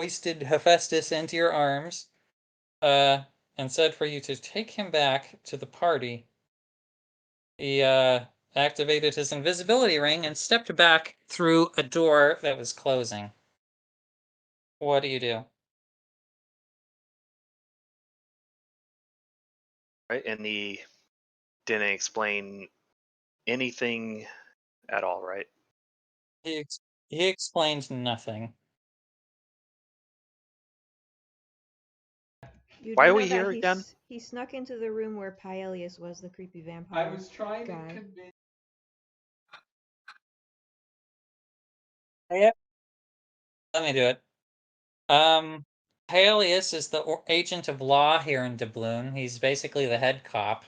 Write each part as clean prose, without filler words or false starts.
hoisted Hephaestus into your arms, and said for you to take him back to the party. He activated his invisibility ring and stepped back through a door that was closing. What do you do? Right, and he didn't explain anything at all, right? He ex- he explained nothing. You Why do are know we that here again? he snuck into the room where Paelius was, the creepy I vampire was trying to guy. convince. Yeah. Let me do it. Paelius is the agent of law here in Dubloon. He's basically the head cop.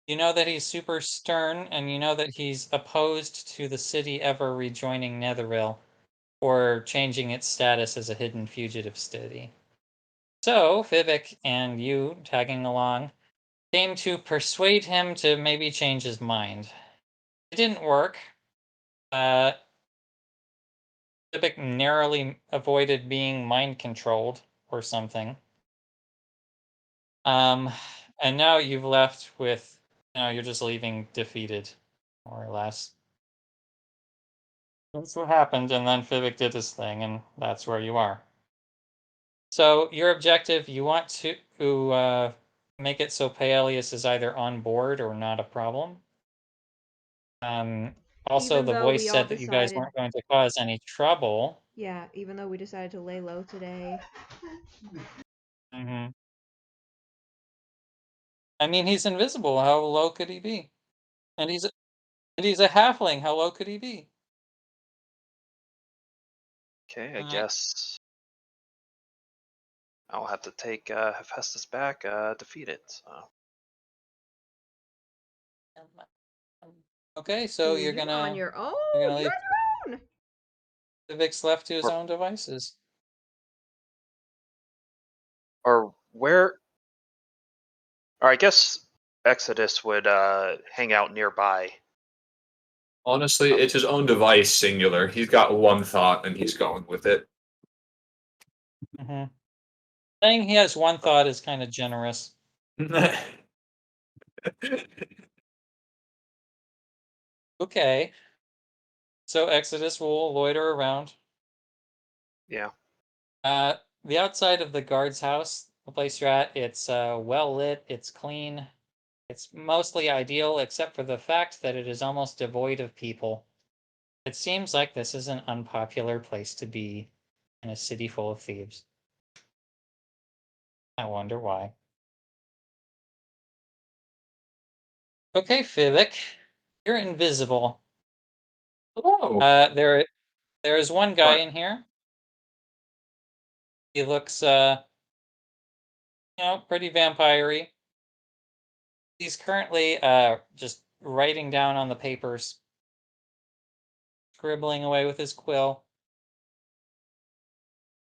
You know that he's super stern, and you know that he's opposed to the city ever rejoining Netheril or changing its status as a hidden fugitive city. So, Vivek and you, tagging along, came to persuade him to maybe change his mind. It didn't work. Vivek narrowly avoided being mind controlled or something. And now you've left with, you're just leaving defeated, more or less. That's what happened, and then Vivek did his thing, and that's where you are. So your objective, you want to make it so Paelius is either on board or not a problem. Also, Even the though voice we all said that you guys decided, weren't going to cause any trouble. yeah, even though we decided to lay low today. I mean, he's invisible. How low could he be? And he's a halfling. How low could he be? Okay, I guess I'll have to take Hephaestus back, defeat it. So. Okay, so you're You're gonna on your own. you're You're gonna leave on your own. Vivek's left to his Or, own devices. or where? Or I guess Exodus would hang out nearby. Honestly, it's his own device, singular. He's got one thought and he's going with it. Saying he has one thought is kind of generous. Okay. So Exodus will loiter around. Yeah. The outside of the guard's house, the place you're at, it's well lit, it's clean. It's mostly ideal, except for the fact that it is almost devoid of people. It seems like this is an unpopular place to be in a city full of thieves. I wonder why. Okay, Fivik, you're invisible. Oh, There is one guy what? in here. He looks, pretty vampire-y. He's currently just writing down on the papers, scribbling away with his quill.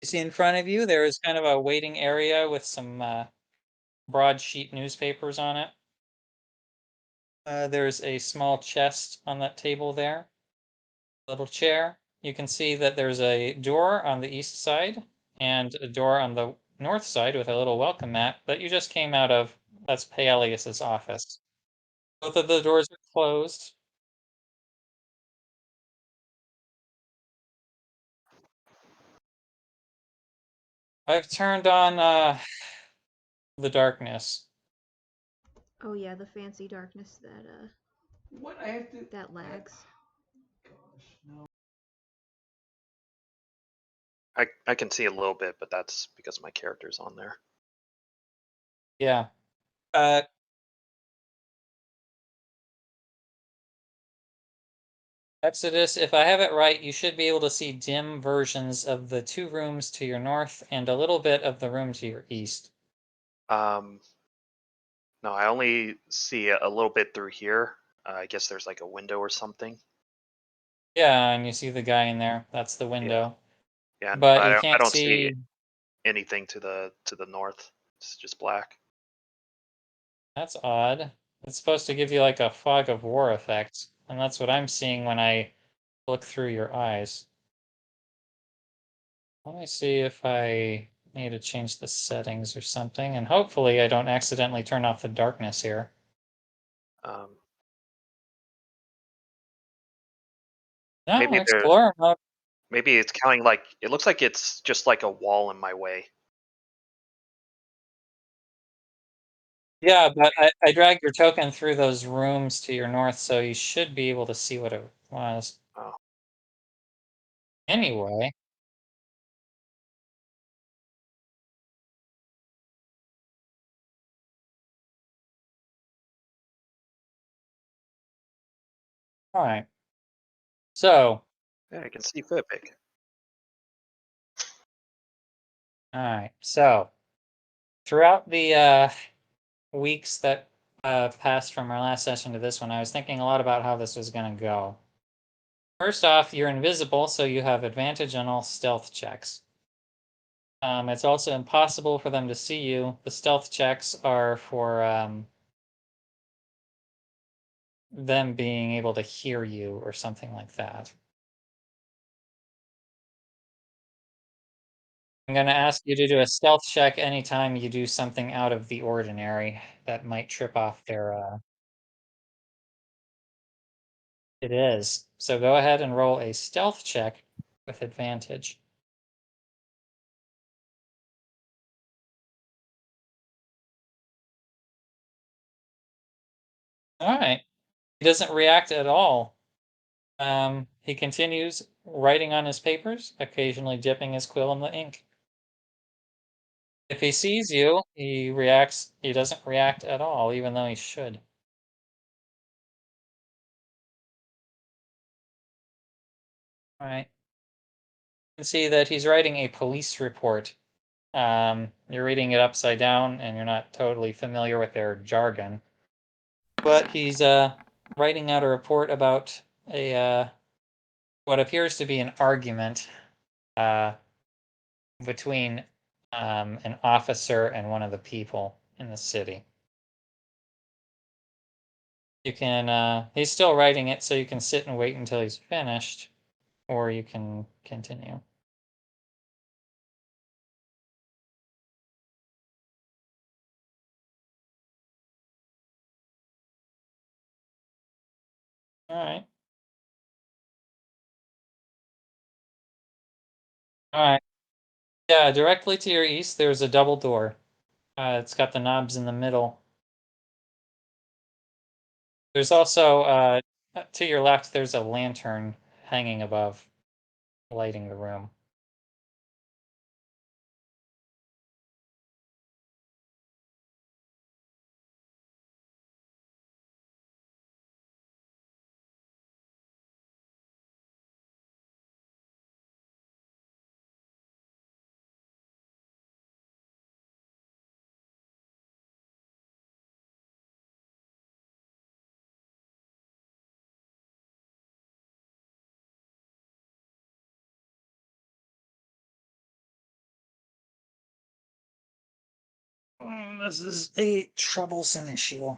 You see in front of you, there is kind of a waiting area with some broadsheet newspapers on it. There's a small chest on that table there, little chair. You can see that there's a door on the east side and a door on the north side with a little welcome mat that you just came out of. That's Paelius's office. Both of the doors are closed. I've turned on the darkness. Oh yeah, the fancy darkness that What I have to. that lags. Gosh, no. I can see a little bit, but that's because my character's on there. Yeah. Uh, Exodus, if I have it right, you should be able to see dim versions of the two rooms to your north and a little bit of the room to your east. No, I only see a little bit through here. I guess there's like a window or something. Yeah, and you see the guy in there. That's the Yeah. window. Yeah, But but you I can't don't see see. anything to the north. It's just black. That's odd. It's supposed to give you like a fog of war effect, and that's what I'm seeing when I look through your eyes. Let me see if I need to change the settings or something, and hopefully I don't accidentally turn off the darkness here. Um, No, maybe Explorer mode. maybe it's counting like it looks like it's just like a wall in my way. Yeah, but I dragged your token through those rooms to your north, so you should be able to see what it was. Oh, Anyway, all right. So, yeah, I can see Fitbit. all right. So, throughout the weeks that passed from our last session to this one, I was thinking a lot about how this was going to go. First off, you're invisible, so you have advantage on all stealth checks. It's also impossible for them to see you. The stealth checks are for them being able to hear you or something like that. I'm going to ask you to do a stealth check anytime you do something out of the ordinary that might trip off their. It is. So go ahead and roll a stealth check with advantage. All right. He doesn't react at all. He continues writing on his papers, occasionally dipping his quill in the ink. If he sees you, he reacts. He doesn't react at all, even though he should. All right. You can see that he's writing a police report. You're reading it upside down, and you're not totally familiar with their jargon. But he's writing out a report about a what appears to be an argument uh, between an officer and one of the people in the city. You can, he's still writing it, so you can sit and wait until he's finished, or you can continue. All right. All right. Yeah, directly to your east, there's a double door. It's got the knobs in the middle. There's also, to your left, there's a lantern hanging above, lighting the room. This is a troublesome issue.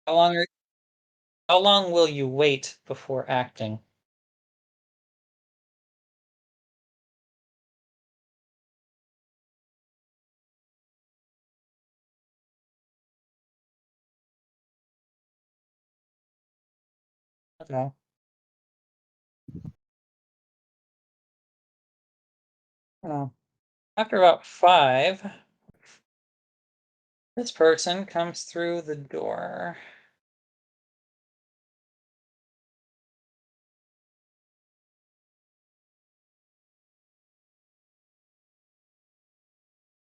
How long are, how long will you wait before acting? Okay. Oh. After about 5, this person comes through the door.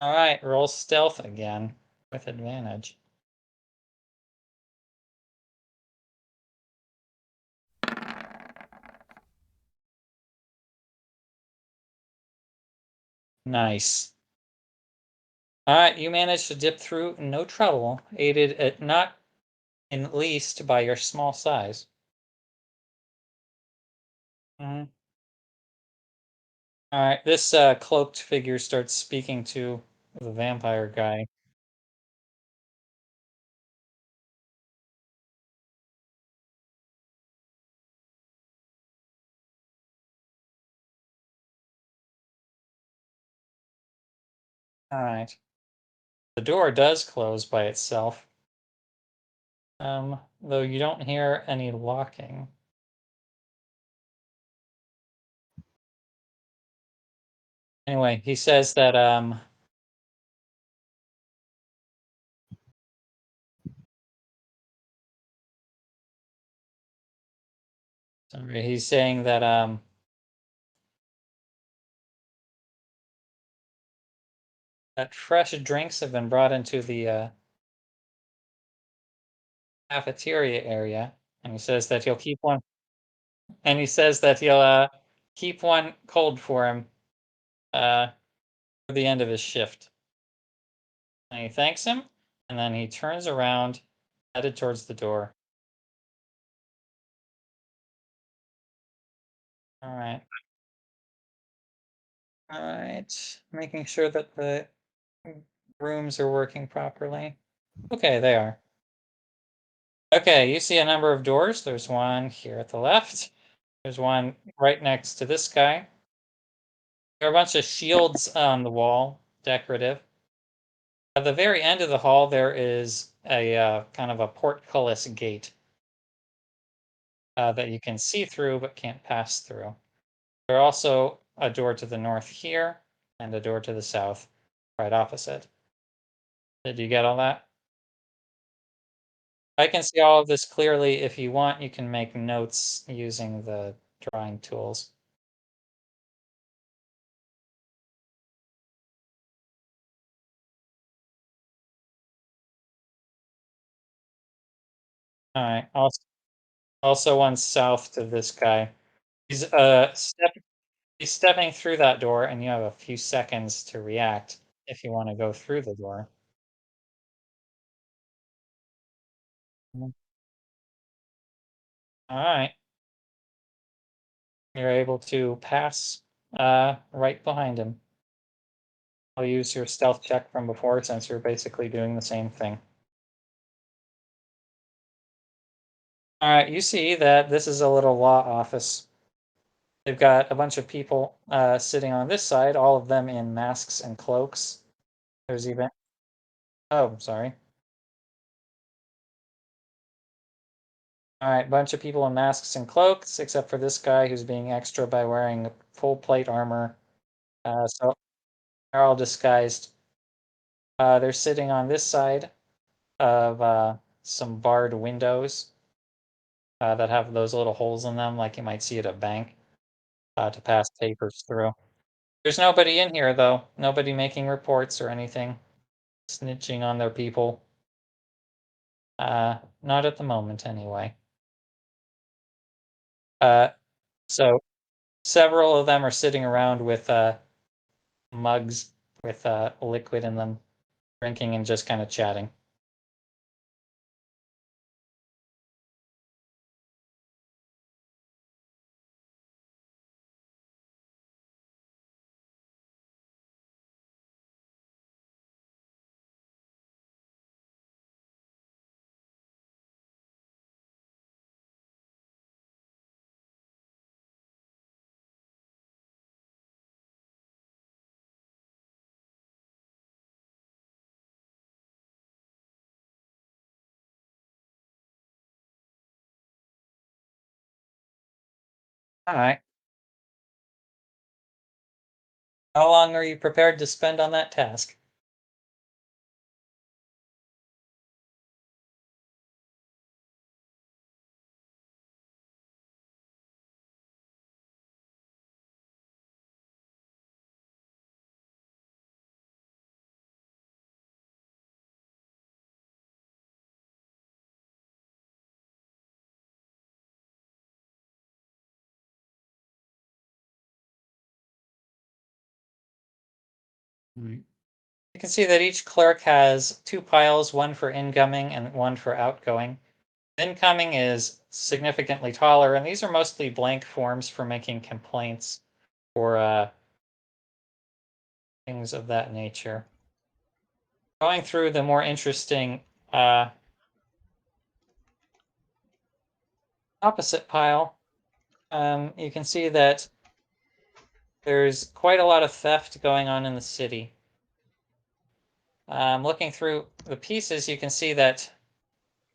All right, roll stealth again with advantage. Nice. All right, you managed to dip through no trouble, aided at not in least by your small size. Mhm. All right, this cloaked figure starts speaking to the vampire guy. All right. The door does close by itself. Though you don't hear any locking. Anyway, he says that sorry, he's saying that that fresh drinks have been brought into the cafeteria area, and he says that he'll keep one. And he says that he'll keep one cold for him for the end of his shift. And he thanks him, and then he turns around, headed towards the door. All right. All right. Making sure that the rooms are working properly. Okay, they are. Okay, you see a number of doors. There's one here at the left. There's one right next to this guy. There are a bunch of shields on the wall, decorative. At the very end of the hall, there is a kind of a portcullis gate that you can see through but can't pass through. There's also a door to the north here and a door to the south, right opposite. Did you get all that? I can see all of this clearly. If you want, you can make notes using the drawing tools. All right. Also one south to this guy. He's he's stepping through that door, and you have a few seconds to react if you want to go through the door. Mhm. All right. You're able to pass right behind him. I'll use your stealth check from before since you're basically doing the same thing. All right, you see that this is a little law office. They've got a bunch of people sitting on this side, all of them in masks and cloaks. There's even, oh, sorry. All right, bunch of people in masks and cloaks, except for this guy who's being extra by wearing full plate armor. So they're all disguised. They're sitting on this side of some barred windows that have those little holes in them, like you might see at a bank, to pass papers through. There's nobody in here, though. Nobody making reports or anything, snitching on their people. Not at the moment, anyway. So several of them are sitting around with mugs with liquid in them, drinking and just kind of chatting. All right. How long are you prepared to spend on that task? You can see that each clerk has two piles, one for incoming and one for outgoing. Incoming is significantly taller, and these are mostly blank forms for making complaints or things of that nature. Going through the more interesting opposite pile, you can see that there's quite a lot of theft going on in the city. Looking through the pieces, you can see that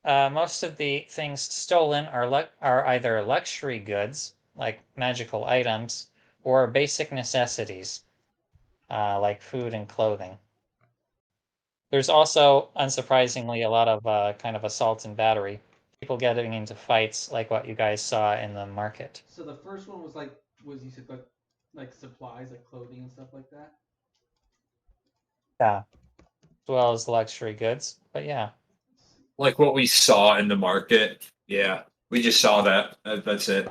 most of the things stolen are either luxury goods, like magical items, or basic necessities, like food and clothing. There's also, unsurprisingly, a lot of kind of assault and battery. People getting into fights like what you guys saw in the market. So the first one was you said like supplies, like clothing and stuff like that. Yeah. As well as luxury goods. But yeah. Like what we saw in the market. Yeah, we just saw that. That's it.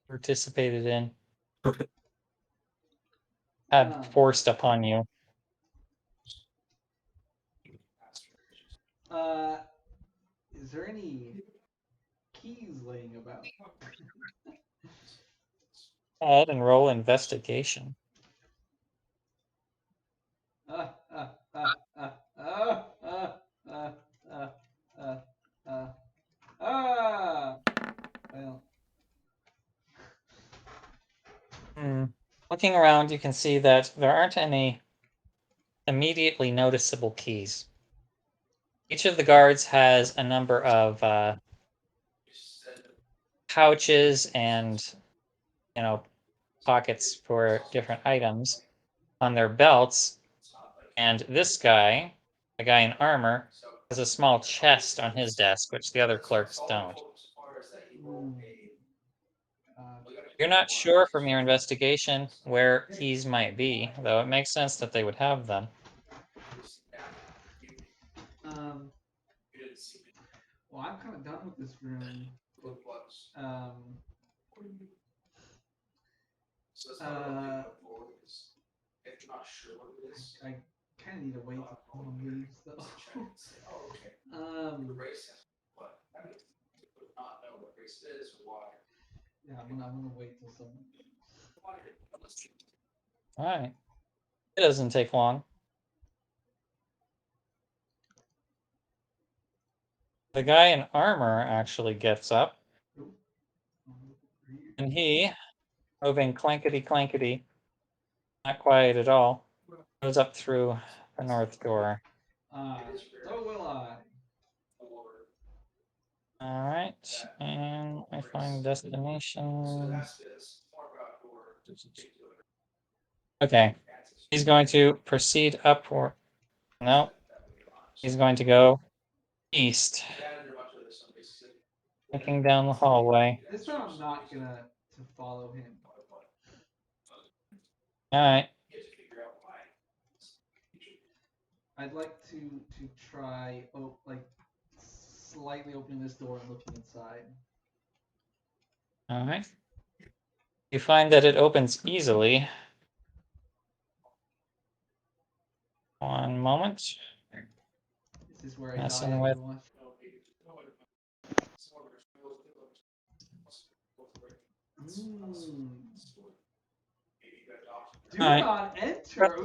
Participated in. Had forced upon you. Is there any keys laying about? Add and roll investigation. uh, uh, uh, uh, uh, uh, uh, uh, uh, uh, well. Looking around, you can see that there aren't any immediately noticeable keys. Each of the guards has a number of pouches and, pockets for different items on their belts. And this guy, the guy in armor, has a small chest on his desk, which the other clerks don't. You're not sure from your investigation where keys might be, though it makes sense that they would have them. Well, I'm kind of done with this room. I kind of need to wait till someone leaves, though. Yeah, I'm gonna wait till someone leaves. All right. It doesn't take long. The guy in armor actually gets up. And he, moving clankety clankety, not quiet at all, goes up through the north door. So will I. All right, and I find destination. Okay, he's going to proceed upward. No, he's going to go east, looking down the hallway. This time I'm not gonna follow him. All right. I'd like to try slightly opening this door and looking inside. All right. You find that it opens easily. One moment. Is this where I Messing die, with. everyone? Do All right. not enter.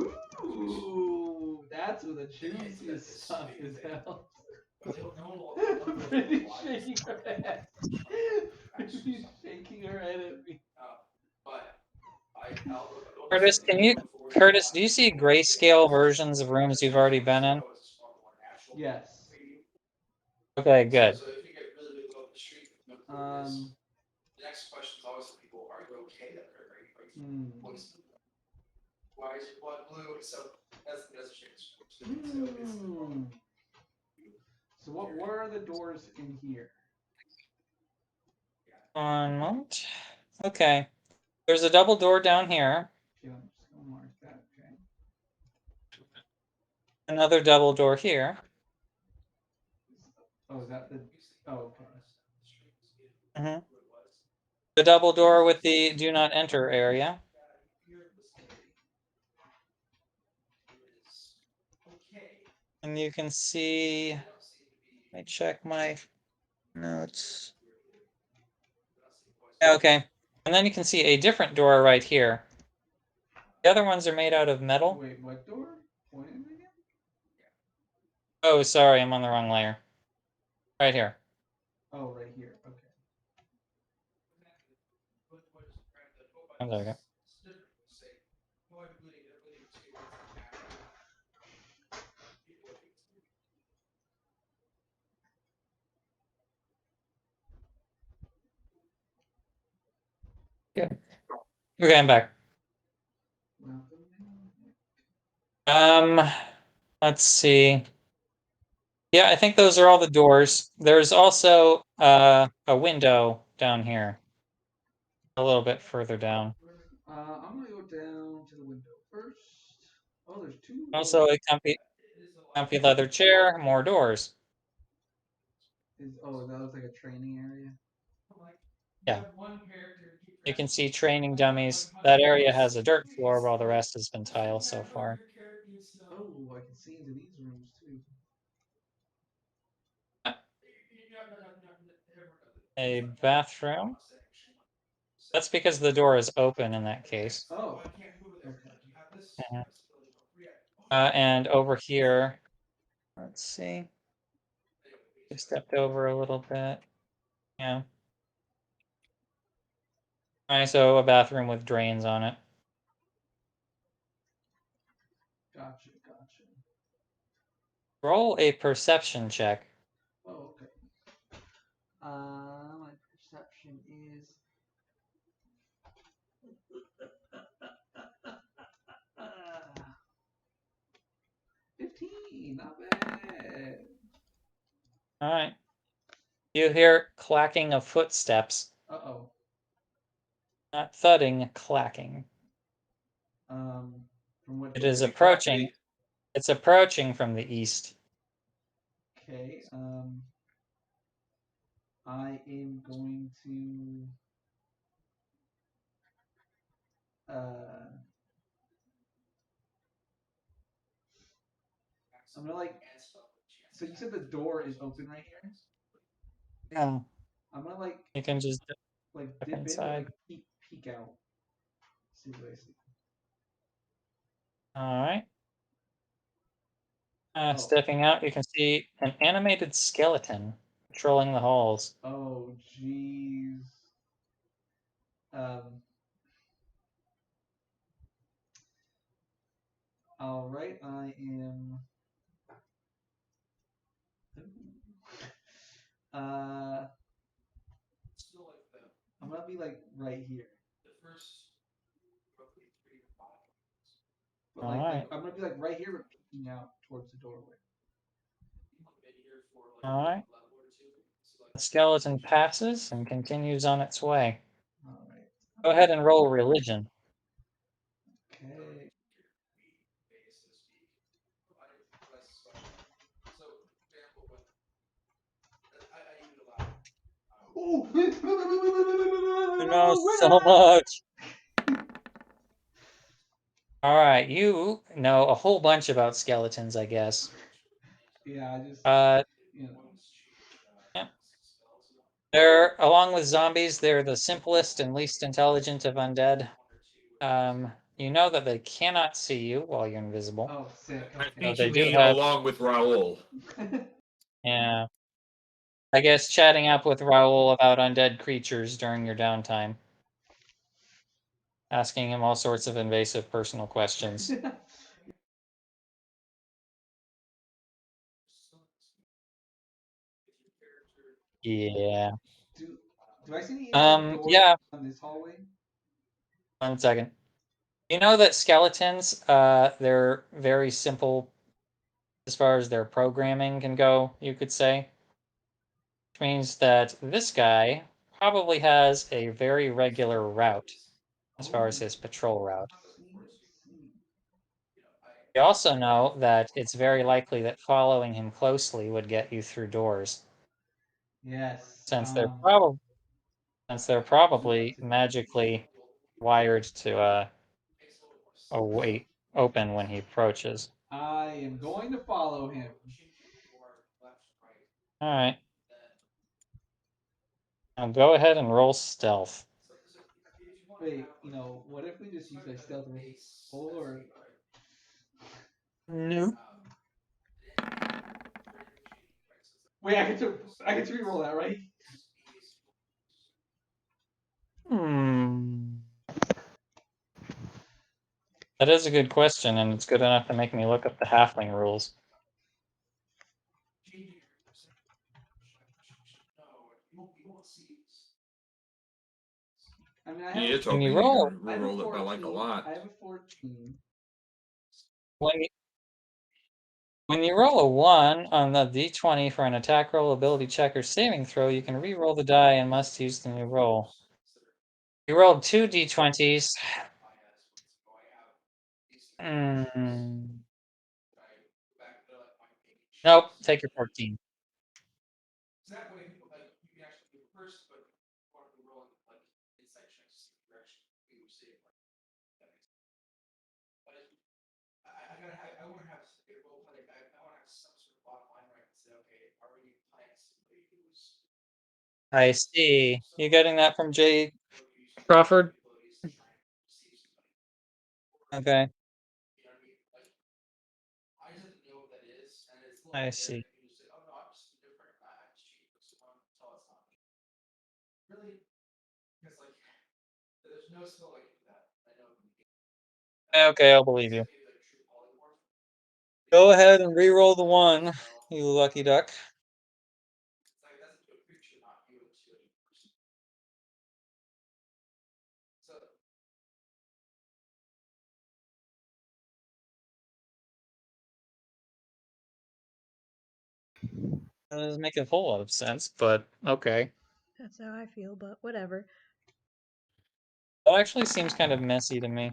Ooh, that's where the juiciest stuff is held. Pretty shaking her head. Pretty shaking her head at me. Curtis, do you see grayscale versions of rooms you've already been in? Yes. Okay, good. The next question is always to people, are you okay up there? Why is your blood blue? So that's a change. So where are the doors in here? One moment. Okay. There's a double door down here. Okay, I'm just gonna mark that. Okay. Another double door here. Oh, is that the? Oh, okay. Mm-hmm. The double door with the do not enter area. And you can see, let me check my notes. Okay. And then you can see a different door right here. The other ones are made out of metal. Wait, what door? Point at me again? Oh, sorry, I'm on the wrong layer. Right here. Oh, right here. Okay. Oh, there we go. Good. Okay, I'm back. Let's see. Yeah, I think those are all the doors. There's also a window down here. A little bit further down. I'm gonna go down to the window first. Oh, there's two. Also a comfy leather chair, more doors. That looks like a training area. Yeah. You can see training dummies. That area has a dirt floor while the rest has been tile so far. Oh, I can see into these rooms too. A bathroom. That's because the door is open in that case. Oh, okay. Mhm. And over here, let's see. We stepped over a little bit. Yeah. Alright, so a bathroom with drains on it. Gotcha. Roll a perception check. Oh, okay. My perception is 15. Not bad. Alright. You hear clacking of footsteps. Uh-oh. Not thudding, clacking. From what It door? is Any clack, approaching. any It's approaching from the east. Okay. I am going to I'm gonna like. So you said the door is open right here. Yeah. I'm gonna like You can just like dip dip in, but inside. like peek out. See what I see. Alright. Oh. Stepping out, you can see an animated skeleton patrolling the halls. Oh, jeez. Um. All right, I am. Uh, I'm gonna be like right here, but Alright. I'm gonna be like right here, but peeking out towards the doorway. Alright. The skeleton passes and continues on its way. All right. Go ahead and roll religion. Okay. Oh! You know so much. Alright, you know a whole bunch about skeletons, I guess. Yeah, I just Uh, you know. yeah. They're, along with zombies, they're the simplest and least intelligent of undead. You know that they cannot see you while you're invisible. Oh, sick. I So think they you do mean have, along with Raoul. Okay. yeah. I guess chatting up with Raoul about undead creatures during your downtime. Asking him all sorts of invasive personal questions. Yeah. do Do I see any like doors Yeah, on this hallway? 1 second. You know that skeletons, they're very simple as far as their programming can go, you could say. Which means that this guy probably has a very regular route as far as Oh, his patrol route. see. You also know that it's very likely that following him closely would get you through doors, Yes. since they're probably magically wired to wait open when he approaches. I am going to follow him. All right. Now go ahead and roll stealth. Wait, what if we just use my stealth versus or Nope. wait, I get to reroll that, right? Hmm. That is a good question, and it's good enough to make me look up the halfling rules. I mean, I have He a, is When hoping you you're roll, gonna I have a reroll it by like a 14. lot. I have a 14. when you, when you roll a 1 on the d20 for an attack roll, ability check, or saving throw, you can re-roll the die and must use the new roll. You rolled 2 d20s. Nope, take your 14. I see. You getting that from Jay Crawford? Okay, I see. Okay, I'll believe you. Go ahead and re-roll the 1, you lucky duck. That doesn't make a whole lot of sense, but okay. That's how I feel, but whatever. That actually seems kind of messy to me.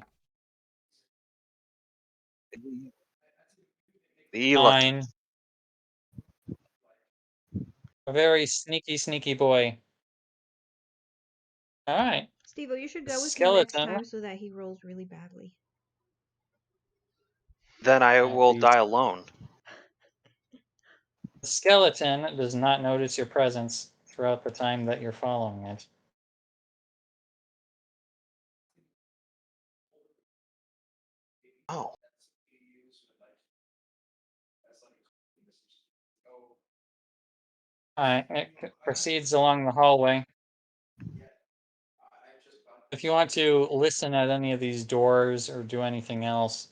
Be lucky. 9. A very sneaky, sneaky boy. Alright. Steve, you should The go with me next skeleton. time so that he rolls really badly. Then I At will least. die alone. The skeleton does not notice your presence throughout the time that you're following it. Oh. Alright, it proceeds along the hallway. If you want to listen at any of these doors or do anything else,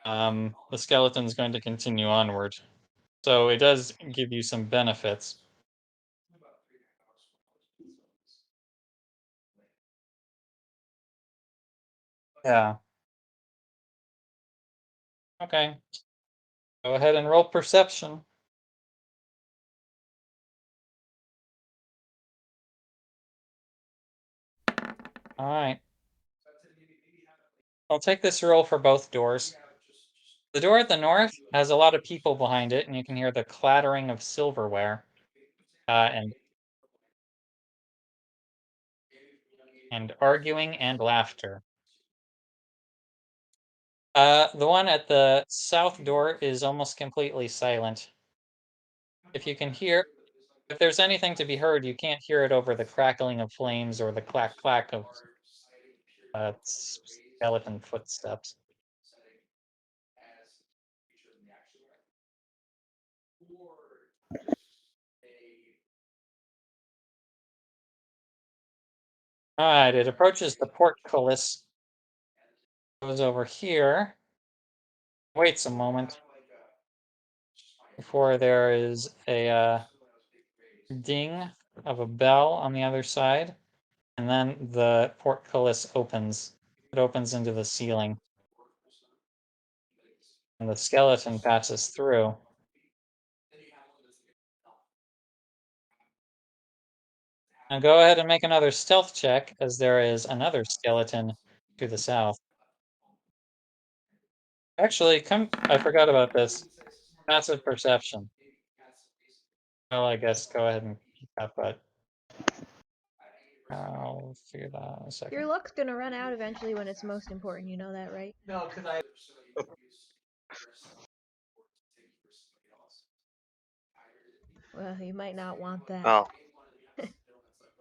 the skeleton's going to continue onward. So it does give you some benefits. Yeah. Okay. Go ahead and roll perception. All right. I'll take this roll for both doors. The door at the north has a lot of people behind it, and you can hear the clattering of silverware, and arguing and laughter. The one at the south door is almost completely silent. If you can hear, if there's anything to be heard, you can't hear it over the crackling of flames or the clack clack of skeleton footsteps. All right, it approaches the portcullis, goes over here, waits a moment before there is a ding of a bell on the other side, and then the portcullis opens. It opens into the ceiling, and the skeleton passes through. Now go ahead and make another stealth check, as there is another skeleton to the south. Actually, I forgot about this. Passive perception. Well, I guess go ahead and keep that, but I'll figure that out in a second. Your luck's gonna run out eventually when it's most important, you know that, right? No, because I. Well, you might not want that. Oh.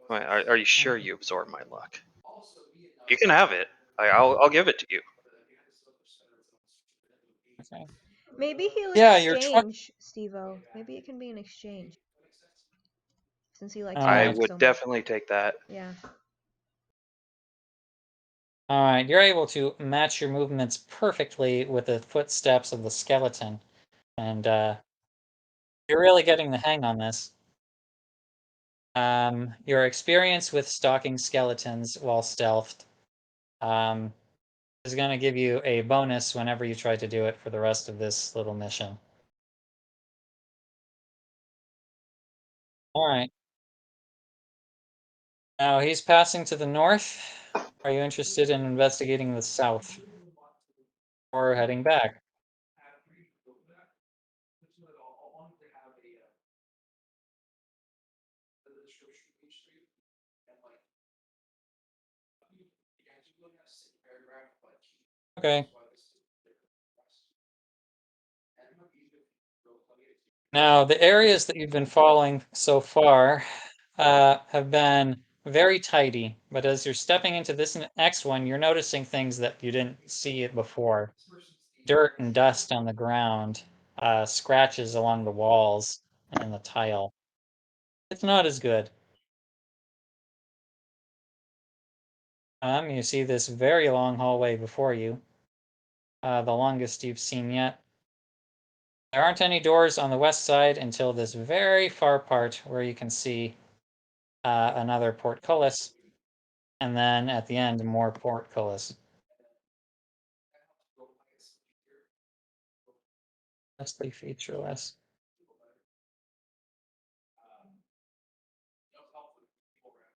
Wait, are you sure you absorb my luck? You can have it. I'll give it to you. Okay. Maybe he'll Yeah, you're exchange, Steve-O. Maybe it can be an exchange. Since he likes your I Alright. luck would so much. definitely take that. Yeah. Alright, you're able to match your movements perfectly with the footsteps of the skeleton. And you're really getting the hang on this. Your experience with stalking skeletons while stealthed is going to give you a bonus whenever you try to do it for the rest of this little mission. All right. Now he's passing to the north. Are you interested in investigating the south or heading back? Okay. Now, the areas that you've been following so far have been very tidy, but as you're stepping into this next one, you're noticing things that you didn't see it before. Dirt and dust on the ground, scratches along the walls and the tile. It's not as good. You see this very long hallway before you, the longest you've seen yet. There aren't any doors on the west side until this very far part where you can see another portcullis, and then at the end, more portcullis. Mostly featureless.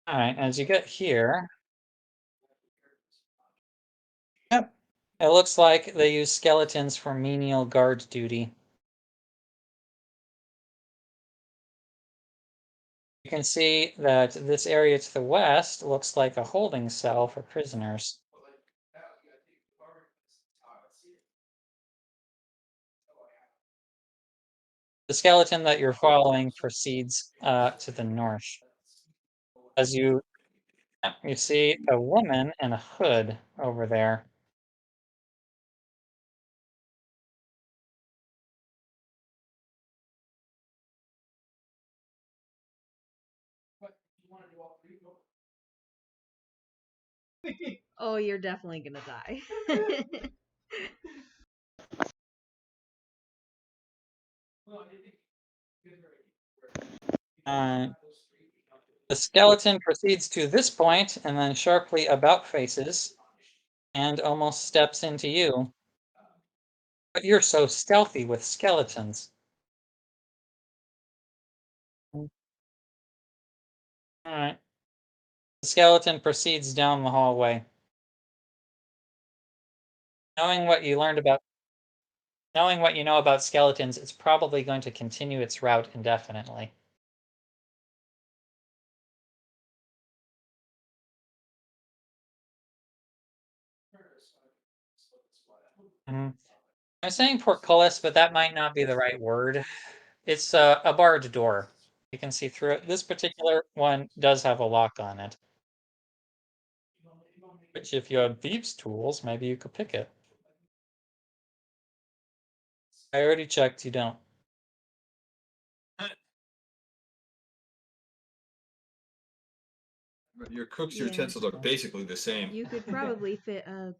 All right, as you get here, yep, it looks like they use skeletons for menial guard duty. You can see that this area to the west looks like a holding cell for prisoners. The skeleton that you're following proceeds to the north. As you see a woman in a hood over there. Oh, you're definitely gonna die. Uh, the skeleton proceeds to this point and then sharply about faces and almost steps into you. But you're so stealthy with skeletons. All right. The skeleton proceeds down the hallway. Knowing what you know about skeletons, it's probably going to continue its route indefinitely. Mhm. I'm saying portcullis, but that might not be the right word. It's a barred door. You can see through it. This particular one does have a lock on it. Which, if you had thieves' tools, maybe you could pick it. I already checked, you don't. But your cook's Yeah. utensils are basically the same. You could probably fit a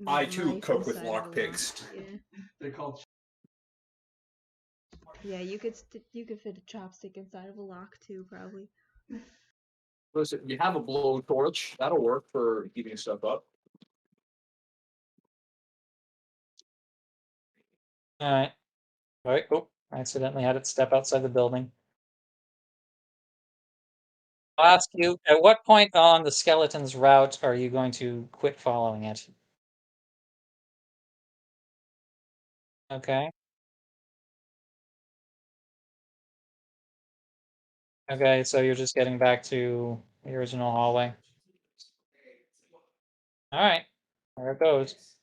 I too knife cook with inside of a lock. lockpicks. Yeah. They're called. Yeah, you could fit a chopstick inside of a lock too, probably. Listen, you have a blowtorch. That'll work for heating stuff up. All right. Wait, oh, I accidentally had it step outside the building. I'll ask you, at what point on the skeleton's route are you going to quit following it? Okay. Okay, so you're just getting back to the original hallway. All right, there it goes.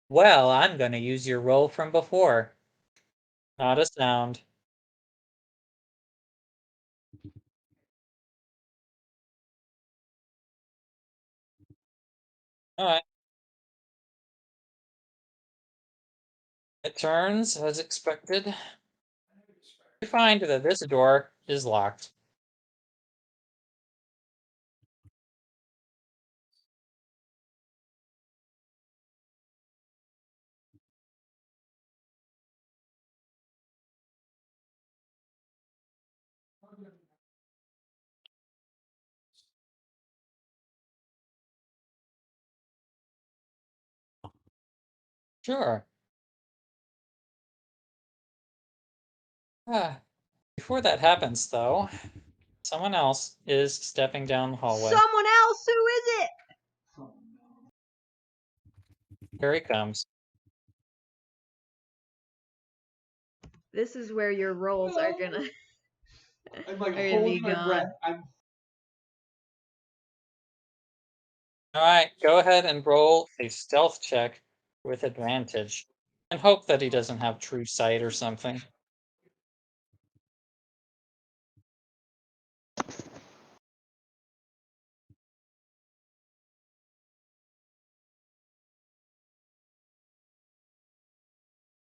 Well, I'm going to use your roll from before. Not a sound. All right. It turns as expected. You find that this door is locked. Sure. Ah, before that happens, though, someone else is stepping down the hallway. Someone else? Who is it? Oh, no. Here he comes. This is where your rolls are gonna. I'm like are gonna holding be my gone. breath. I'm All right, go ahead and roll a stealth check with advantage, and hope that he doesn't have true sight or something.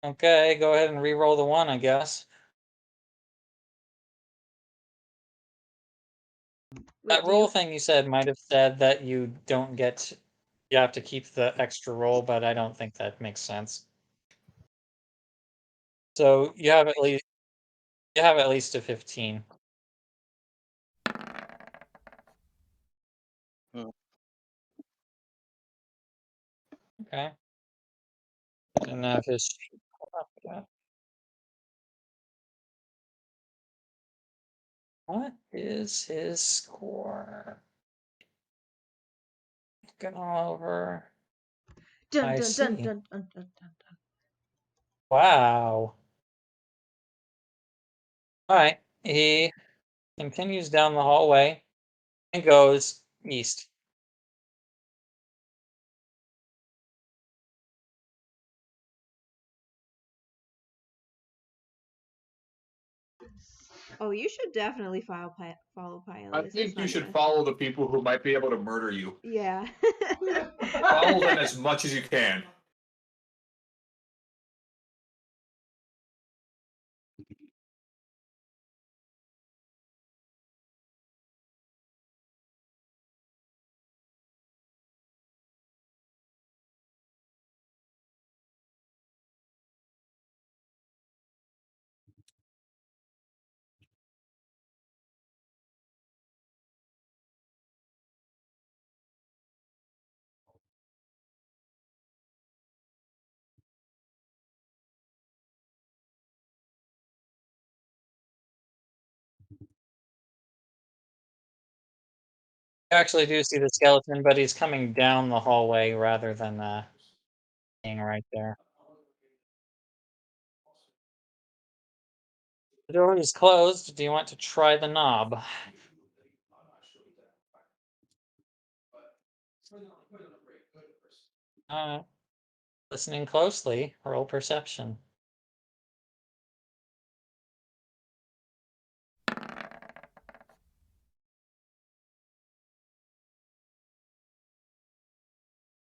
Okay, go ahead and re-roll the one, I guess. Wait, That roll thing you said might have said that you don't get, you have to keep the extra roll, but I don't think that makes sense. So you have at least a 15. Hmm. Okay. I didn't have his sheet pulled up yet. What is his score? Looking all over. Dun I dun dun see. dun dun dun dun dun. Wow. All right. He continues down the hallway and goes east. Oh, you should definitely follow I Pylus. It's think you not should gonna. follow the people who might be able to murder you. Yeah. Follow them as much as you can. You actually do see the skeleton, but he's coming down the hallway rather than being right there. The door is closed. Do you want to try the knob? Listening closely, roll perception.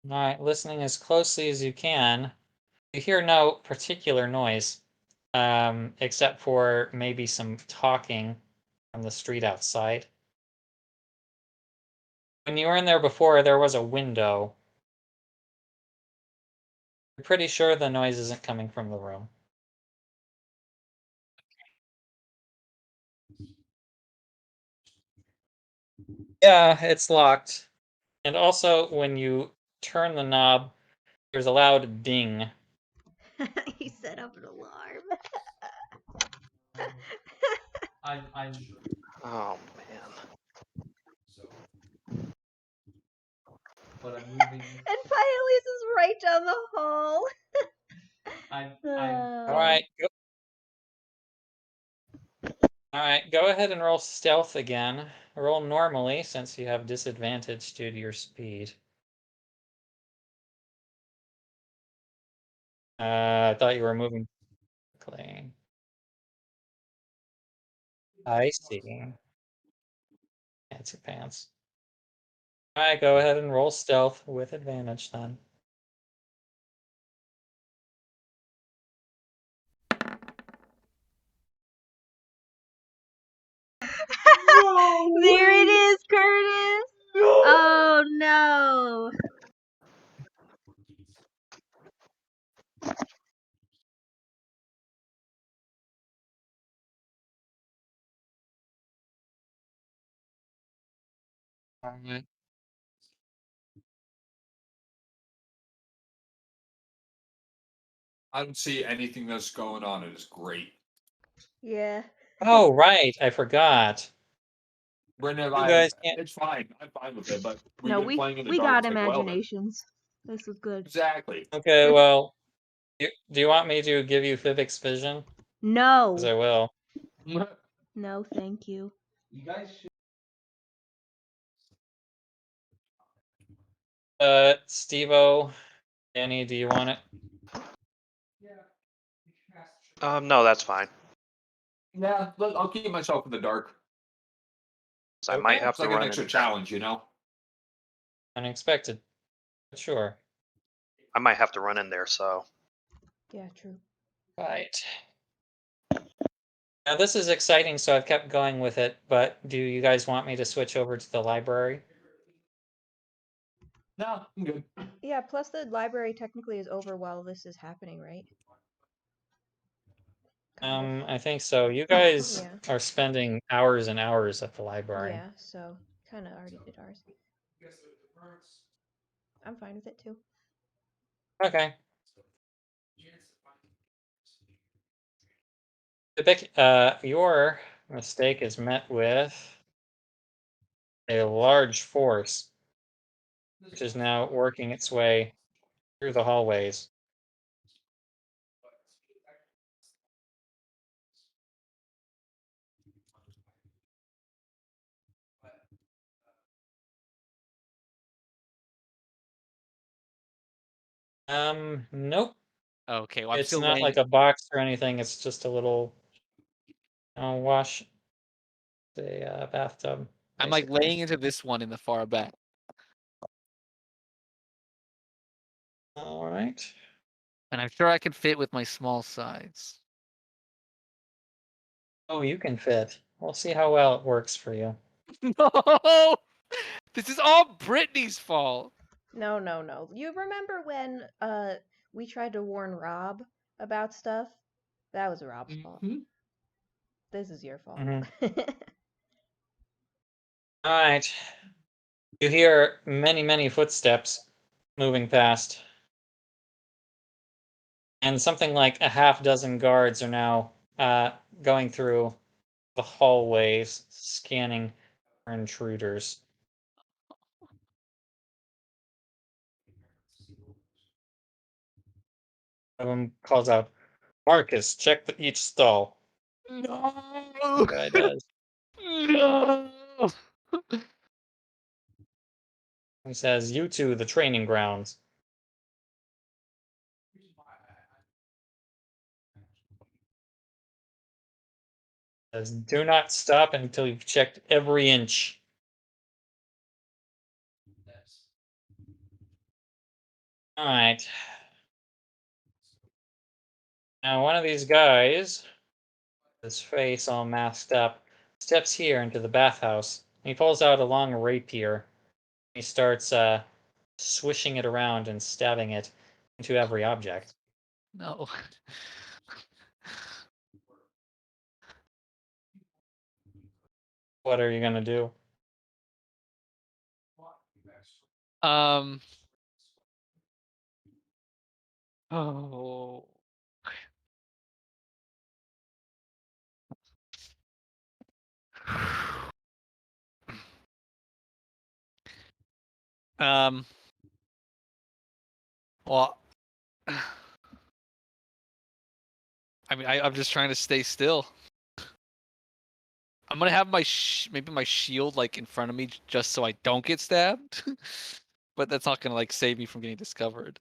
All right, listening as closely as you can. You hear no particular noise, except for maybe some talking from the street outside. When you were in there before, there was a window. You're pretty sure the noise isn't coming from the room. Yeah, it's locked. And also, when you turn the knob, there's a loud ding. He set up an alarm. I'm Oh man. but I'm moving. And Pylus is right down the hall. I'm All right, go ahead and roll stealth again. Roll normally since you have disadvantage due to your speed. I thought you were moving quickly. I see. Fancy pants. All right, go ahead and roll stealth with advantage then. There it is, Curtis. Oh no. All right. I don't see anything that's going on. It is great. Yeah. Oh, right. I forgot. Brenda, You guys can't. it's fine. I'm fine with it, but we've No, been we playing in the we dark. got It's like, well, then. imaginations. This was good. Exactly. Okay, well, do you want me to give you Physics Vision? Because No. I will. No, thank you. You guys should. Steve-O, Danny, do you want it? No, that's fine. Yeah, I'll keep myself in the dark. 'Cause I might have It's to like an run extra in. challenge, you know? Unexpected. Sure. I might have to run in there. So Yeah, true. Right. Now this is exciting, so I've kept going with it, but do you guys want me to switch over to the library? No, I'm good. Yeah, plus the library technically is over while this is happening, right? Kind I think so. You guys Yeah. are spending hours and hours at the of. library. Yeah, so kind of already did ours. I'm fine with it too. Okay. Your mistake is met with a large force, which is now working its way through the hallways. Nope. Okay, well, I'm It's still not laying. like a box or anything. It's just a little wash the bathtub, I'm like basically. laying into this one in the far back. All right. And I'm sure I can fit with my small size. Oh, you can fit. We'll see how well it works for you. No! This is all Brittany's fault. No, no, no. You remember when we tried to warn Rob about stuff? That was Rob's fault. Mhm. This is your fault. Mhm. All right. You hear many, many footsteps moving past. And something like a half dozen guards are now going through the hallways, scanning for intruders. One of them calls out, Marcus, check each stall. No! The guy does. No! He says, you two, the training grounds. Says, do not stop until you've checked every inch. All right. Now, one of these guys, his face all masked up, steps here into the bathhouse. He pulls out a long rapier. He starts swishing it around and stabbing it into every object. No. What are you gonna do? Um. Oh. Um. Well, I mean, I'm just trying to stay still. I'm gonna have my maybe my shield like in front of me just so I don't get stabbed, but that's not gonna like save me from getting discovered.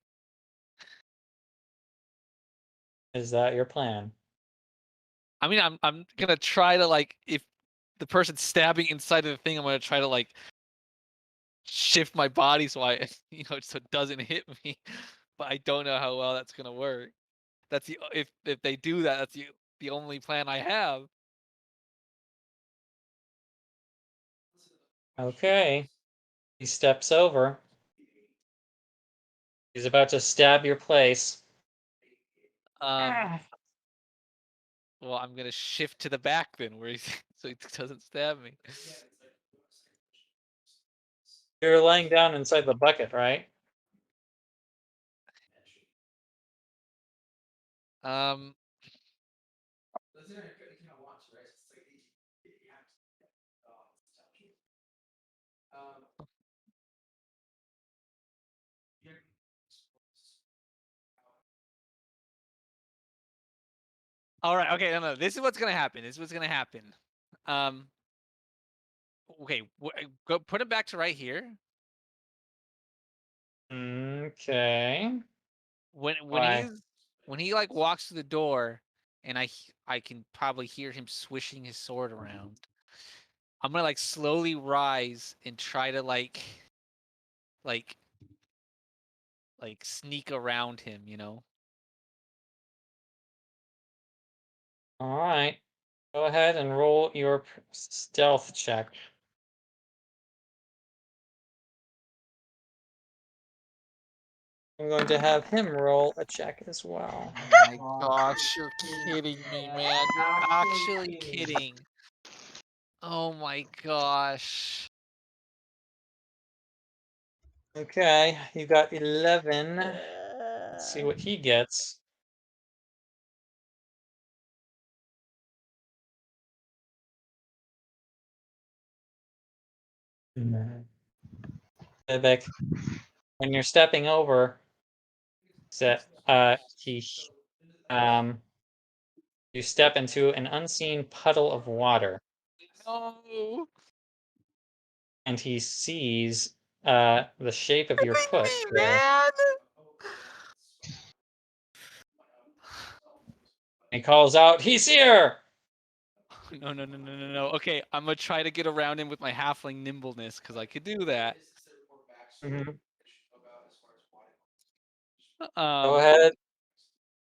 Is that your plan? I mean, I'm gonna try to like if the person's stabbing inside of the thing, I'm gonna try to like shift my body so I so it doesn't hit me. But I don't know how well that's gonna work. That's the if they do that, that's the only plan I have. Okay. He steps over. He's about to stab your place. Um, well, I'm gonna shift to the back then, where so he doesn't stab me. You're laying down inside the bucket, right? Um. All right. Okay. No. No. This is what's gonna happen. This is what's gonna happen. Um. Okay. Go put him back to right here. Okay. When Why? he like walks through the door, and I can probably hear him swishing his sword around. I'm gonna like slowly rise and try to like sneak around him. You know. All right. Go ahead and roll your stealth check. I'm going to have him roll a check as well. Oh my gosh, you're Kidding. kidding me, Yeah, man. You're actually kidding. kidding. Oh my gosh. Okay, you got 11. Let's see what he gets. Vivek, when you're stepping over, he you step into an unseen puddle of water, No. and he sees the shape of your foot Me, there. man. He calls out, "He's here!" No, no, no, no, no, no. Okay, I'm gonna try to get around him with my halfling nimbleness because I could do that. Mhm. Go Um. ahead.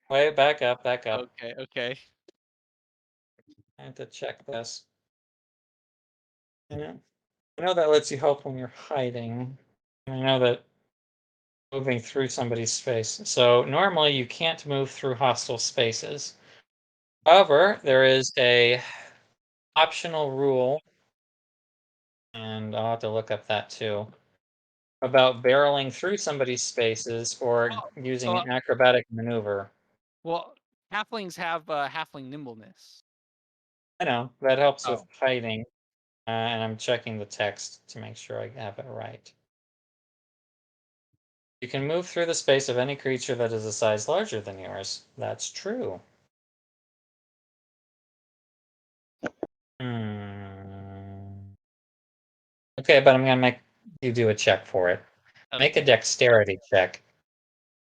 Wait, back up, back up. Okay. Okay. I have to check this. Yeah. I know that lets you help when you're hiding. I know that moving through somebody's space. So normally you can't move through hostile spaces. However, there is a optional rule, and I'll have to look up that too, about barreling through somebody's spaces or Well, using well, an acrobatic maneuver. well, halflings have halfling nimbleness. I know that helps with Oh. hiding, and I'm checking the text to make sure I have it right. You can move through the space of any creature that is a size larger than yours. That's true. Hmm. Okay, but I'm gonna make you do a check for it. Make a Okay. dexterity check.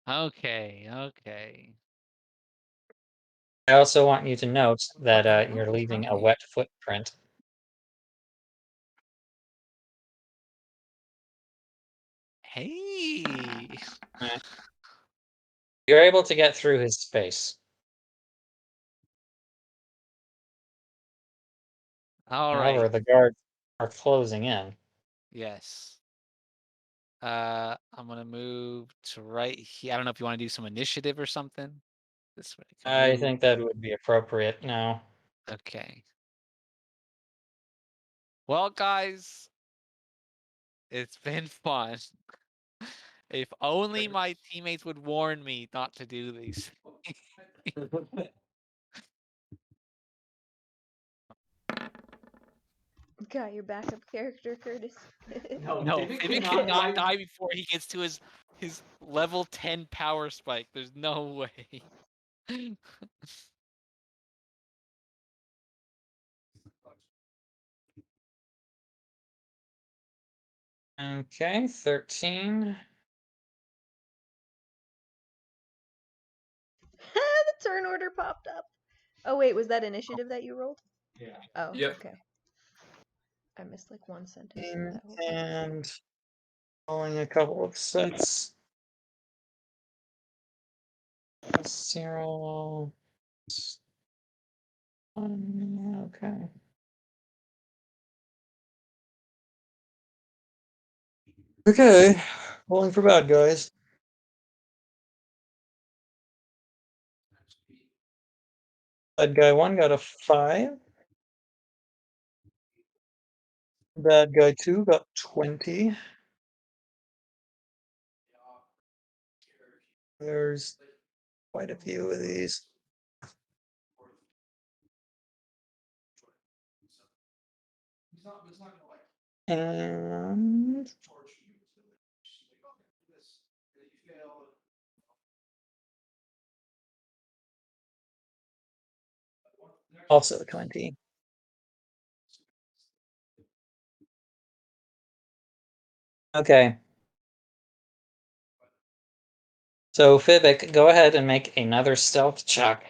Okay. Okay. I also want you to note that All you're leaving a right. wet footprint. Hey. Eh, You're able to get through his space. All However, right. the guards are closing in. Yes. I'm gonna move to right here. I don't know if you want to do some initiative or something. This way I can I move. think that would be appropriate now. Okay. Well, guys, it's been fun. If only my teammates would warn me not to do these. Got your backup character, Curtis. No, No, David Vivian cannot cannot die. die before he gets to his level 10 power spike. There's no way. Okay, 13. The turn order popped up. Oh wait, was that initiative that you rolled? Yeah. Oh, Yep. okay. I missed like one sentence of that whole thing. And rolling a couple of sets. 0. Okay. Okay, rolling for bad guys. Bad guy 1 got a 5. Bad guy 2 got 20. There's quite a few of these. And also 20. Okay. So Fibik, go ahead and make another stealth check.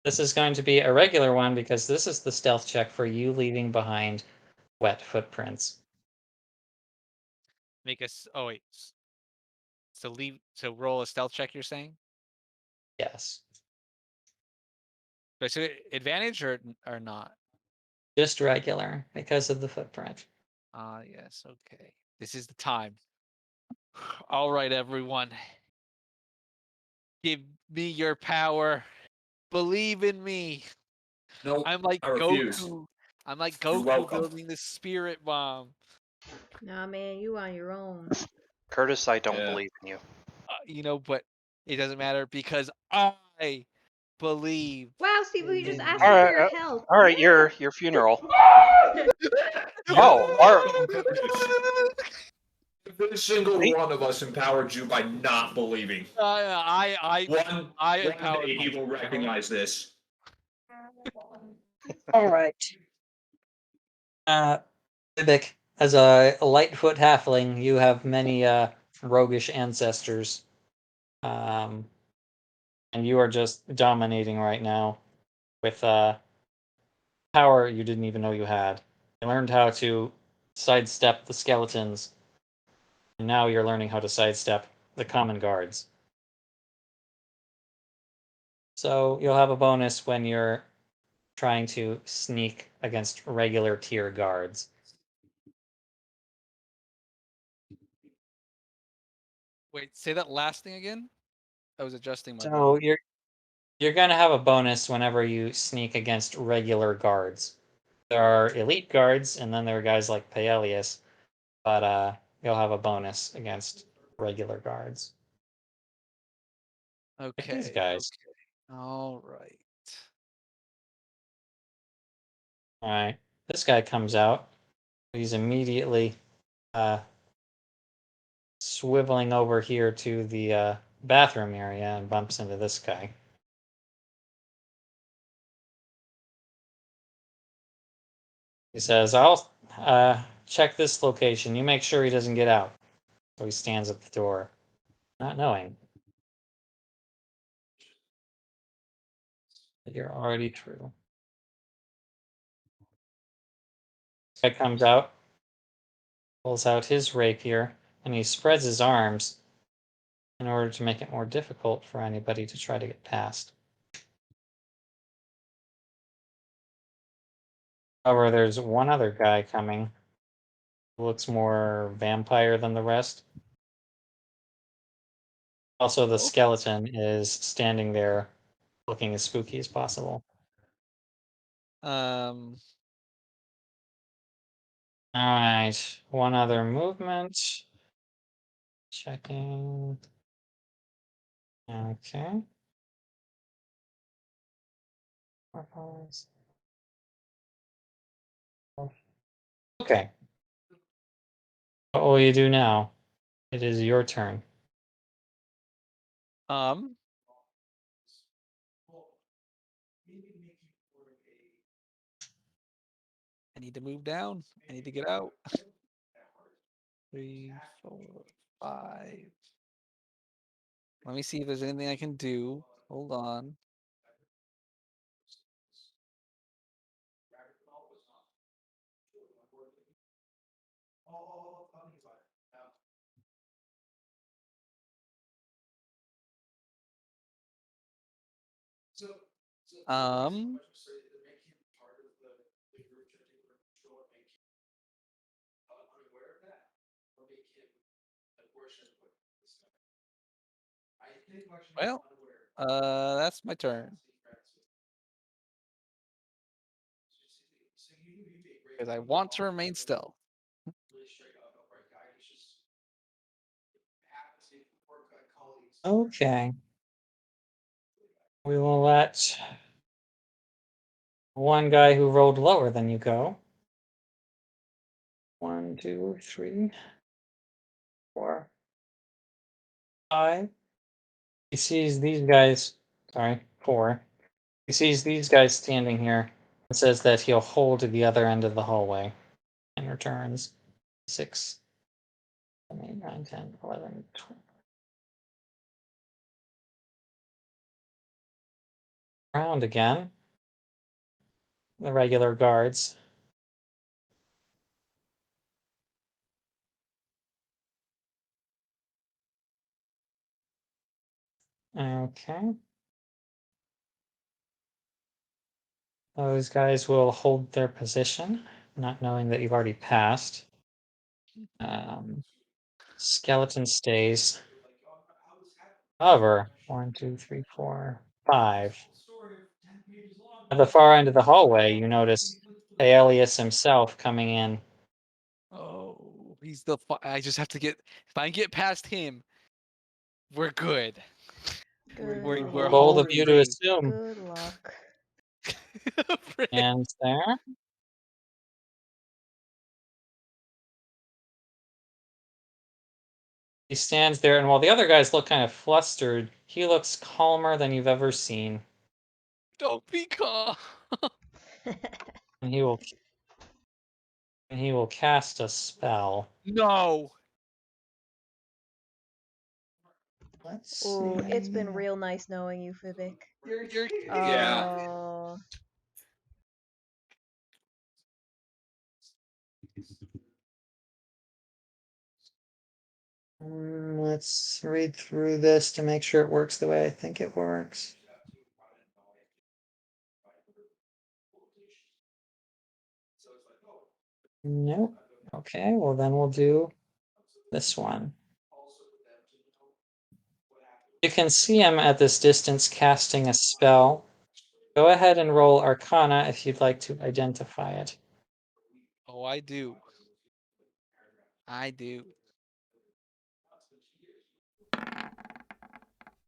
This is going to be a regular one because this is the stealth check for you leaving behind wet footprints. Make us. Oh wait. So leave. So roll a stealth check. You're saying? Yes. But so advantage or not? Just regular because of the footprint. Ah, yes. Okay. This is the time. All right, everyone. Give me your power. Believe in me. No, I'm like I refuse. Goku. I'm like You're Goku welcome. building the spirit bomb. Nah, man, you on your own. Curtis, I don't Yeah. believe in you. But it doesn't matter because I believe. Wow, Steve, you just In asked me. me for Alright, your help. alright, Yeah. your funeral. You're Oh, welcome, Curtis. Every single Hey. one of us empowered you by not believing. I One empowered day he will myself. recognize this. All right. Fibik, as a Lightfoot halfling, you have many roguish ancestors. And you are just dominating right now with power you didn't even know you had. You learned how to sidestep the skeletons, and now you're learning how to sidestep the common guards. So you'll have a bonus when you're trying to sneak against regular tier guards. Wait, say that last thing again. I was adjusting my So bow. you're gonna have a bonus whenever you sneak against regular guards. There are elite guards, and then there are guys like Paelius, but you'll have a bonus against regular guards. Like these Okay. guys. All right. All right, this guy comes out. He's immediately swiveling over here to the bathroom area and bumps into this guy. He says, "I'll check this location. You make sure he doesn't get out." So he stands at the door, not knowing that you're already through. This guy comes out, pulls out his rapier, and he spreads his arms in order to make it more difficult for anybody to try to get past. However, there's one other guy coming who looks more vampire than the rest. Also, the Oh. skeleton is standing there looking as spooky as possible. Um. All right, one other movement. Checking. Okay. Okay. What will you do now? It is your turn. Um. I need to move down. I need to get out. 3, 4, 5. Let me see if there's anything I can do. Hold on. Um. Well, that's my turn. Because I want to remain stealth. Okay. We will let one guy who rolled lower than you go. 1, 2, 3, 4, 5. He sees these guys. Sorry, 4. He sees these guys standing here and says that he'll hold to the other end of the hallway and returns. 6, 7, 8, 9, 10, 11, 12. Round again. The regular guards. Okay. Those guys will hold their position, not knowing that you've already passed. Skeleton stays. However, 1, 2, 3, 4, 5. At the far end of the hallway, you notice Aelius himself coming in. Oh, he's the. I just have to get. If I get past him, we're good. Good We're luck. Bold home of you to free. assume. Good luck. And there. He stands there, and while the other guys look kind of flustered, he looks calmer than you've ever seen. Don't be calm. And he will cast a spell. No. Let's see. Ooh, it's been real nice knowing you, Fibik. You're You're kidding. Yeah. Oh, Let's read through this to make sure it works the way I think it works. Nope. Okay, well then we'll do this one. You can see him at this distance casting a spell. Go ahead and roll Arcana if you'd like to identify it. Oh, I do. I do.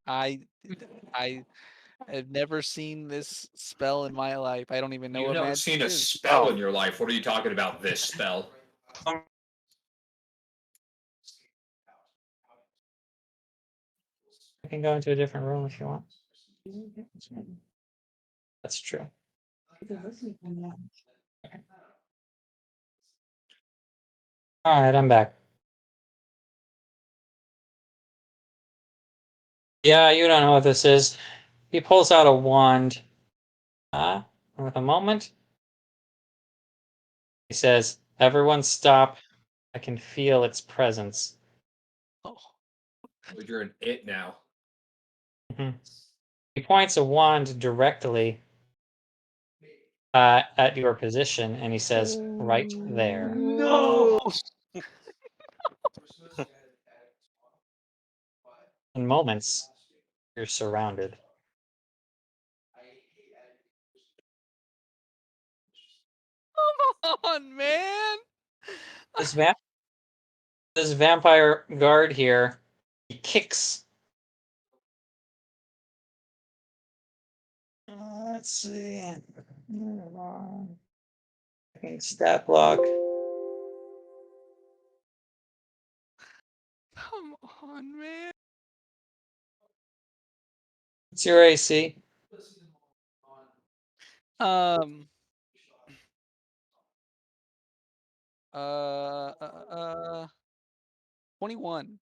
I I have never seen this spell in my life. I don't even know You've what never magic seen a is. spell in your life. What are you talking about? This spell? I can go into a different room if you want. That's true. All right, I'm back. Yeah, you don't know what this is. He pulls out a wand. With a moment. He says, "Everyone stop. I can feel its presence." Oh, But you're an it now. Mhm. He points a wand directly at your position, and he says, "Right there." No. In moments, you're surrounded. come on, man. This va- this vampire guard here, he kicks. Let's see. Stat block. Come on, man. What's your AC? Um. Uh. Uh. uh 21.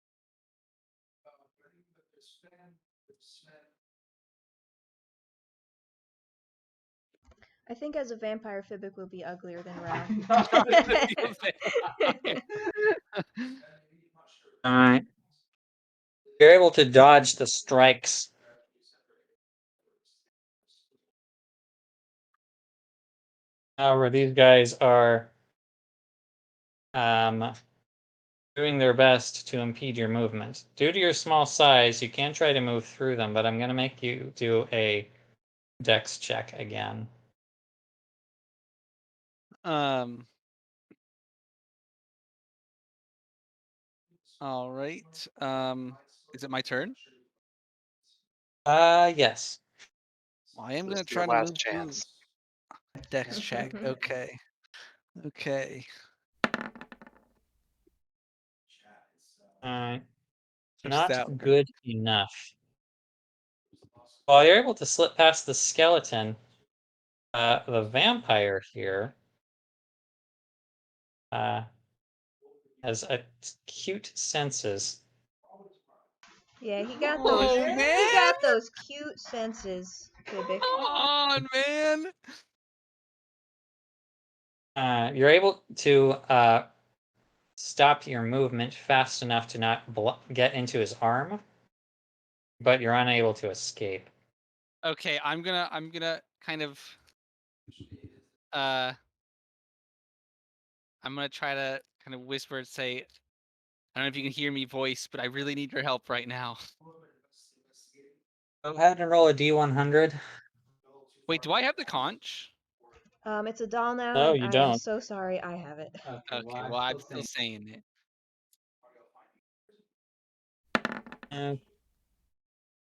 I think as a vampire, Fibik will be uglier than Ra. I'm not. All right. You're able to dodge the strikes. However, these guys are doing their best to impede your movement. Due to your small size, you can try to move through them, but I'm going to make you do a dex check again. Um. All right. Is it my turn? Yes. I am This gonna is your try to last move through. chance. Dex check. Okay. Okay. Alright. Which is Not that one? good enough. While you're able to slip past the skeleton, the vampire here has acute senses. Yeah, he got those. Oh He man! got those cute senses, Quebec. Come on, man! You're able to stop your movement fast enough to not get into his arm, but you're unable to escape. Okay, I'm gonna kind of I'm gonna try to kind of whisper and say, I don't know if you can hear me voice, but I really need your help right now. Go ahead and roll a D100. Wait, do I have the conch? It's a doll now, No, and you I'm don't. so sorry I have it. Okay, well I'm still saying it.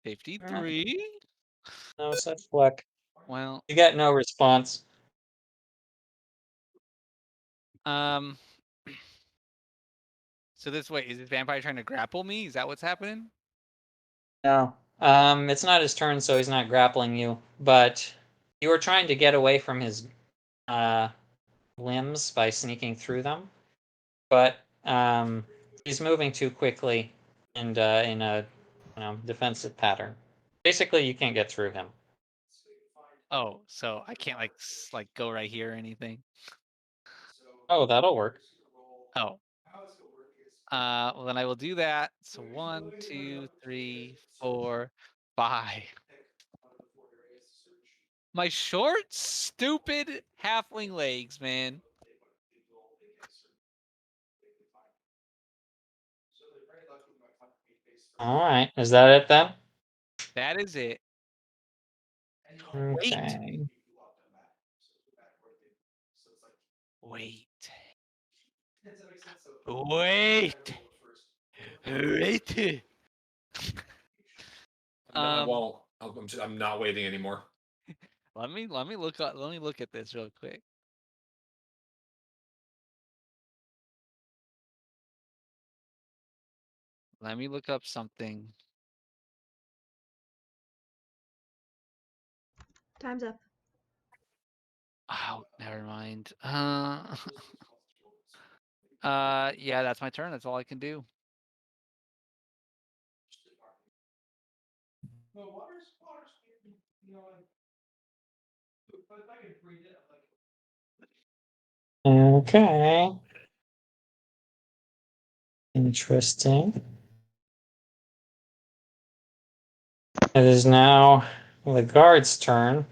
53. No such luck. Well, You get no response. so this way, is this vampire trying to grapple me? Is that what's happening? No. It's not his turn, so he's not grappling you. But you were trying to get away from his limbs by sneaking through them. But he's moving too quickly and in a defensive pattern. Basically, you can't get through him. Oh, so I can't like go right here or anything. Oh, that'll work. Oh. Well then I will do that. So 1, 2, 3, 4, 5. My short, stupid halfling legs, man. All right, is that it then? That is it. Okay. Wait. Wait. Wait. I won't. I'm not waiting anymore. Let me look at this real quick. Let me look up something. Time's up. Oh, never mind. Yeah, that's my turn. That's all I can do. Okay. Interesting. It is now the guard's turn.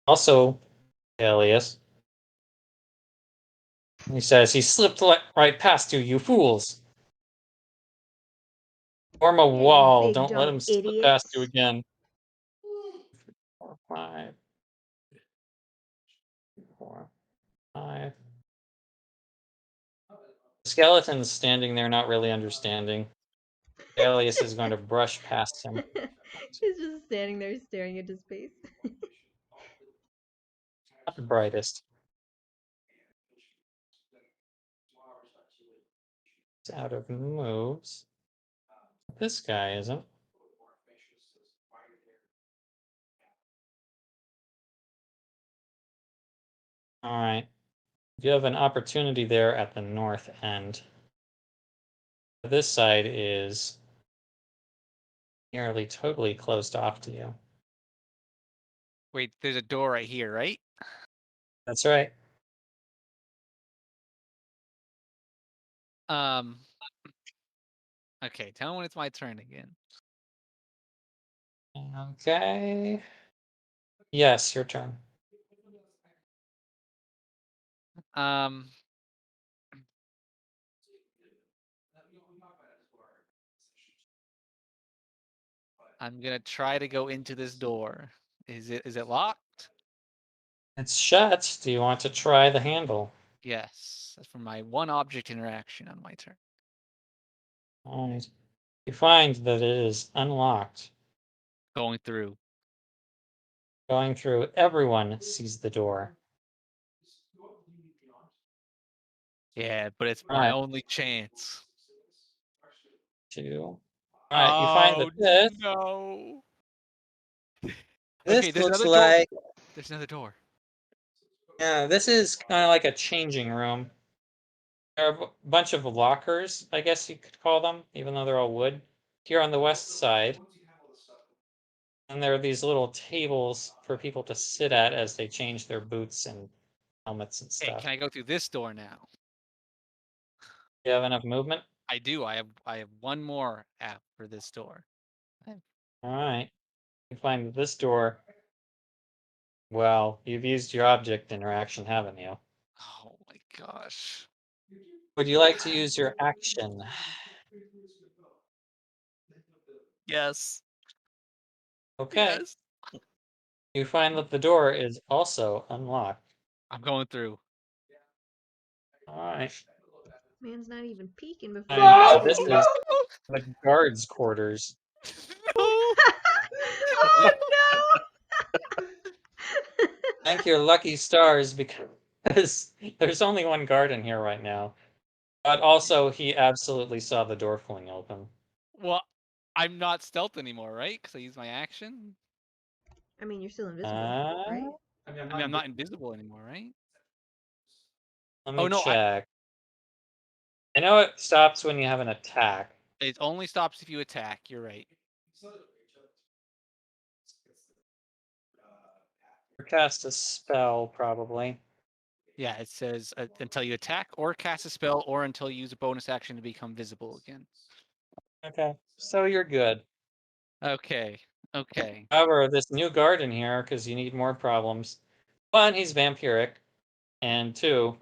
Also, Alias. He says, he slipped right past you, you fools. Form a Yeah, you wall. big Don't let dumb him slip past you idiots. again. 4, 5. 4, 5. The skeleton's standing there, not really understanding. Alias is going to brush past him. He's just standing there staring into space. Not the brightest. It's out of moves. This guy isn't. All right. You have an opportunity there at the north end. This side is nearly totally closed off to you. Wait, there's a door right here, right? That's right. Okay, tell me when it's my turn again. Okay. Yes, your turn. Um, I'm gonna try to go into this door. Is it locked? It's shut. Do you want to try the handle? Yes. That's for my one object interaction on my turn. All right. You find that it is unlocked. Going through. Going through, everyone sees the door. Yeah, but it's my Alright. only chance. 2. Alright, you find the Oh 5th. no. This Okay, there's looks another door. like, There's another door. yeah, this is kind of like a changing room. There are a bunch of lockers, I guess you could call them, even though they're all wood, here on the west side. And there are these little tables for people to sit at as they change their boots and helmets and Hey, stuff. can I go through this door now? You have enough movement? I do. I have one more app for this door. Alright. You find this door. Well, you've used your object interaction, haven't you? Oh my gosh. Would you like to use your action? Yes. Okay. Yes. You find that the door is also unlocked. I'm going through. Alright. Man's not even peeking before And he this gets is in. the guards' quarters. No. Oh no! Thank your lucky stars because there's only one guard in here right now. But also, he absolutely saw the door fling open. Well, I'm not stealth anymore, right? Because I used my action. I mean, you're still invisible, right? I mean, I mean, I'm not invisible anymore, right? Let Oh me no, check. I know it stops when you have an attack. it only stops if you attack. You're right. Or cast a spell, probably. Yeah, it says until you attack or cast a spell or until you use a bonus action to become visible again. Okay, so you're good. Okay. Okay. However, this new guard in here, because you need more problems. 1, he's vampiric, and 2,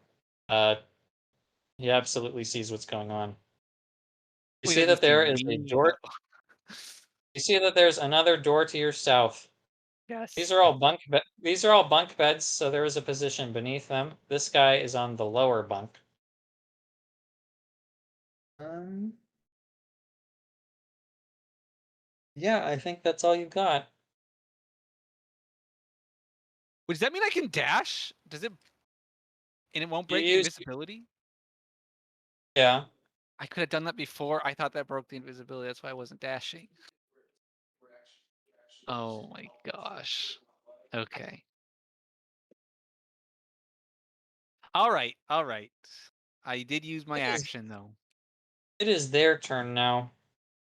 uh, he absolutely sees what's going on. You Well, he see doesn't that see there is a me door. though. You see that there's another door to your south. These Yes. are all these are all bunk beds, so there is a position beneath them. This guy is on the lower bunk. Yeah, I think that's all you got. Does that mean I can dash? Does it? And it won't You break the used, invisibility? yeah. I could have done that before. I thought that broke the invisibility. That's why I wasn't dashing. Oh my gosh. Okay. All right. All right. I did use my action though. It is their turn now.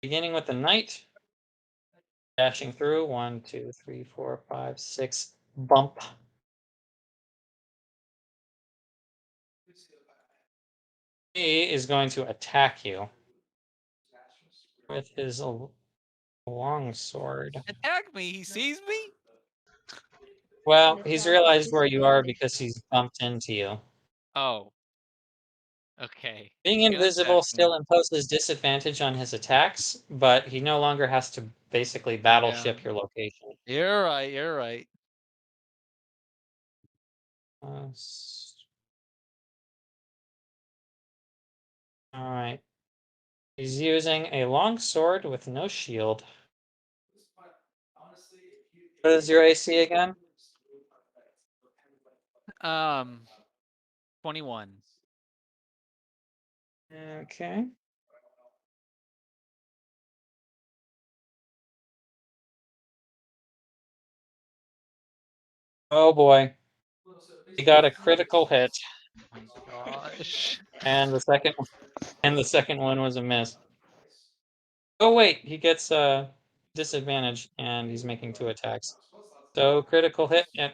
Beginning with the knight. Dashing through. 1, 2, 3, 4, 5, 6. Bump. He is going to attack you with his long sword. Attack me. He sees me? An Well, he's attack with realized where you are disadvantage. because he's bumped into you. Oh. Okay. Being He's gonna attack invisible me. still imposes disadvantage on his attacks, but he no longer has to basically Yeah. battleship your location. You're right. You're right. All right. He's using a long sword with no shield. What is your AC again? 21. Okay. Oh boy. He got a critical hit, Oh my gosh. and the second one was a miss. Oh wait, he gets a disadvantage, and he's making 2 attacks. So critical hit. Yeah.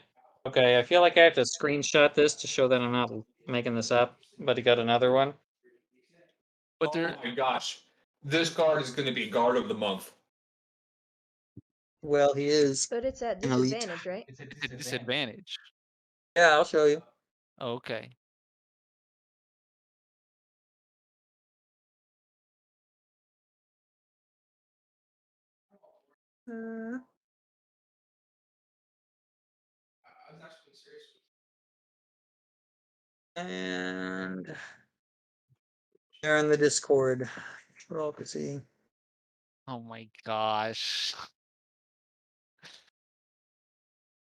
Okay, I feel like I have to screenshot this to show that I'm not making this up. But he got another one. But Oh there. my gosh. This guard is going to be guard of the month. Well, he is But it's at an elite. disadvantage, right? It's a It's a disadvantage. disadvantage. Yeah, I'll show you. Oh, okay. And they're in the Discord for all to see. Oh my gosh.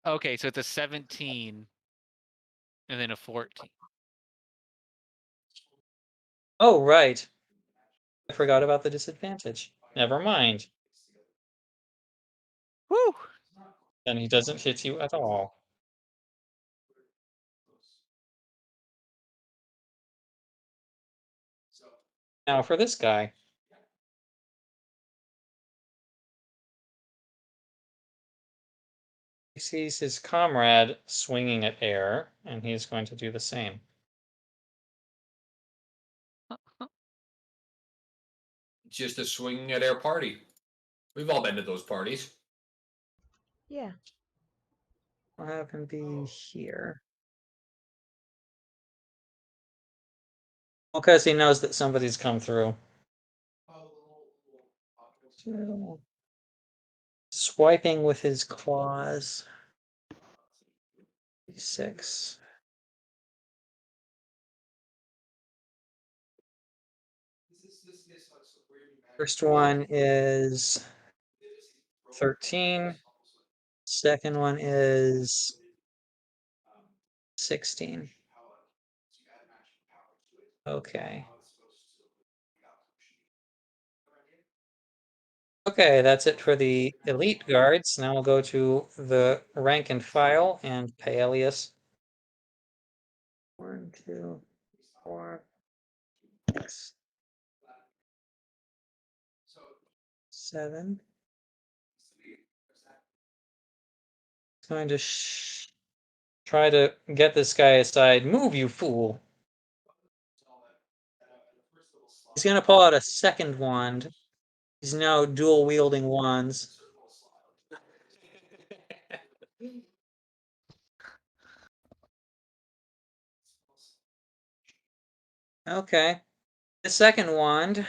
Okay, so it's a 17 and then a 14. Oh, right. I forgot about the disadvantage. Never mind. Woo! Then he doesn't hit you at all. Now for this guy. He sees his comrade swinging at air, and he's going to do the same. Just a swinging at air party. We've all been to those parties. Yeah. We'll have him be here. Well, because he knows that somebody's come through. So, swiping with his claws. 6. First one is 13. Second one is 16. Okay. Okay, that's it for the elite guards. Now we'll go to the rank and file and Paelius. 1, 2, 4, 6, 7. Going to try to get this guy aside. Move, you fool! He's going to pull out a second wand. He's now dual wielding wands. Okay. The second wand,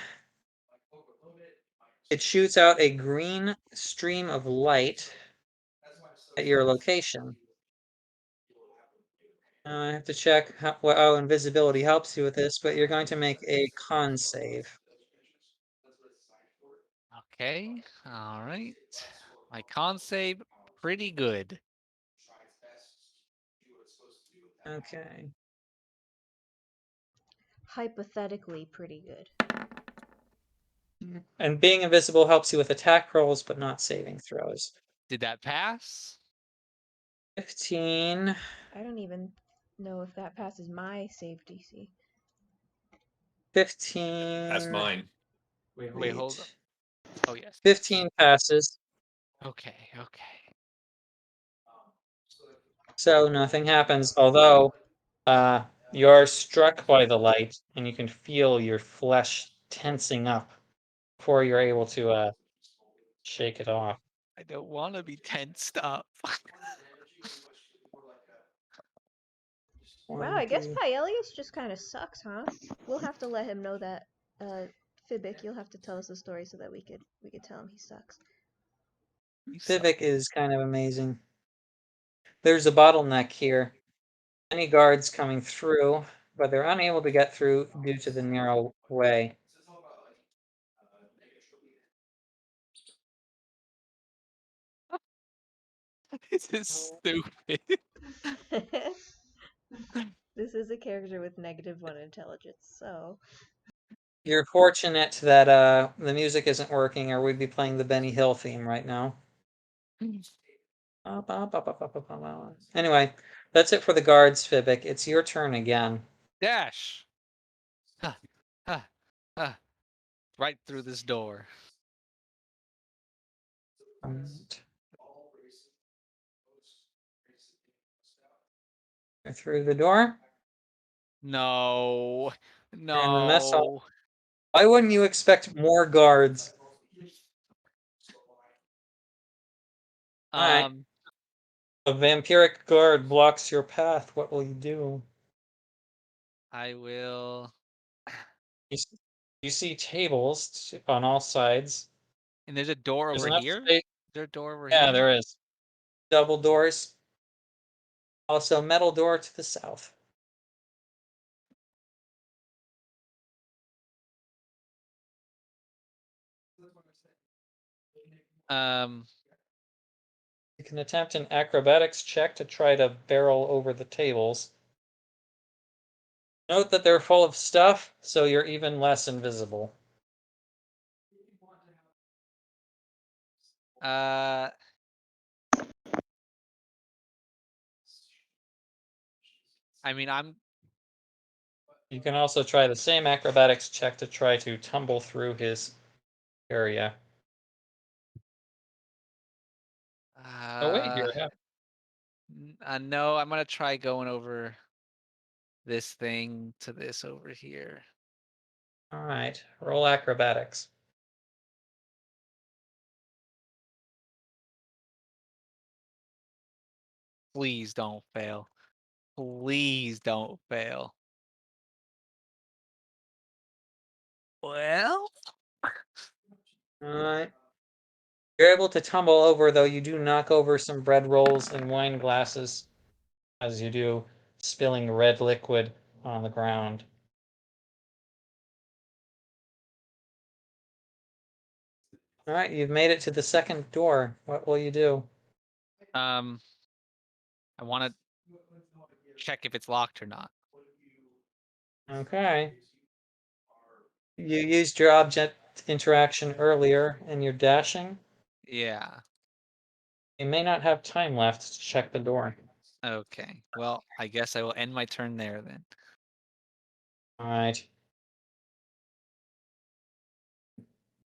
it shoots out a green stream of light at your location. I have to check how invisibility helps you with this, but you're going to make a con save. Okay, all right. My con save, pretty good. Okay. Hypothetically pretty good. And being invisible helps you with attack rolls, but not saving throws. Did that pass? 15. I don't even know if that passes my save DC. 15. That's mine. Wait, hold on. Oh, yes. 15 passes. Okay. So nothing happens, although you're struck by the light and you can feel your flesh tensing up before you're able to shake it off. I don't want to be tensed up. Wow, I guess Paelius just kind of sucks, huh? We'll have to let him know that. Fibic, you'll have to tell us the story so that we could tell him he sucks. Civic is kind of amazing. There's a bottleneck here. Many guards coming through, but they're unable to get through due to the narrow way. This is stupid. This is a character with -1 intelligence, so. You're fortunate that the music isn't working, or we'd be playing the Benny Hill theme right now. Anyway, that's it for the guards, Fibic. It's your turn again. Dash. Right through this door. Through the door. No. And the mess hall. No. Why wouldn't you expect more guards? Alright. A vampiric guard blocks your path. What will you do? I will. You see tables on all sides. And there's a door There's over enough here? space. Is there a door over Yeah, here? there is. Double doors. Also, metal door to the south. Um. You can attempt an acrobatics check to try to barrel over the tables. Note that they're full of stuff, so you're even less invisible. I mean, You can also try the same acrobatics check to try to tumble through his area. Oh wait, here. Yeah. no, I'm gonna try going over this thing to this over here. All right, roll acrobatics. Please don't fail. Please don't fail. Well, All right. You're able to tumble over, though you do knock over some bread rolls and wine glasses as you do, spilling red liquid on the ground. All right, you've made it to the second door. What will you do? I want to check if it's locked or not. Okay. You used your object interaction earlier and you're dashing. Yeah. You may not have time left to check the door. Okay. Well, I guess I will end my turn there then. All right.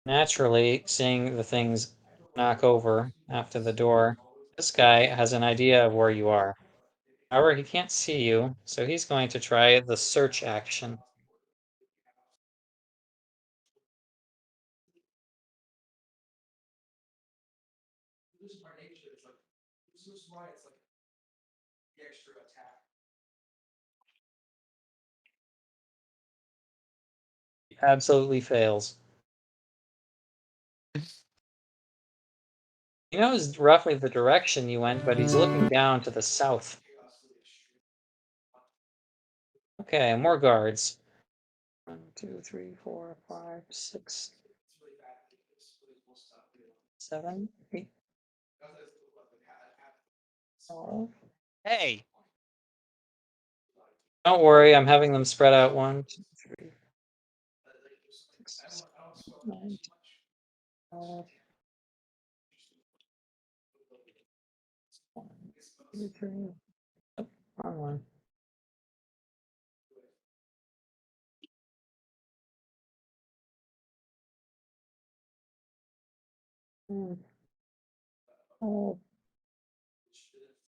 Naturally, seeing the things knock over after the door, this guy has an idea of where you are. However, he can't see you, so he's going to try the search action. He absolutely fails. He knows roughly the direction you went, but he's looking down to the south. Okay, more guards. 1, 2, 3, 4, 5, 6, 7, 8, 12. Hey. Don't worry, I'm having them spread out. 1, 2, 3, 6, 7, 9, 10, 12. 1, 2, 3. Oh, wrong one. Oh.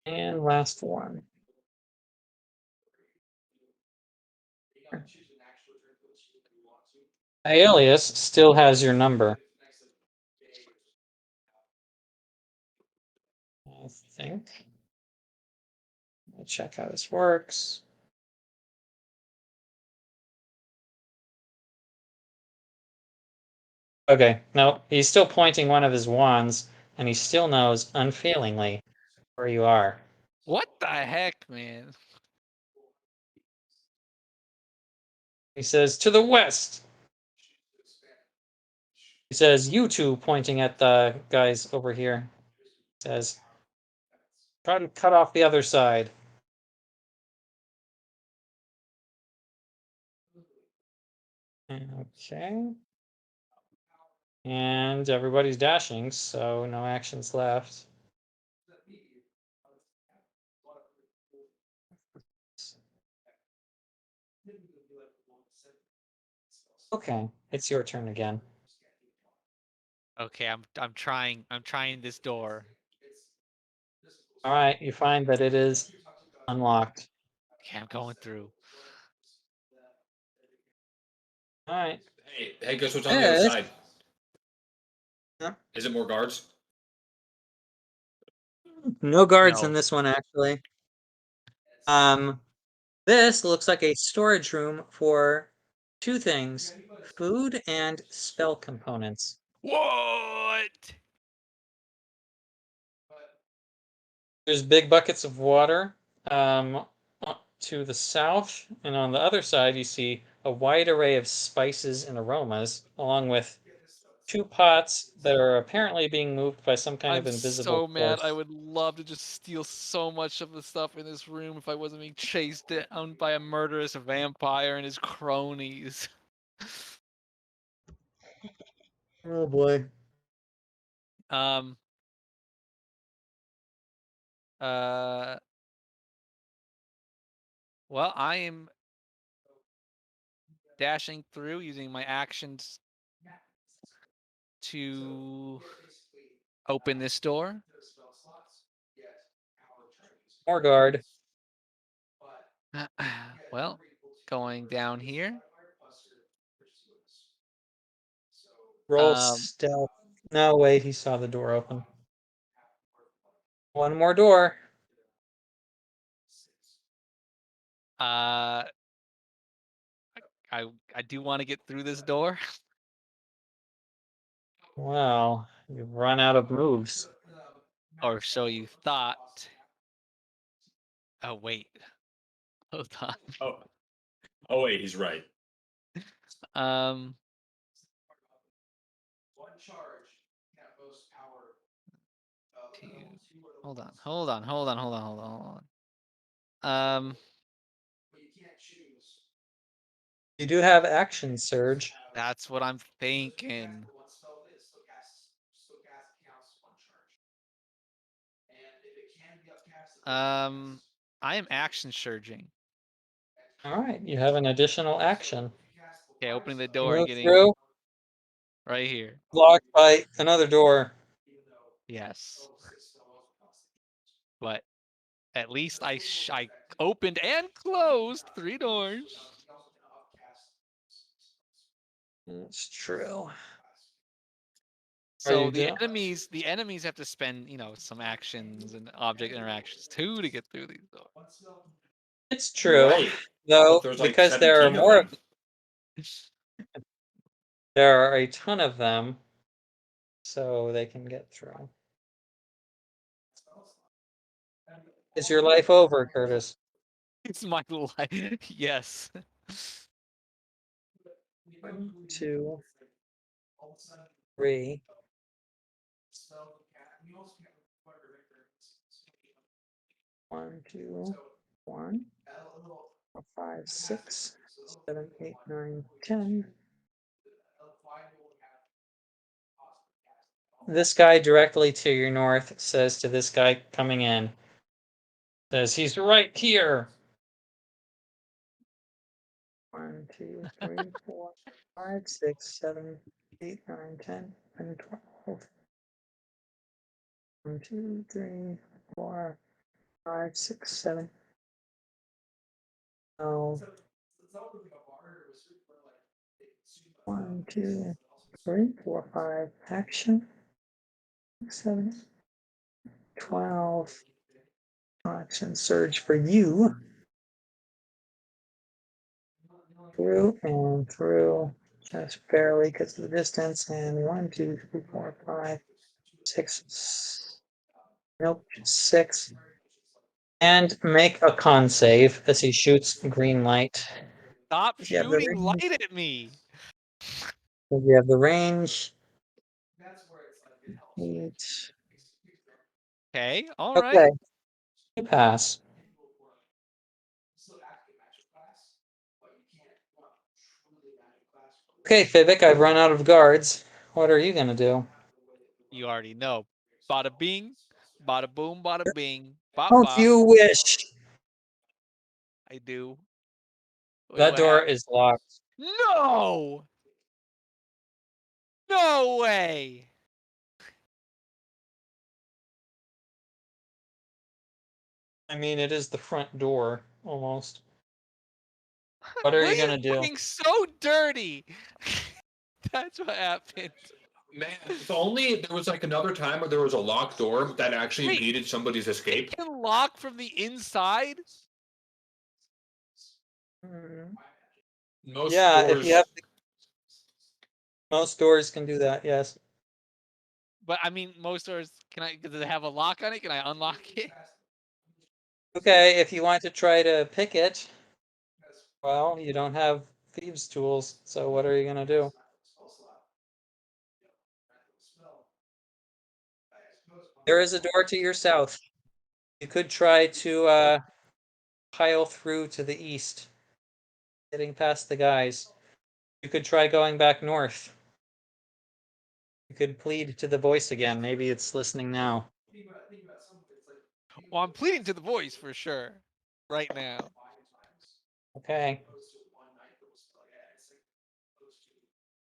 And last one. Aeolus still has your number. I think. Let me check how this works. Okay, no, he's still pointing one of his wands, and he still knows unfailingly where you are. What the heck, man? He says, to the west! He says, you two, pointing at the guys over here. He says, try to cut off the other side. Okay. And everybody's dashing, so no actions left. Okay, it's your turn again. Okay, I'm trying this door. All right, you find that it is unlocked. Okay, I'm going through. All right. Hey, guess what's on the other Yes. side? Yeah. Is it more guards? No guards No. in this one, actually. This looks like a storage room for two things: food and spell components. What? There's big buckets of water to the south, and on the other side, you see a wide array of spices and aromas, along with 2 pots that are apparently being moved by some kind I'm of invisible so mad. force. I would love to just steal so much of the stuff in this room if I wasn't being chased down by a murderous vampire and his cronies. Oh boy. Um. Uh. Well, I am dashing through using my actions to open this door. More guard. Well, going down here. Roll stealth. No, wait, he saw the door open. One more door. I I do want to get through this door. Wow, you've run out of moves. Or so you thought. Oh wait. Hold on. Oh wait, he's right. Um. Two. Hold on. You do have action surge. That's what I'm thinking. I am action surging. All right, you have an additional action. Okay, opening the You door and move getting through, right here. blocked by another door. Yes. But at least I opened and closed 3 doors. That's true. Are So you done? the enemies have to spend, some actions and object interactions too to get through these doors. It's You're true, right. though, But there's like because there are 17 of more. them. There are a ton of them, so they can get through. Is your life over, Curtis? It's my life. Yes. 1, 2, 3. 1, 2, 1, 4, 5, 6, 7, 8, 9, 10. This guy directly to your north says to this guy coming in, says he's right here. 1, 2, 3, 4, 5, 6, 7, 8, 9, 10, and 12. 1, 2, 3, 4, 5, 6, 7. 12. 1, 2, 3, 4, 5. Action. 7, 12. Action surge for you. Through and through. Just barely because of the distance. And 1, 2, 3, 4, 5, 6. Nope, 6. And make a con save as he shoots green light. Stop If you have the shooting range. light at me. If you have the range. 8. Okay, all right. Okay, you pass. Okay, Fivik, I've run out of guards. What are you gonna do? You already know. Bada bing, bada boom, bada bing, bop Don't bop. you wish? I do. Wait, That what door happened? is locked. No! No way! I mean, it is the front door, almost. What are you William's gonna do? playing so dirty. That's what happened. Man, if only there was like another time where there was a locked door that actually Wait, impeded somebody's It escape. can lock from the inside? Most Yeah, if you doors. have most doors can do that, yes. But I mean, most doors, does it have a lock on it? Can I unlock it? Okay, if you want to try to pick it, well, you don't have thieves' tools, so what are you gonna do? There is a door to your south. You could try to pile through to the east, getting past the guys. You could try going back north. You could plead to the voice again. Maybe it's listening now. Well, I'm pleading to the voice for sure, right now. Okay.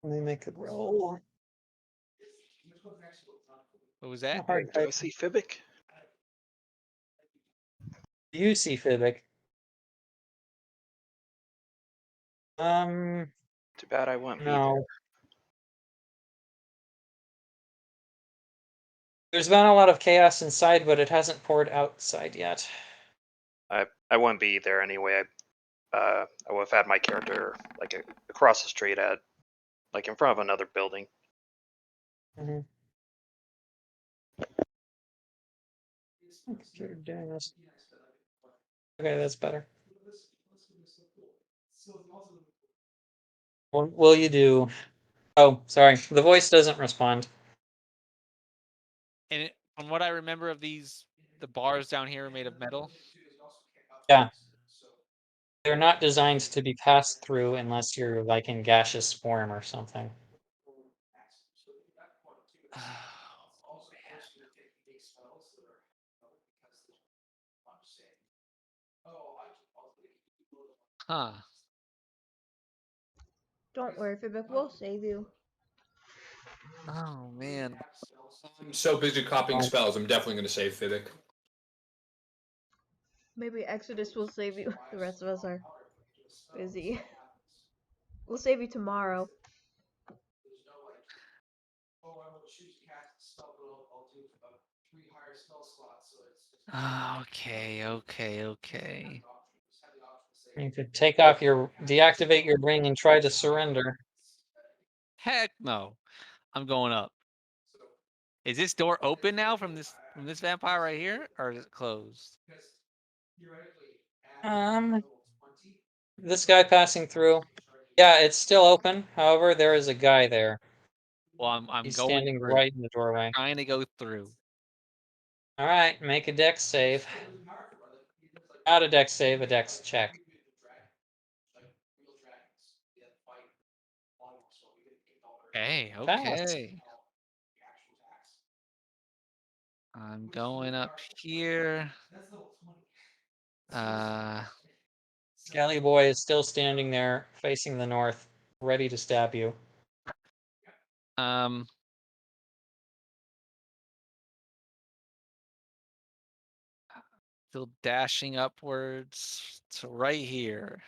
Let me make a roll. What was that? Hard Do I type. see Fibic? You see Fibic. Too bad I won't be there. No. There's been a lot of chaos inside, but it hasn't poured outside yet. I wouldn't be there anyway. I would have had my character like across the street at, like in front of another building. Mm-hmm. You're doing this. Okay, that's better. What will you do? Oh, sorry. The voice doesn't respond. And from what I remember of these, the bars down here are made of metal. Yeah. They're not designed to be passed through unless you're like in gaseous form or something. Oh, man. Huh. Don't worry, Fibbick, we'll save you. Oh man. I'm so busy copying spells. I'm definitely going to save Fibic. Maybe Exodus will save you. The rest of us are busy. We'll save you tomorrow. Okay. You could take off your deactivate your ring and try to surrender. Heck no. I'm going up. Is this door open now from this vampire right here, or is it closed? This guy passing through. Yeah, it's still open. However, there is a guy there. Well, I'm He's going standing through. right in the doorway. Trying to go through. All right, make a dex save. Not a dex save, a dex check. Okay. Pass. I'm going up here. Scally Boy is still standing there, facing the north, ready to stab you. Still dashing upwards to right here.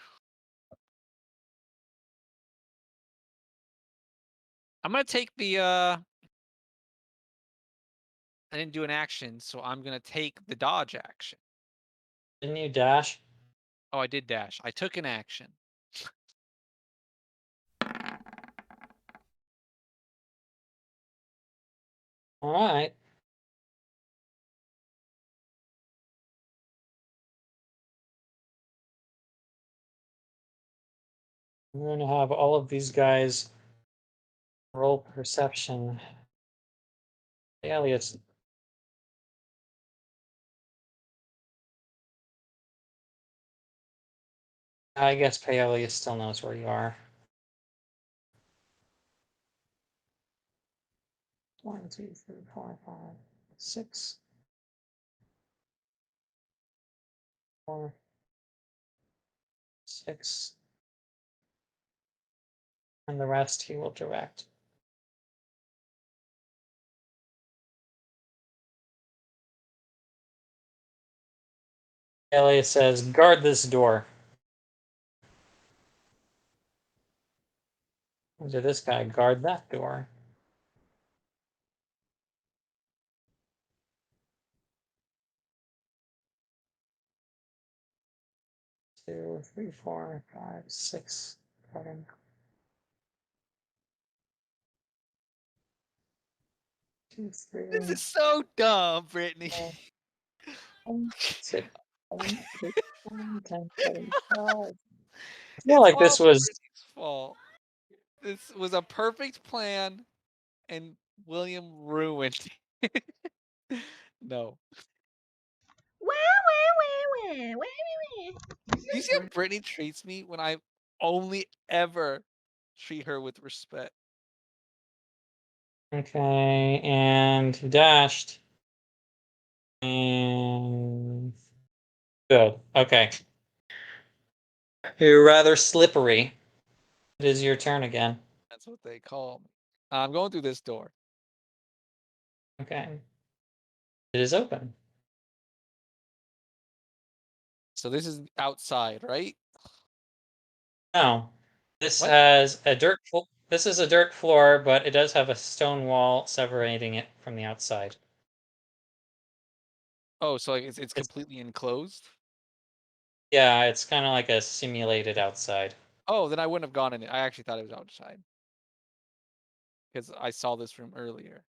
I'm gonna take the I didn't do an action, so I'm gonna take the dodge action. Didn't you dash? Oh, I did dash. I took an action. All right. I'm going to have all of these guys roll perception. Alias. I guess Paelius still knows where you are. 1, 2, 3, 4, 5, 6, 4, 6, and the rest he will direct. Paelius says, guard this door. And to this guy, guard that door. Two, 3, 4, 5, 6, 7. 2, 3, This is so dumb, Brittany. 6, 7, 8, 9, 10, 11, 12. I feel It's like all this was Brittany's fault. This was a perfect plan, and William ruined it. No. Wah, wah, wah, wah, wah, wah, wah. You see how Brittany treats me when I only ever treat her with respect. Okay, and dashed. And good. Okay. You're rather slippery. It is your turn again. That's what they call me. I'm going through this door. Okay. It is open. So this is outside, right? No. This What? has a this is a dirt floor, but it does have a stone wall separating it from the outside. Oh, so like it's It's completely enclosed? yeah, it's kind of like a simulated outside. Oh, then I wouldn't have gone in it. I actually thought it was outside. Because I saw this room earlier.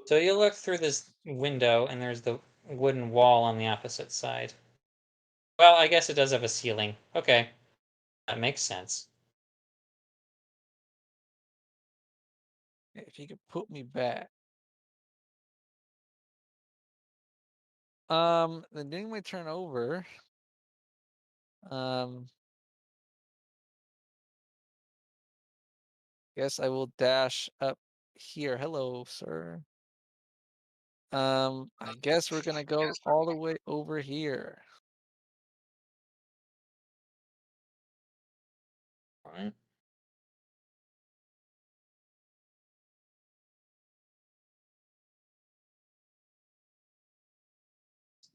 So you look through this window and there's the wooden wall on the opposite side. Well, I guess it does have a ceiling. Okay. That makes sense. If you could put me back. Then getting my turn over. Guess I will dash up here. Hello, sir. I guess we're gonna go all the way over here. All right.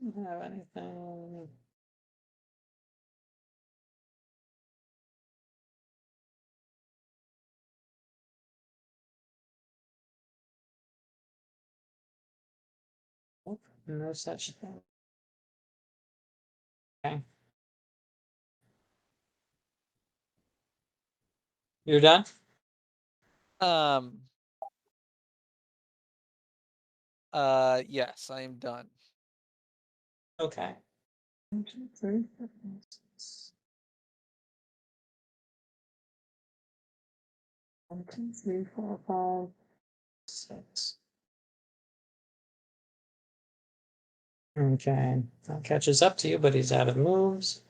Don't have anything. Nope, no such thing. Okay. You're done? Um. Yes, I am done. Okay. 1, 2, 3, 4, 5, 6. 1, 2, 3, 4, 5, 6. Okay. That catches up to you, but he's out of moves.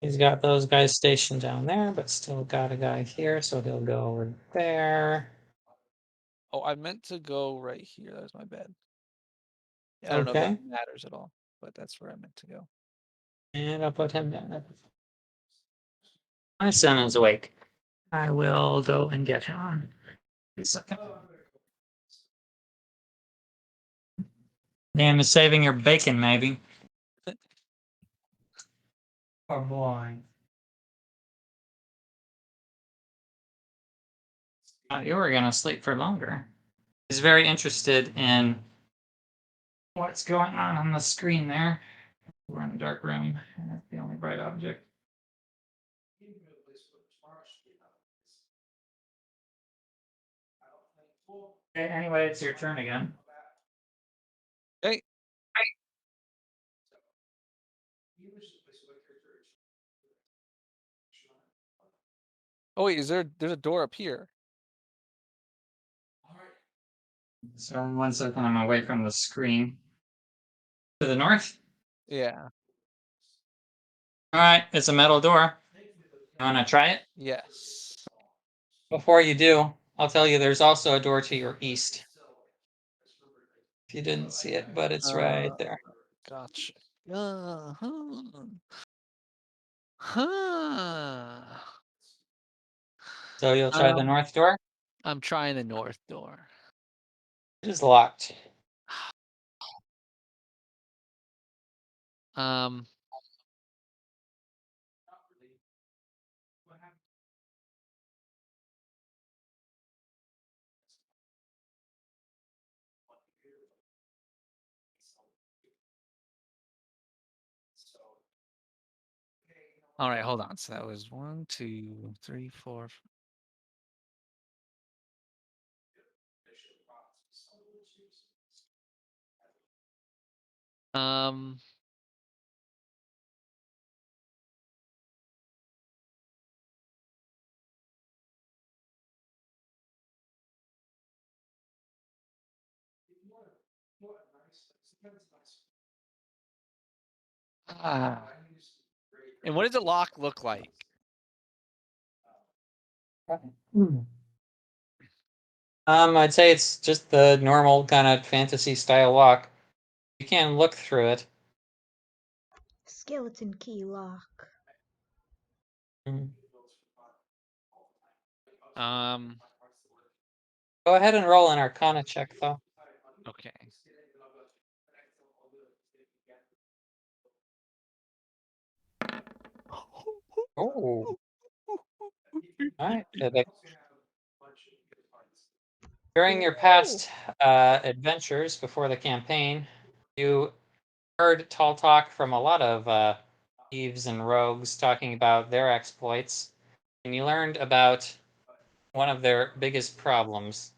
He's got those guys stationed down there, but still got a guy here, so he'll go over there. Oh, I meant to go right here. That was my bad. I don't know if Okay. that matters at all, but that's where I meant to go. And I'll put him down. My son is awake. I will go and get him. A second. Dan is saving your bacon, maybe. Oh boy. You were gonna sleep for longer. He's very interested in what's going on the screen there. We're in a dark room, and that's the only bright object. Okay, anyway, it's your turn again. Hey. Oh wait, there's a door up here? So 1 second, I'm away from the screen. To the north? Yeah. Alright, it's a metal door. You wanna try it? Yes. Before you do, I'll tell you there's also a door to your east. If you didn't see it, but it's right there. Gotcha. Huh. So you'll try the north door? I'm trying the north door. It is locked. Um. All right, hold on. So that was 1, 2, 3, 4. And what does a lock look like? I'd say it's just the normal kind of fantasy style lock. You can look through it. Skeleton key lock. Mm. Um. Go ahead and roll an Arcana check, though. Okay. Oh. Alright. During your past adventures before the campaign, you heard tall talk from a lot of thieves and rogues talking about their exploits, and you learned about one of their biggest problems: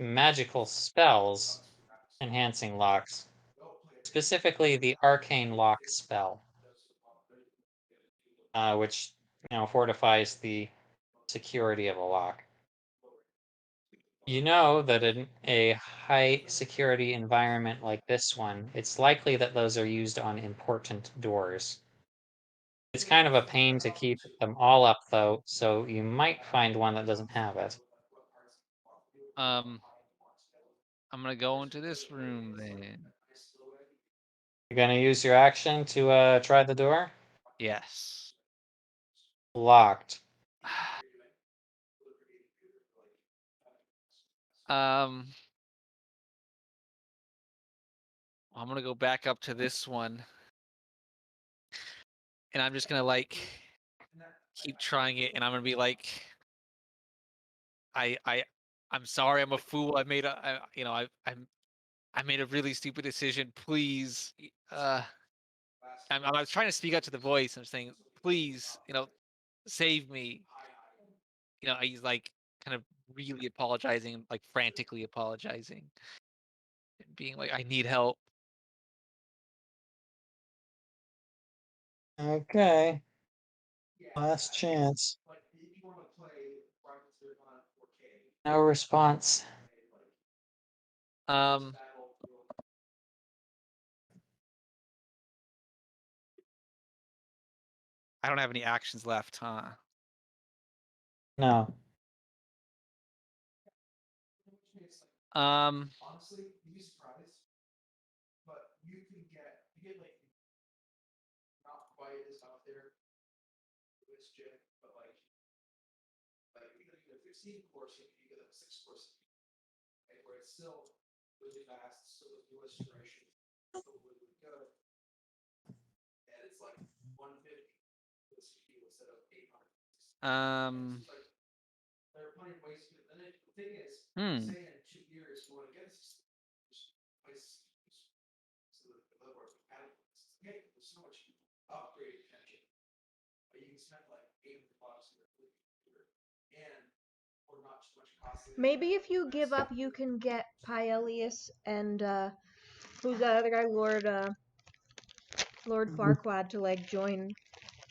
magical spells enhancing locks, specifically the arcane lock spell, which fortifies the security of a lock. You know that in a high security environment like this one, it's likely that those are used on important doors. It's kind of a pain to keep them all up, though, so you might find one that doesn't have it. I'm gonna go into this room then. You're gonna use your action to try the door? Yes. Locked. I'm gonna go back up to this one, and I'm just gonna like keep trying it, and I'm gonna be like, I'm sorry, I'm a fool. I made a really stupid decision. Please, I'm trying to speak out to the voice. I'm saying, please, save me. He's like kind of really apologizing, like frantically apologizing, and being like, I need help. Okay. Last chance. No response. Um, I don't have any actions left, huh? No. Um, um, hmm. Maybe if you give up, you can get Pyelius and who's that other guy, Lord Farquaad, to like join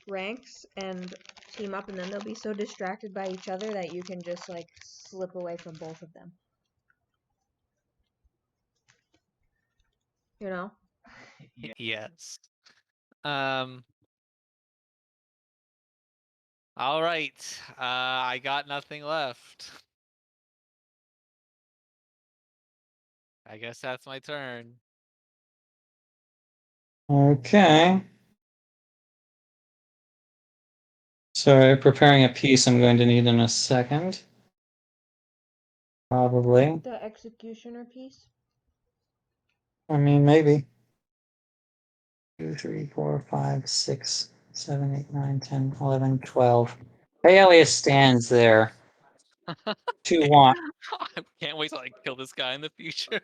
ranks and team up, and then they'll be so distracted by each other that you can just like slip away from both of them. You know? Yes. Um. All right. I got nothing left. I guess that's my turn. Okay. Sorry, preparing a piece I'm going to need in a second. Probably. The executioner piece. I mean, maybe. 2, 3, 4, 5, 6, 7, 8, 9, 10, 11, 12. Alias stands there. To want. I can't wait till I kill this guy in the future.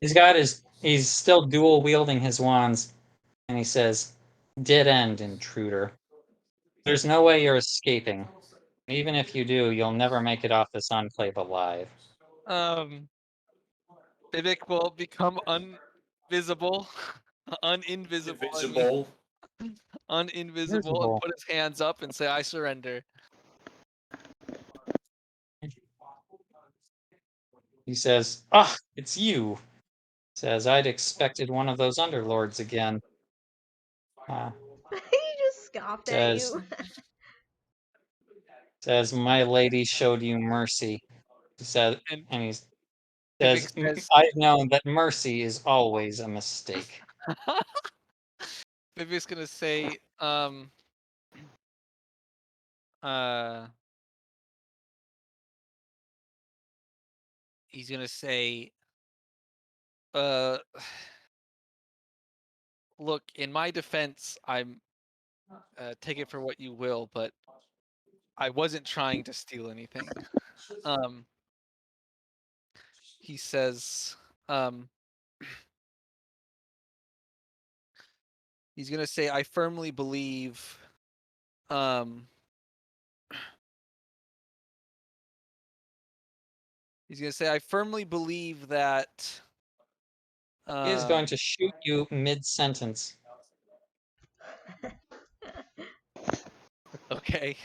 He's still dual wielding his wands, and he says, "Dead end, intruder. There's no way you're escaping. Even if you do, you'll never make it off this enclave alive." Vivek will become uninvisible, uninvisible, Invisible. uninvisible, and Invisible. put his hands up and say, "I surrender." He says, "Ah, it's you." Says, "I'd expected one of those underlords again." He just scoffed at Says, you. "My lady showed you mercy." He said, And and he Vivek says, says, "I've known that mercy is always a mistake." Vivek's gonna say, uh, he's gonna say, uh, look, in my defense, I'm take it for what you will, but I wasn't trying to steal anything. Um, he says, um, he's gonna say, I firmly believe, um, he's gonna say, I firmly believe that, He is going to shoot you mid-sentence. okay.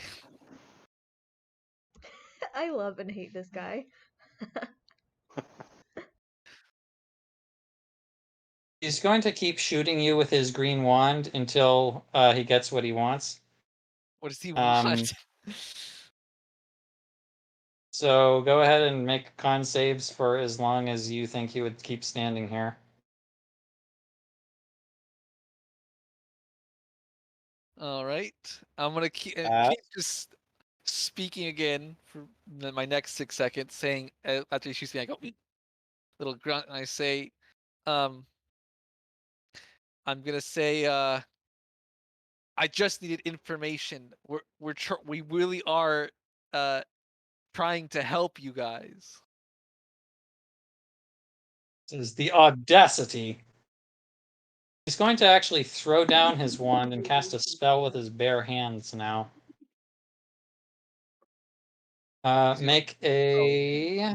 I love and hate this guy. He's going to keep shooting you with his green wand until he gets what he wants. What does he want? So go ahead and make con saves for as long as you think he would keep standing here. All right, I'm gonna keep just speaking again for my next 6 seconds, saying after he shoots me, I go little grunt, and I say, I'm gonna say, I just needed information. We really are uh trying to help you guys. This is the audacity. He's going to actually throw down his wand and cast a spell with his bare hands now. Make a...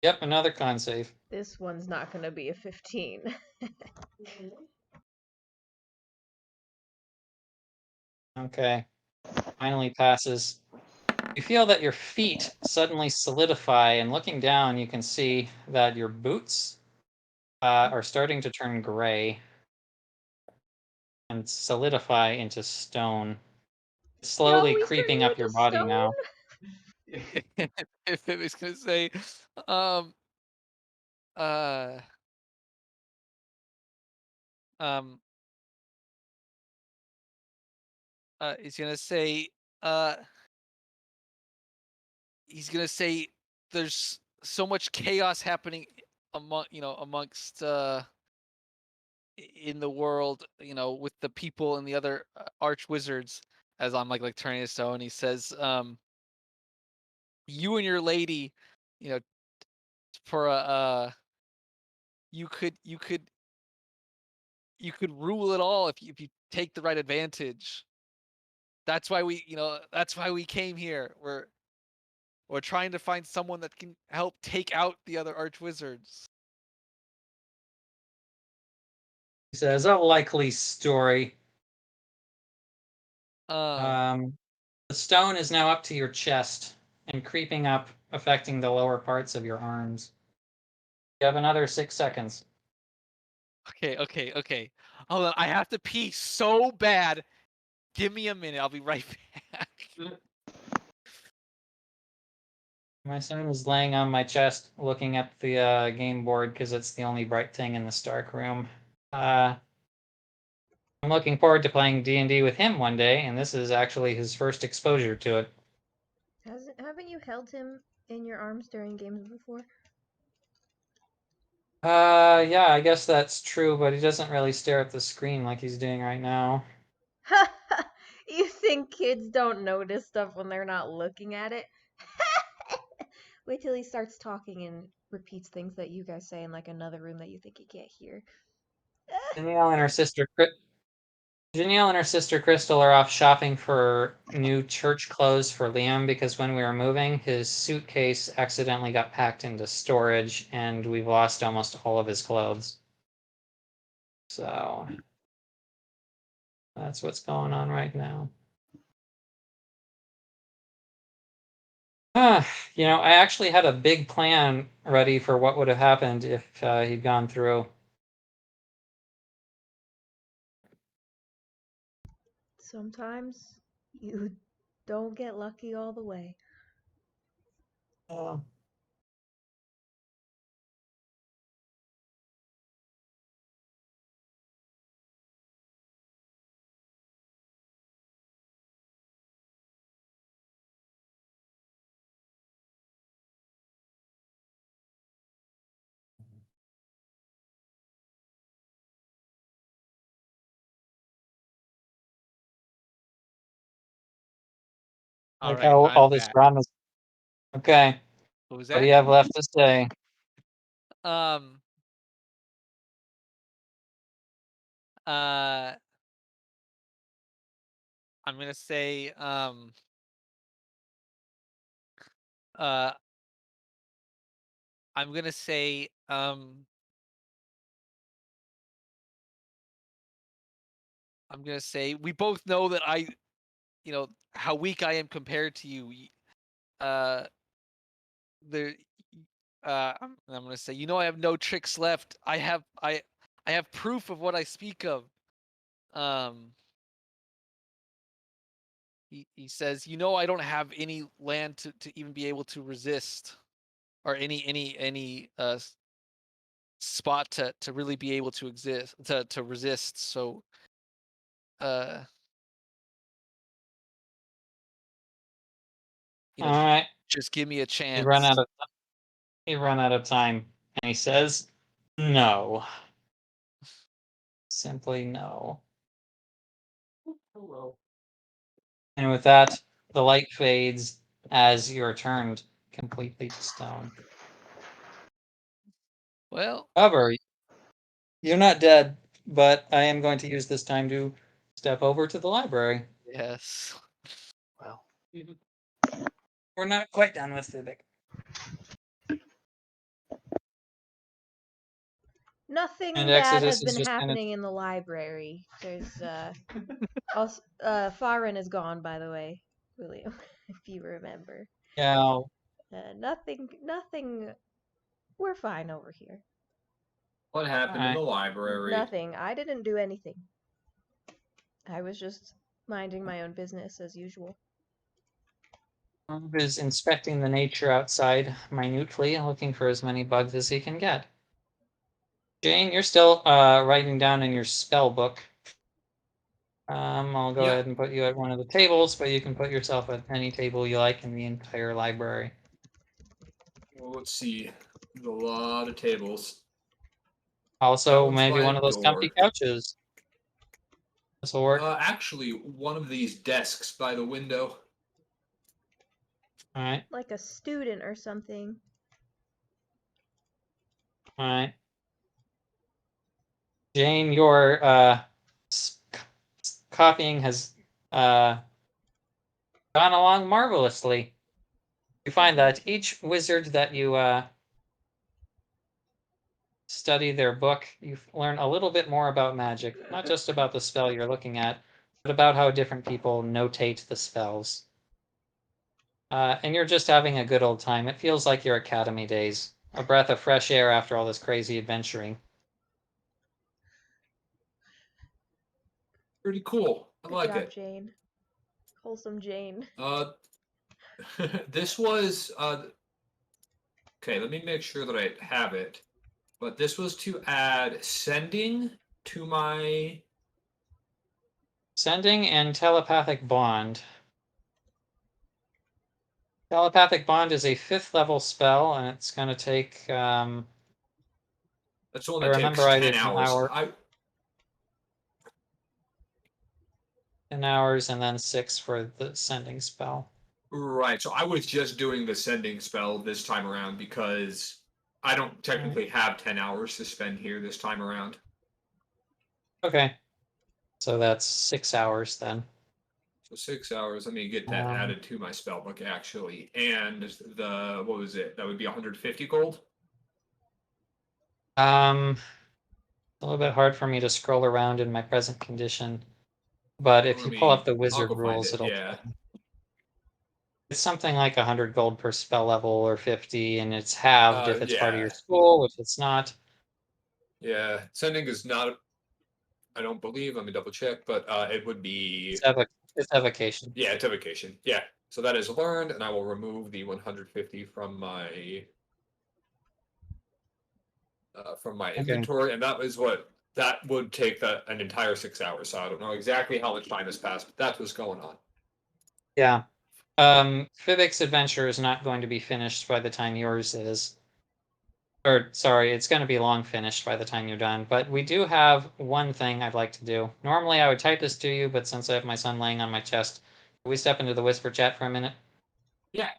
Yep, another con save. This one's not gonna be a 15. Okay. Finally passes. You feel that your feet suddenly solidify, and looking down, you can see that your boots are starting to turn gray and solidify into stone. Slowly No, he's creeping turning up your into body stone. now. If it was gonna say, um, uh, um, he's gonna say, uh, he's gonna say, there's so much chaos happening amongst in the world, with the people and the other arch wizards. As I'm like turning to stone, he says, you and your lady, you know, for a you could rule it all if you take the right advantage. That's why we came here. We're trying to find someone that can help take out the other arch wizards. He says, "A likely story." Um, The stone is now up to your chest and creeping up, affecting the lower parts of your arms. You have another 6 seconds. okay. Hold on, I have to pee so bad. Give me a minute. I'll be right back. My son is laying on my chest looking at the game board because it's the only bright thing in this dark room. I'm looking forward to playing D&D with him one day, and this is actually his first exposure to it. Haven't you held him in your arms during games before? Yeah, I guess that's true, but he doesn't really stare at the screen like he's doing right now. You think kids don't notice stuff when they're not looking at it? Wait till he starts talking and repeats things that you guys say in like another room that you think he can't hear. Danielle and her sister Danielle and her sister Crystal are off shopping for new church clothes for Liam because when we were moving, his suitcase accidentally got packed into storage and we've lost almost all of his clothes. So that's what's going on right now. You know, I actually had a big plan ready for what would have happened if he'd gone through. Sometimes you don't get lucky all the way. Oh. All Like right, how I'm all this back. drama's okay. What was What do that? you have left to say? Um. Uh. I'm gonna say. Uh. I'm gonna say. I'm gonna say we both know that how weak I am compared to you. Uh. There. I'm gonna say I have no tricks left. I have proof of what I speak of. Um. He says, I don't have any land to even be able to resist, or any spot to really be able to exist to resist. So uh All right. just give me a You run chance. out of time, and he says, "No, simply no." And with that, the light fades as you're turned completely to stone. Well, However, you're not dead, but I am going to use this time to step over to the library. yes. Well, We're not quite done with Civic. Nothing And bad Exodus has is been just kind of happening in the library. There's also Farin is gone, by the way, William, if you remember. yeah. Nothing. We're fine over here. What happened in the library? Nothing. I didn't do anything. I was just minding my own business as usual. Is inspecting the nature outside minutely and looking for as many bugs as he can get. Jane, you're still writing down in your spell book. I'll go Yeah. ahead and put you at one of the tables, but you can put yourself at any table you like in the entire library. Well, let's see. There's a lot of tables. That Also, one's maybe by one a of those comfy door. couches. This will work. Actually, one of these desks by the window. All right. Like a student or something. All right. Jane, your copying has gone along marvelously. You find that each wizard that you study their book, you learn a little bit more about magic, not just about the spell you're looking at, but about how different people notate the spells. And you're just having a good old time. It feels like your academy days, a breath of fresh air after all this crazy adventuring. Pretty cool. I Good like job, it. Jane. Wholesome Jane. This was okay. Let me make sure that I have it. But this was to add sending to my. Sending and telepathic bond. Telepathic bond is a 5th level spell, and it's going to take. That's the one I that remember takes right, 10 it's an hours. hour. 10 hours, and then 6 for the sending spell. Right. So I was just doing the sending spell this time around because I don't technically have 10 hours to spend here this time around. Okay. So that's 6 hours then. So 6 hours. Let me get that added to my spellbook actually. And what was it? That would be 150 gold. A little bit hard for me to scroll around in my present condition, but if you pull up the I'll wizard go find rules, it. it'll. Yeah. It's something like 100 gold per spell level or 50, and it's halved if it's part of Yeah. your school, which it's not. Yeah, sending is not. I don't believe. Let me double check, but it would be. It's evocation. Yeah, it's evocation. Yeah, so that is learned, and I will remove the 150 from my Okay. inventory, and that is what that would take an entire 6 hours. So I don't know exactly how much time has passed, but that's what's going on. Yeah. Fivic's adventure is not going to be finished by the time yours is. Or, sorry, it's going to be long finished by the time you're done. But we do have one thing I'd like to do. Normally, I would type this to you, but since I have my son laying on my chest, can we step into the whisper chat for a minute? Yeah.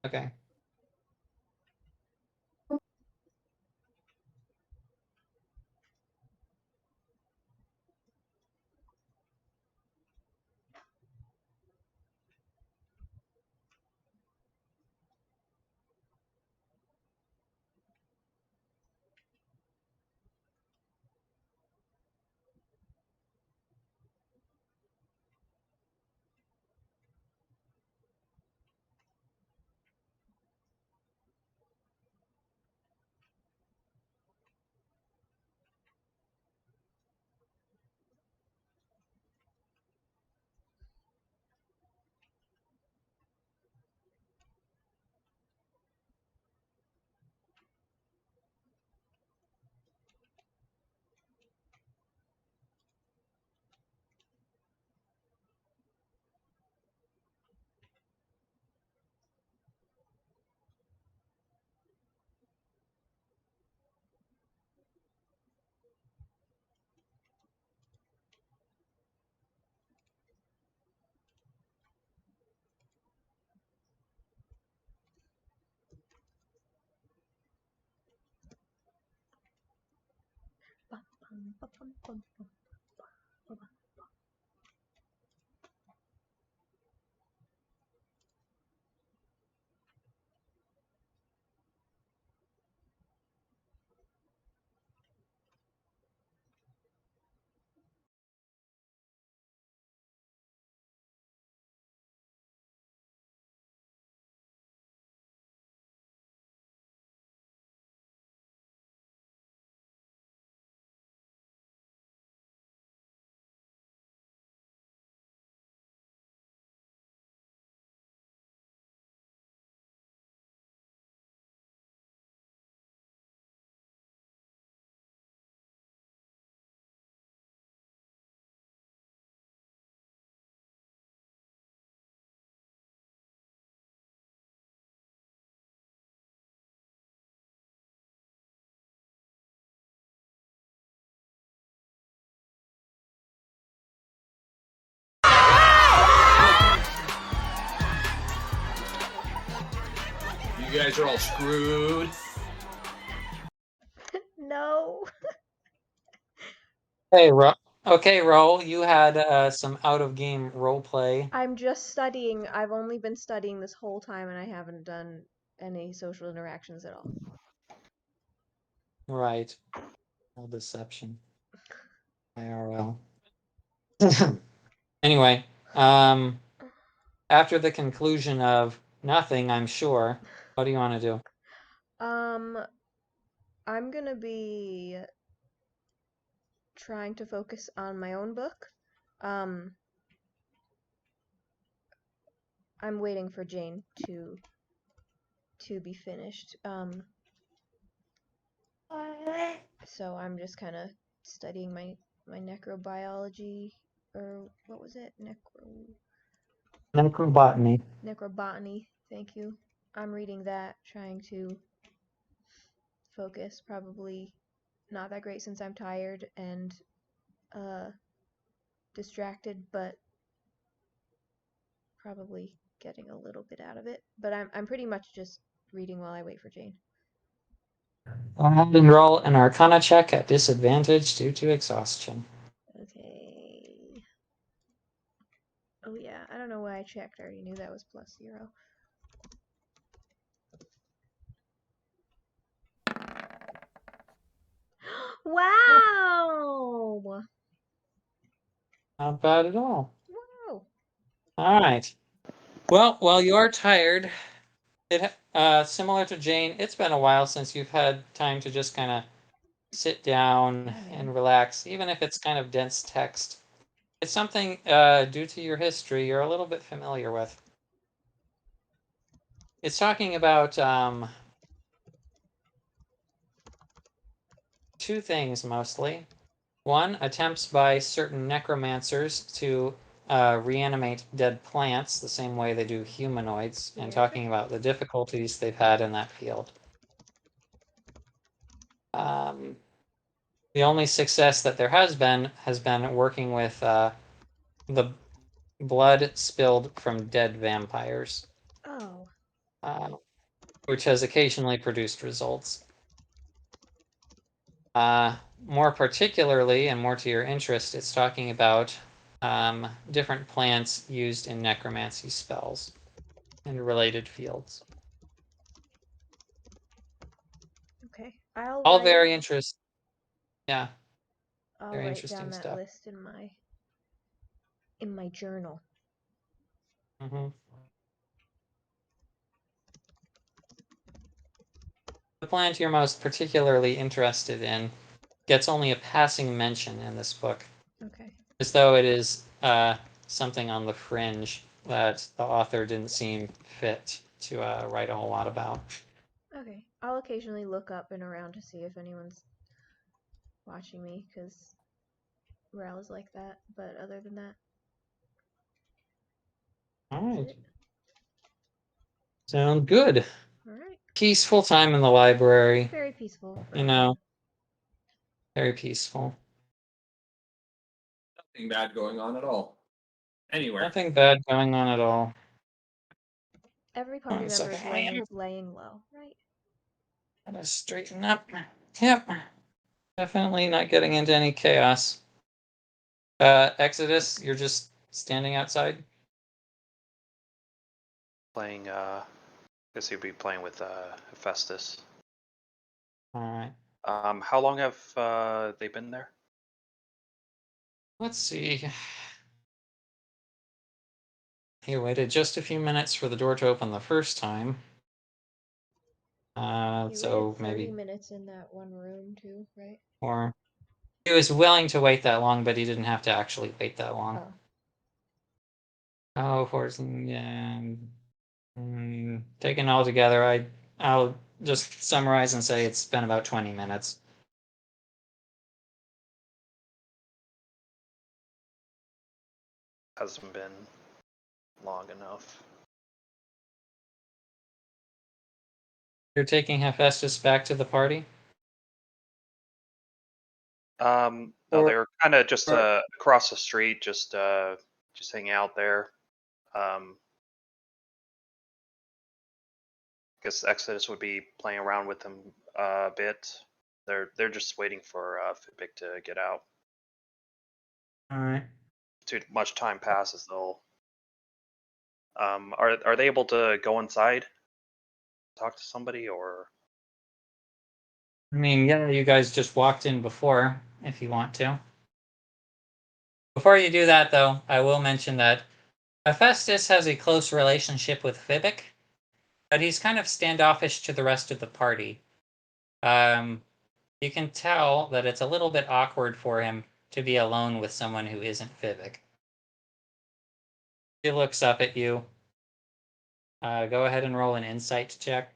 Okay. You guys are all screwed. No. Hey, Ro, you had some out of game role play. I'm just studying. I've only been studying this whole time and I haven't done any social interactions at all. Right. No deception. IRL. Anyway, after the conclusion of nothing, I'm sure, what do you want to do? I'm gonna be trying to focus on my own book. I'm waiting for Jane to be finished. So I'm just kind of studying my necrobiology, or what was it? Necrobotany. Necrobotany. Thank you. I'm reading that, trying to focus. Probably not that great since I'm tired and distracted, but probably getting a little bit out of it. But I'm pretty much just reading while I wait for Jane. Go ahead and roll an Arcana check at disadvantage due to exhaustion. Okay. Oh yeah, I don't know why I checked. I already knew that was +0. Wow! Not bad at all. Wow! All right. Well, while you are tired, similar to Jane, it's been a while since you've had time to just kind of sit down Yeah, man. and relax, even if it's kind of dense text. It's something, due to your history, you're a little bit familiar with. It's talking about two things mostly. One, attempts by certain necromancers to reanimate dead plants the same way they do humanoids, and Weird. talking about the difficulties they've had in that field. The only success that there has been working with the blood spilled from dead vampires, Oh. which has occasionally produced results. More particularly, and more to your interest, it's talking about different plants used in necromancy spells and related fields. Okay. I'll All write. very interesting. Yeah, I'll very write interesting down that stuff. list in my journal. Mm-hmm. The plant you're most particularly interested in gets only a passing mention in this book, Okay. as though it is something on the fringe that the author didn't seem fit to write a whole lot about. Okay. I'll occasionally look up and around to see if anyone's watching me, because Morale is like that. But other than that, All that's right. it. Sound good. All right. Peaceful time in the library. Very peaceful. For You know, very peaceful. Nothing bad going on at all. Anywhere. Nothing bad going on at all. Every party One member is second. laying low, right? Gotta straighten up. Yep. Definitely not getting into any chaos. Exodus, you're just standing outside? Playing. Guess he'd be playing with Hephaestus. Alright. How long have they been there? Let's see. He waited just a few minutes for the door to open the first time. You So waited 30 maybe minutes in that one room too, right? more. He was willing to wait that long, but he didn't have to actually wait that long. Oh. Oh, forcing, yeah. Taken all together, I'll just summarize and say it's been about 20 minutes. Hasn't been long enough. You're taking Hephaestus back to the party? No, Or- they were kind of just or- across the street, just hanging out there. Guess Exodus would be playing around with them a bit. They're just waiting for Fibik to get out. Alright. Too much time passes, they'll. Are they able to go inside, talk to somebody, or? I mean, yeah, you guys just walked in before, if you want to. Before you do that, though, I will mention that Hephaestus has a close relationship with Fibik, but he's kind of standoffish to the rest of the party. You can tell that it's a little bit awkward for him to be alone with someone who isn't Fibik. He looks up at you. Go ahead and roll an insight check.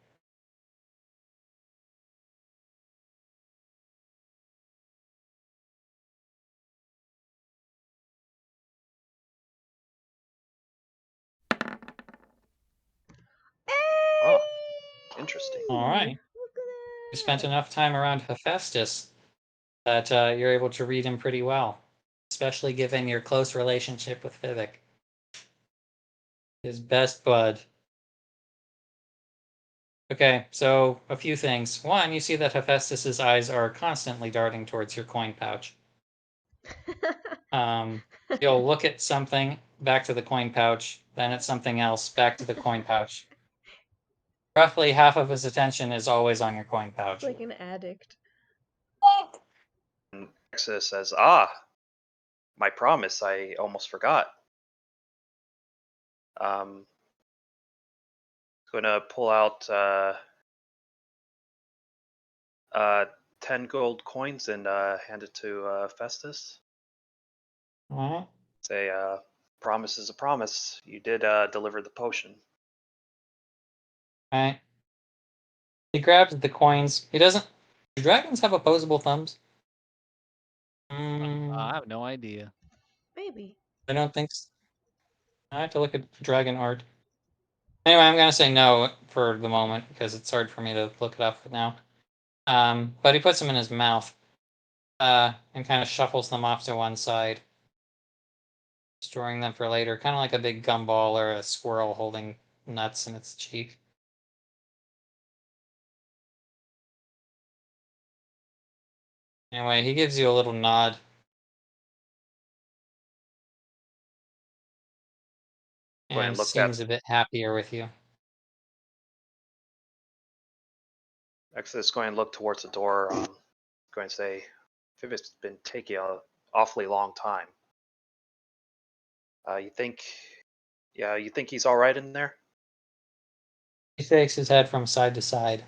Oh, interesting. All right. Look at You spent that. enough time around Hephaestus that you're able to read him pretty well, especially given your close relationship with Fibik. His best bud. Okay, so a few things. One, you see that Hephaestus's eyes are constantly darting towards your coin pouch. You'll look at something, back to the coin pouch, then at something else, back to the coin pouch. Roughly half of his attention is always on your coin pouch. Like an addict. And Exodus says, my promise, I almost forgot. gonna pull out 10 gold coins and hand it to Festus. Alright. Say, promise is a promise. You did deliver the potion. Alright. He grabs the coins. He doesn't. Do dragons have opposable thumbs? I have no idea. Maybe. I don't think so. I have to look at dragon art. Anyway, I'm gonna say no for the moment because it's hard for me to look it up now. But he puts them in his mouth, and kind of shuffles them off to one side, storing them for later, kind of like a big gumball or a squirrel holding nuts in its cheek. Anyway, he gives you a little nod. Go ahead And and look that. seems a bit happier with you. Exodus going to look towards the door. Going to say, if it's been taking an awfully long time. You think he's all right in there? He shakes his head from side to side.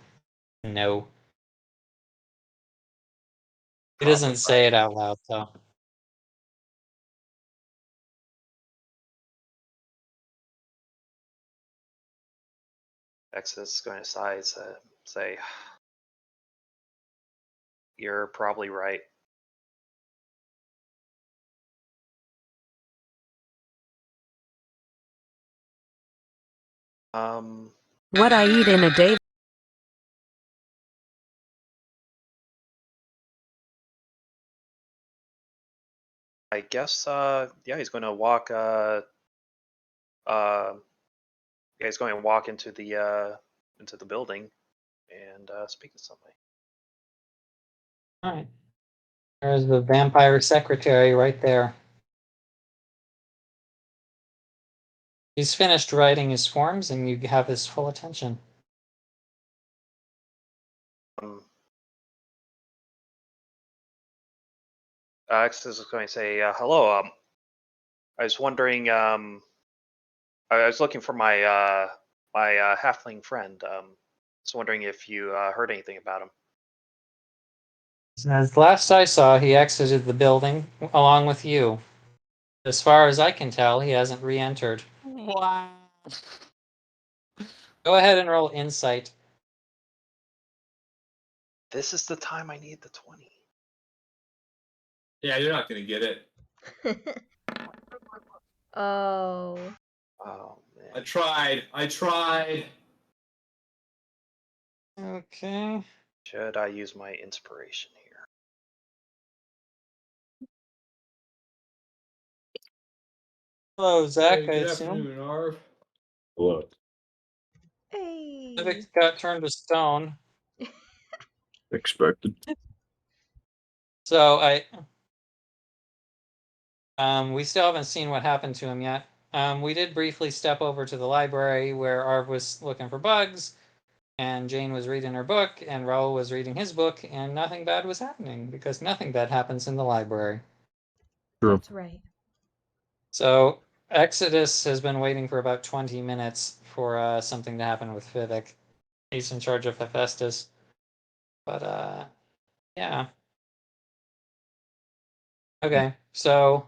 No. He doesn't Probably say right. it out loud, though. Exodus is going to sigh, say, you're probably right. What I eat in a day. I guess, yeah, he's going to walk, he's going to walk into the building and speak to somebody. Alright. There's the vampire secretary right there. He's finished writing his forms, and you have his full attention. Exodus is going to say, hello, I was wondering, I was looking for my halfling friend. Just wondering if you heard anything about him. As last I saw, he exited the building along with you. As far as I can tell, he hasn't re-entered. Wow. Go ahead and roll insight. This is the time I need the 20. Yeah, you're not gonna get it. Oh. Oh man. I tried. Okay. Should I use my inspiration here? Hello, Zach, Hey, I good assume. afternoon, Arv. Hello. Hey. Civic got turned to stone. Expected. So we still haven't seen what happened to him yet. We did briefly step over to the library where Arv was looking for bugs, and Jane was reading her book, and Raoul was reading his book, and nothing bad was happening because nothing bad happens in the library. True. That's right. So Exodus has been waiting for about 20 minutes for something to happen with Vivek. He's in charge of Hephaestus. But yeah. Okay, so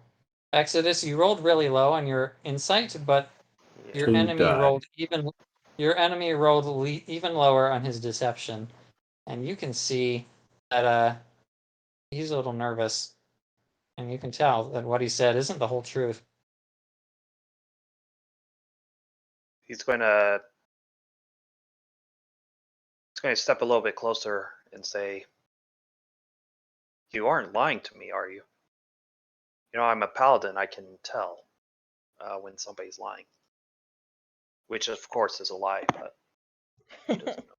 Exodus, you rolled really low on your insight, but Yeah. your So you enemy die. rolled even even lower on his deception, and you can see that he's a little nervous, and you can tell that what he said isn't the whole truth. He's going to step a little bit closer and say, "You aren't lying to me, are you? You know, I'm a paladin. I can tell when somebody's lying." Which, of course, is a lie, but who doesn't know?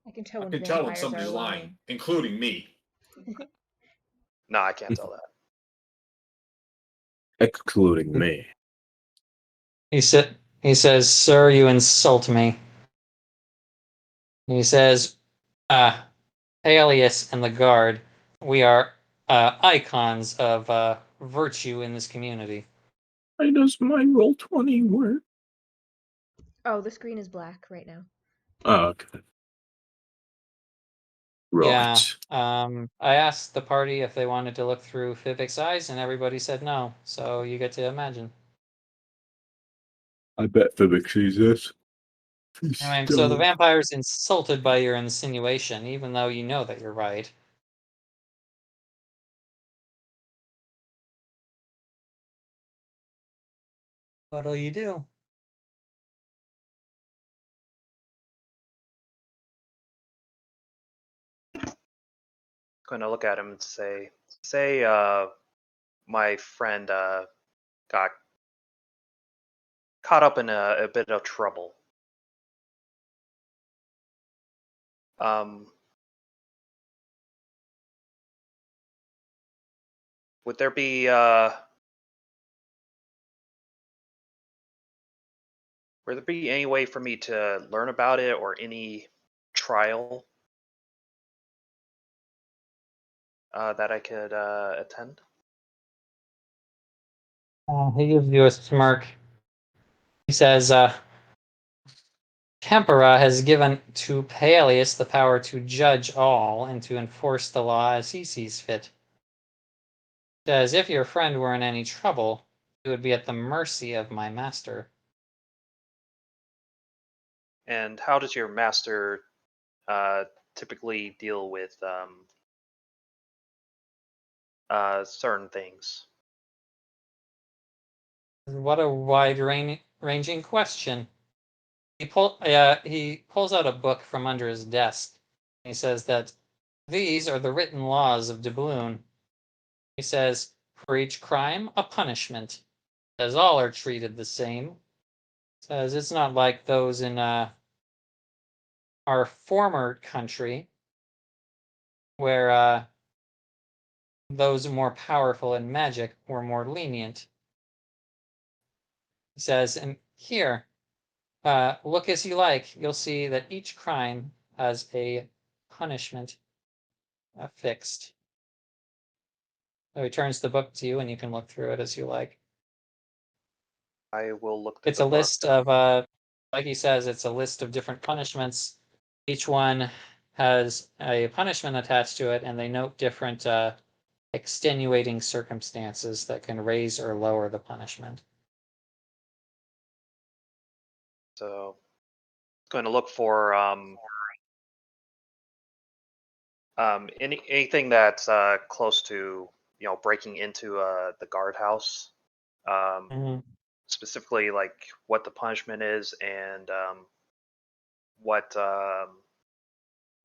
I can tell I when can tell when vampires somebody's are lying, including me. No, I can't tell that. Excluding me. He says, "Sir, you insult me." And he says, Alias and the guard, we are icons of virtue in this community. Why does my roll 20 work? Oh, the screen is black right now. Oh, okay. Yeah. Right. I asked the party if they wanted to look through Vivek's eyes, and everybody said no. So you get to imagine. I bet Vivek sees this. He's Anyway, so the stoned. vampire's insulted by your insinuation, even though you know that you're right. What'll you do? Going to look at him and say, my friend got caught up in a bit of trouble. Um, would there be any way for me to learn about it or any trial that I could attend? He gives you a smirk. He says, Tempera has given to Peleus the power to judge all and to enforce the law as he sees fit. Says, if your friend were in any trouble, he would be at the mercy of my master. And how does your master typically deal with certain things? What a wide-ranging question. He pulls out a book from under his desk. He says that these are the written laws of Dubloon. He says, for each crime, a punishment. Says all are treated the same. Says it's not like those in our former country, where those more powerful in magic were more lenient. He says, and here, look as you like, you'll see that each crime has a punishment fixed. So he turns the book to you, and you can look through it as you like. I will look through It's the a book. list of, like he says, it's a list of different punishments. Each one has a punishment attached to it, and they note different extenuating circumstances that can raise or lower the punishment. So, going to look for anything that's close to breaking into the guardhouse. Mm-hmm. Specifically, like what the punishment is and what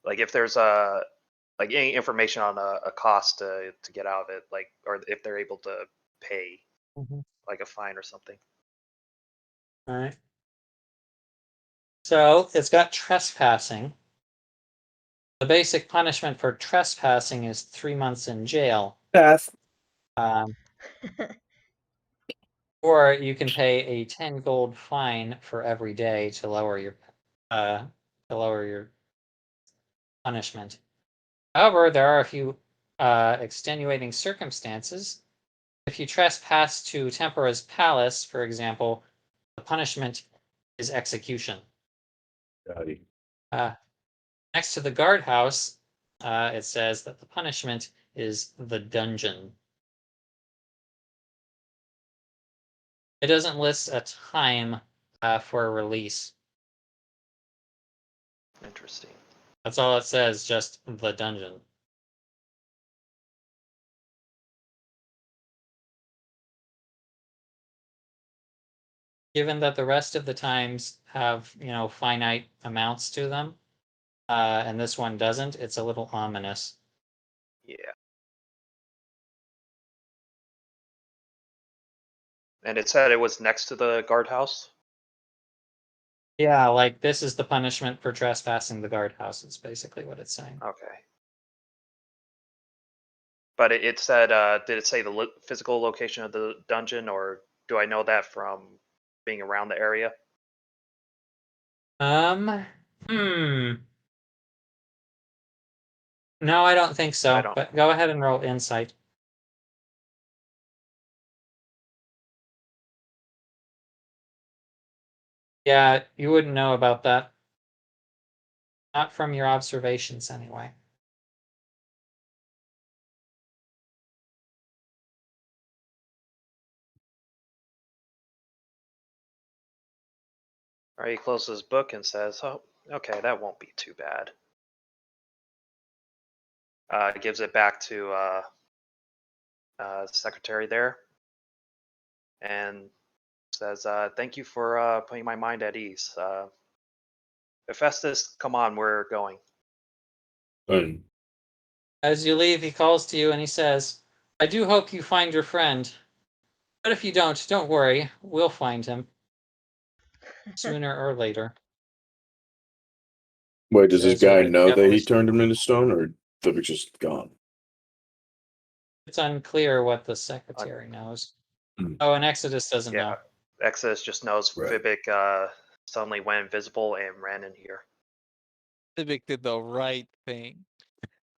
like if there's like any information on a cost to get out of it, like or if they're able to pay Mm-hmm. like a fine or something. All right. So it's got trespassing. The basic punishment for trespassing is 3 months in jail. Death. Um, or you can pay a 10 gold fine for every day to lower your punishment. However, there are a few extenuating circumstances. If you trespass to Tempera's palace, for example, the punishment is execution. Daddy. Next to the guardhouse, it says that the punishment is the dungeon. It doesn't list a time for release. Interesting. That's all it says, just the dungeon. Given that the rest of the times have, finite amounts to them, and this one doesn't, it's a little ominous. Yeah. And it said it was next to the guardhouse. Yeah, like this is the punishment for trespassing the guardhouse, is basically what it's saying. Okay. But it said, did it say the physical location of the dungeon, or do I know that from being around the area? Hmm. No, I don't think I so, don't. but go ahead and roll insight. Yeah, you wouldn't know about that. Not from your observations, anyway. All right, he closes his book and says, "Oh, okay, that won't be too bad." Gives it back to the secretary there, and says, "Thank you for putting my mind at ease. Hephaestus, come on, we're going." And As you leave, he calls to you and he says, I do hope you find your friend. But if you don't worry. We'll find him. Sooner or later. wait, does this Says with guy a know that he devilish- turned him into stone, or Fibic's just gone? It's unclear what the secretary knows. Oh, and Exodus doesn't know. Exodus just knows Right. Fibic suddenly went invisible and ran in here. Civic did the right thing.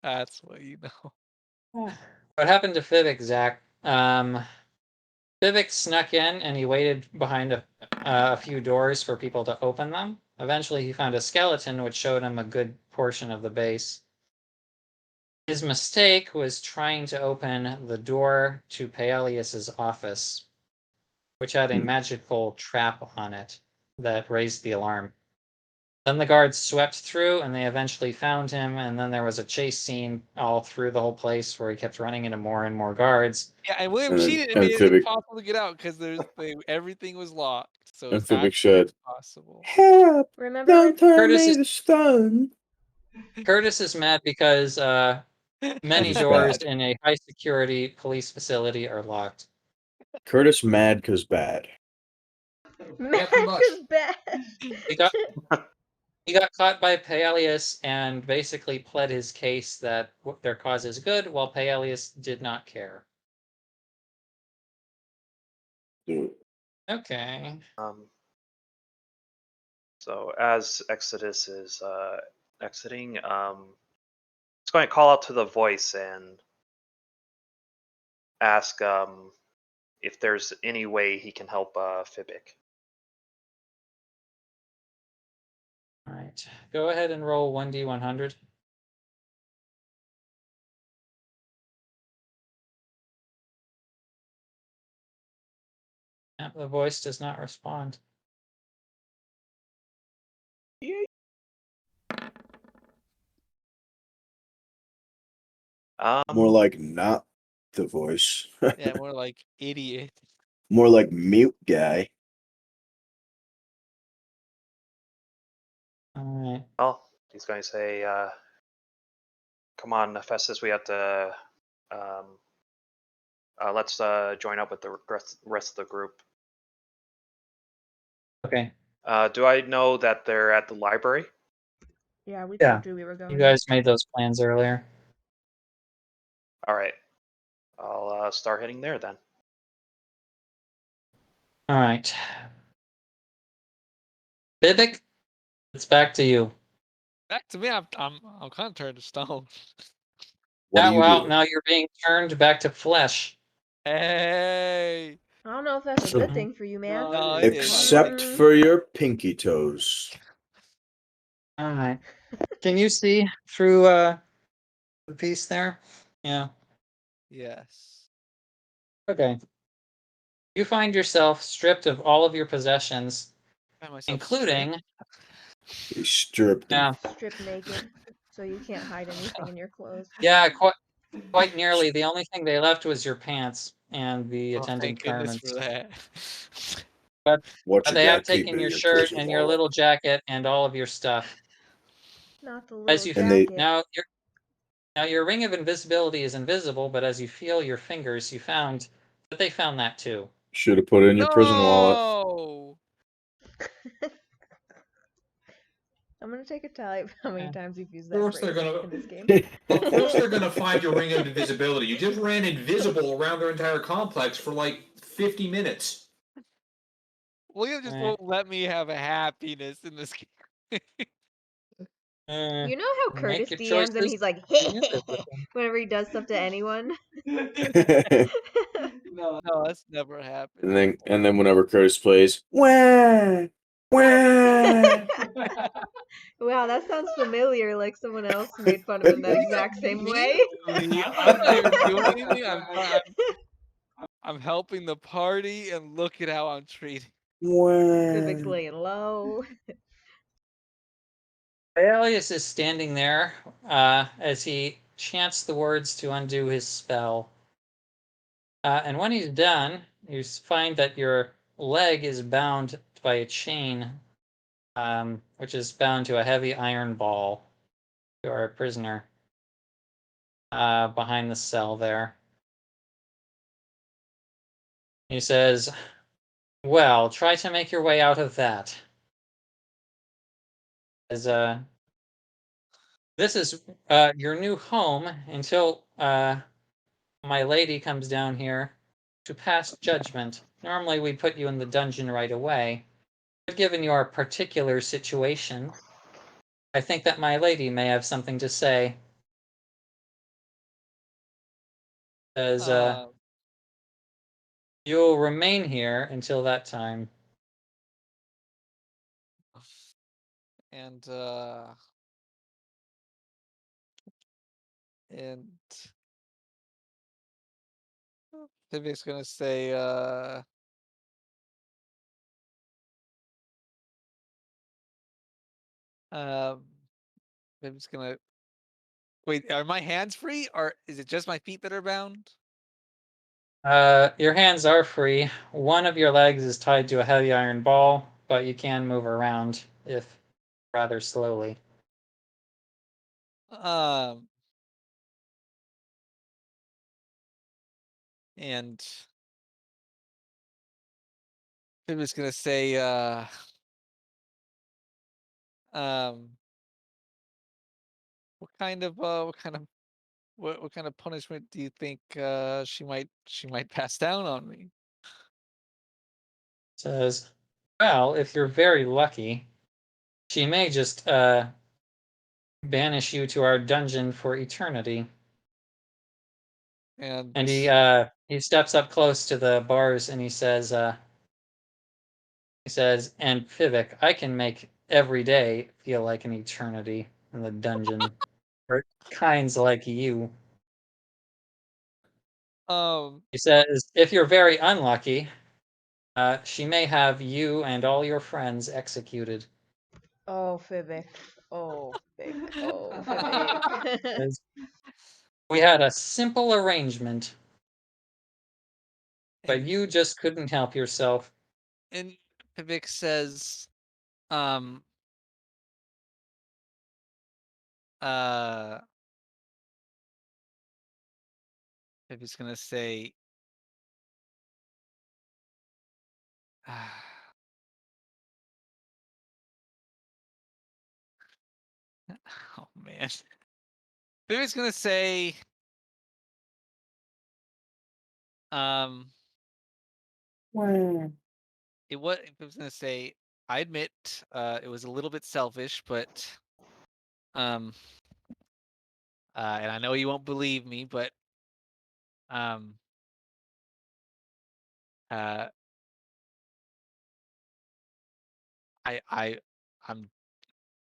That's what you know. What happened to Fibic, Zach? Fibic snuck in and he waited behind a few doors for people to open them. Eventually, he found a skeleton which showed him a good portion of the base. His mistake was trying to open the door to Paelius's office, which had a magical trap on it that raised the alarm. Then the guards swept through and they eventually found him, and then there was a chase scene all through the whole place where he kept running into more and more guards. Yeah, and William And then- cheated and and made it Fibic- impossible to get out because everything was locked. So And it's Fibic actually said, possible. "Help! Remember Don't turn Curtis me is- to stone." Curtis is mad because many He's doors bad. in a high security police facility are locked. Curtis mad cause bad. Mac pretty much. is bad. He got caught by Paelius and basically pled his case that their cause is good, while Paelius did not care. Dude. Okay. So as Exodus is exiting, it's going to call out to the voice and ask if there's any way he can help Fibic. All right. Go ahead and roll 1d100. The voice does not respond. More like not the voice. Yeah, more like idiot. More like mute guy. All right. Well, he's going to say, "Come on, Hephaestus, we have to. Let's join up with the rest of the group." Okay. Do I know that they're at the library? Yeah, we Yeah. told you we were going. You guys made those plans earlier. All right. I'll start heading there then. All right. Fibic, it's back to you. Back to me, I'm kind of turned to stone. What Yeah, do you well, do? now you're being turned back to flesh. Hey. I don't know if that's a So- good thing for you, man. No, it is. Except for your pinky toes. All right. Can you see through the piece there? Yeah. Yes. Okay. You find yourself stripped of all of your possessions, Find myself including He stripped him. yeah, Stripped naked, so you can't hide anything in your clothes. yeah, quite nearly. The only thing they left was your pants and the Oh, attendant thank goodness garments. for that. But What but you they got have taken keeping your your shirt prison and your wallet? little jacket and all of your stuff. Not the As little you And they- jacket. now your ring of invisibility is invisible, but as you feel your fingers, you found that they found that too. Should have put it in your prison wallet. No. I'm gonna take a tally of how many Yeah. times you've used Of that course they're phrase gonna- in this game. Well, of course they're gonna find your ring of invisibility. You just ran invisible around their entire complex for like 50 minutes. William just Right. won't let me have a happiness in this game. You know how Make Curtis your DMs and choices. he's like, whenever he does stuff to anyone? No, that's never happened. And then whenever Curtis plays, wah! Wow, that sounds familiar, like someone else made fun of him that exact same way. I'm not even doing anything. I'm helping the party, and look at how I'm treated. Vivek's laying low. Aelius is standing there as he chants the words to undo his spell. And when he's done, you find that your leg is bound by a chain, which is bound to a heavy iron ball. You are a prisoner behind the cell there. He says, well, try to make your way out of that. As this is your new home until my lady comes down here to pass judgment. Normally we put you in the dungeon right away, but given your particular situation, I think that my lady may have something to say. As you'll remain here until that time. And Vivek's gonna say, Vivek's gonna wait. Are my hands free, or is it just my feet that are bound? Your hands are free. One of your legs is tied to a heavy iron ball, but you can move around, if rather slowly. And Vivek's gonna say, what kind of punishment do you think she might pass down on me? Says, well, if you're very lucky, she may just banish you to our dungeon for eternity. And he steps up close to the bars and he says, and Vivek, I can make every day feel like an eternity in the dungeon for kinds like you. He says, if you're very unlucky, she may have you and all your friends executed. Oh, Vivek. Oh, Vivek. Oh, Vivek. We had a simple arrangement, but and you just couldn't help yourself. and Vivek says, Vivek's gonna say, oh man. Vivek's gonna say, Vivek's gonna say, I admit, it was a little bit selfish, but, and I know you won't believe me, but, uh, I, I, I'm,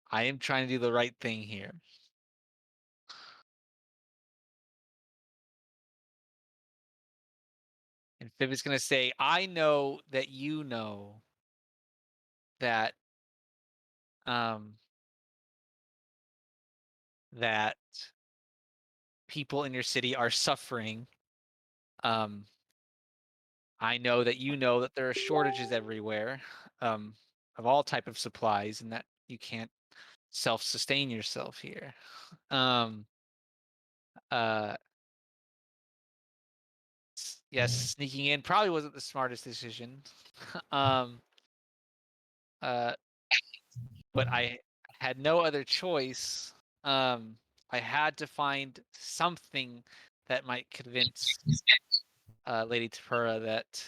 I am trying to do the right thing here. And Vivek's gonna say, I know that you know that, that people in your city are suffering. I know that you know that there are shortages everywhere, of all type of supplies, and that you can't self-sustain yourself here. Uh, yes, sneaking in probably wasn't the smartest decision. um, uh, but I had no other choice. I had to find something that might convince Lady Tapura that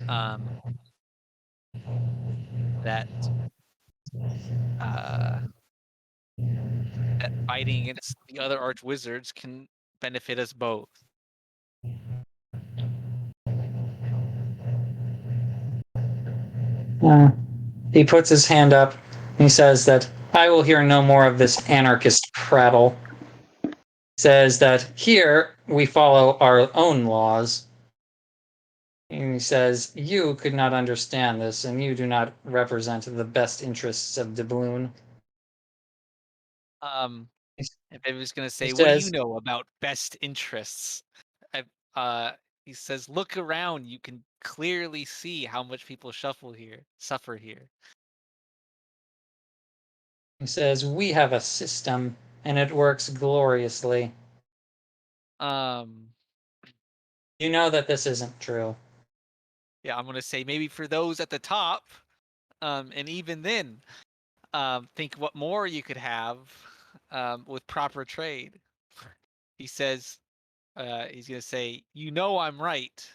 um, that uh, that fighting against the other arch wizards can benefit us both. He puts his hand up. He says that I will hear no more of this anarchist prattle. He says that here we follow our own laws. And he says, you could not understand this, and you do not represent the best interests of Dubloon. If I was gonna He say, what do you says, know about best interests? He says, look around. You can clearly see how much people suffer here. he says, we have a system, and it works gloriously. Um, You know that this isn't true. yeah, I'm gonna say maybe for those at the top, and even then, think what more you could have, with proper trade. He says, he's gonna say, you know, I'm right.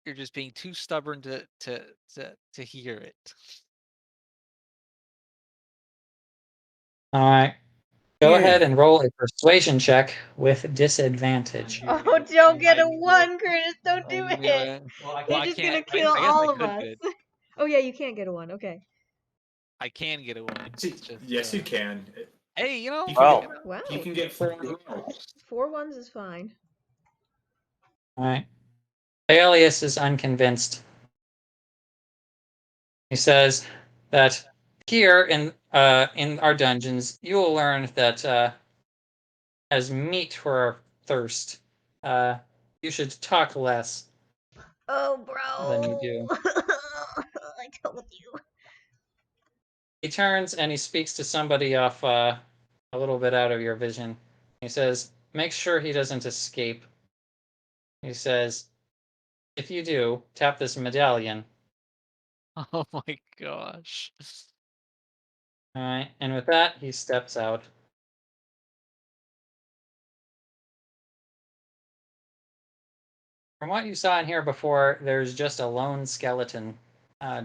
You're just being too stubborn to hear it. All right. Go ahead and roll a persuasion check with disadvantage. Oh, don't get a 1, Curtis. Don't do it. Well, They're I just can't. gonna kill I guess I all of could us. get it. Oh yeah, you can't get a 1. Okay. I can get a 1. It's just, Yes, you can. hey, you know, You Well, can get, Wow. you can get 4 rolls. 4 ones is fine. All right. Aelius is unconvinced. He says that here in our dungeons, you will learn that as meat for our thirst, you should talk less Oh, than you do. bro. I told you. He turns and he speaks to somebody off a little bit out of your vision. He says, make sure he doesn't escape. He says, if you do, tap this medallion. oh my gosh. All right. And with that, he steps out. From what you saw in here before, there's just a lone skeleton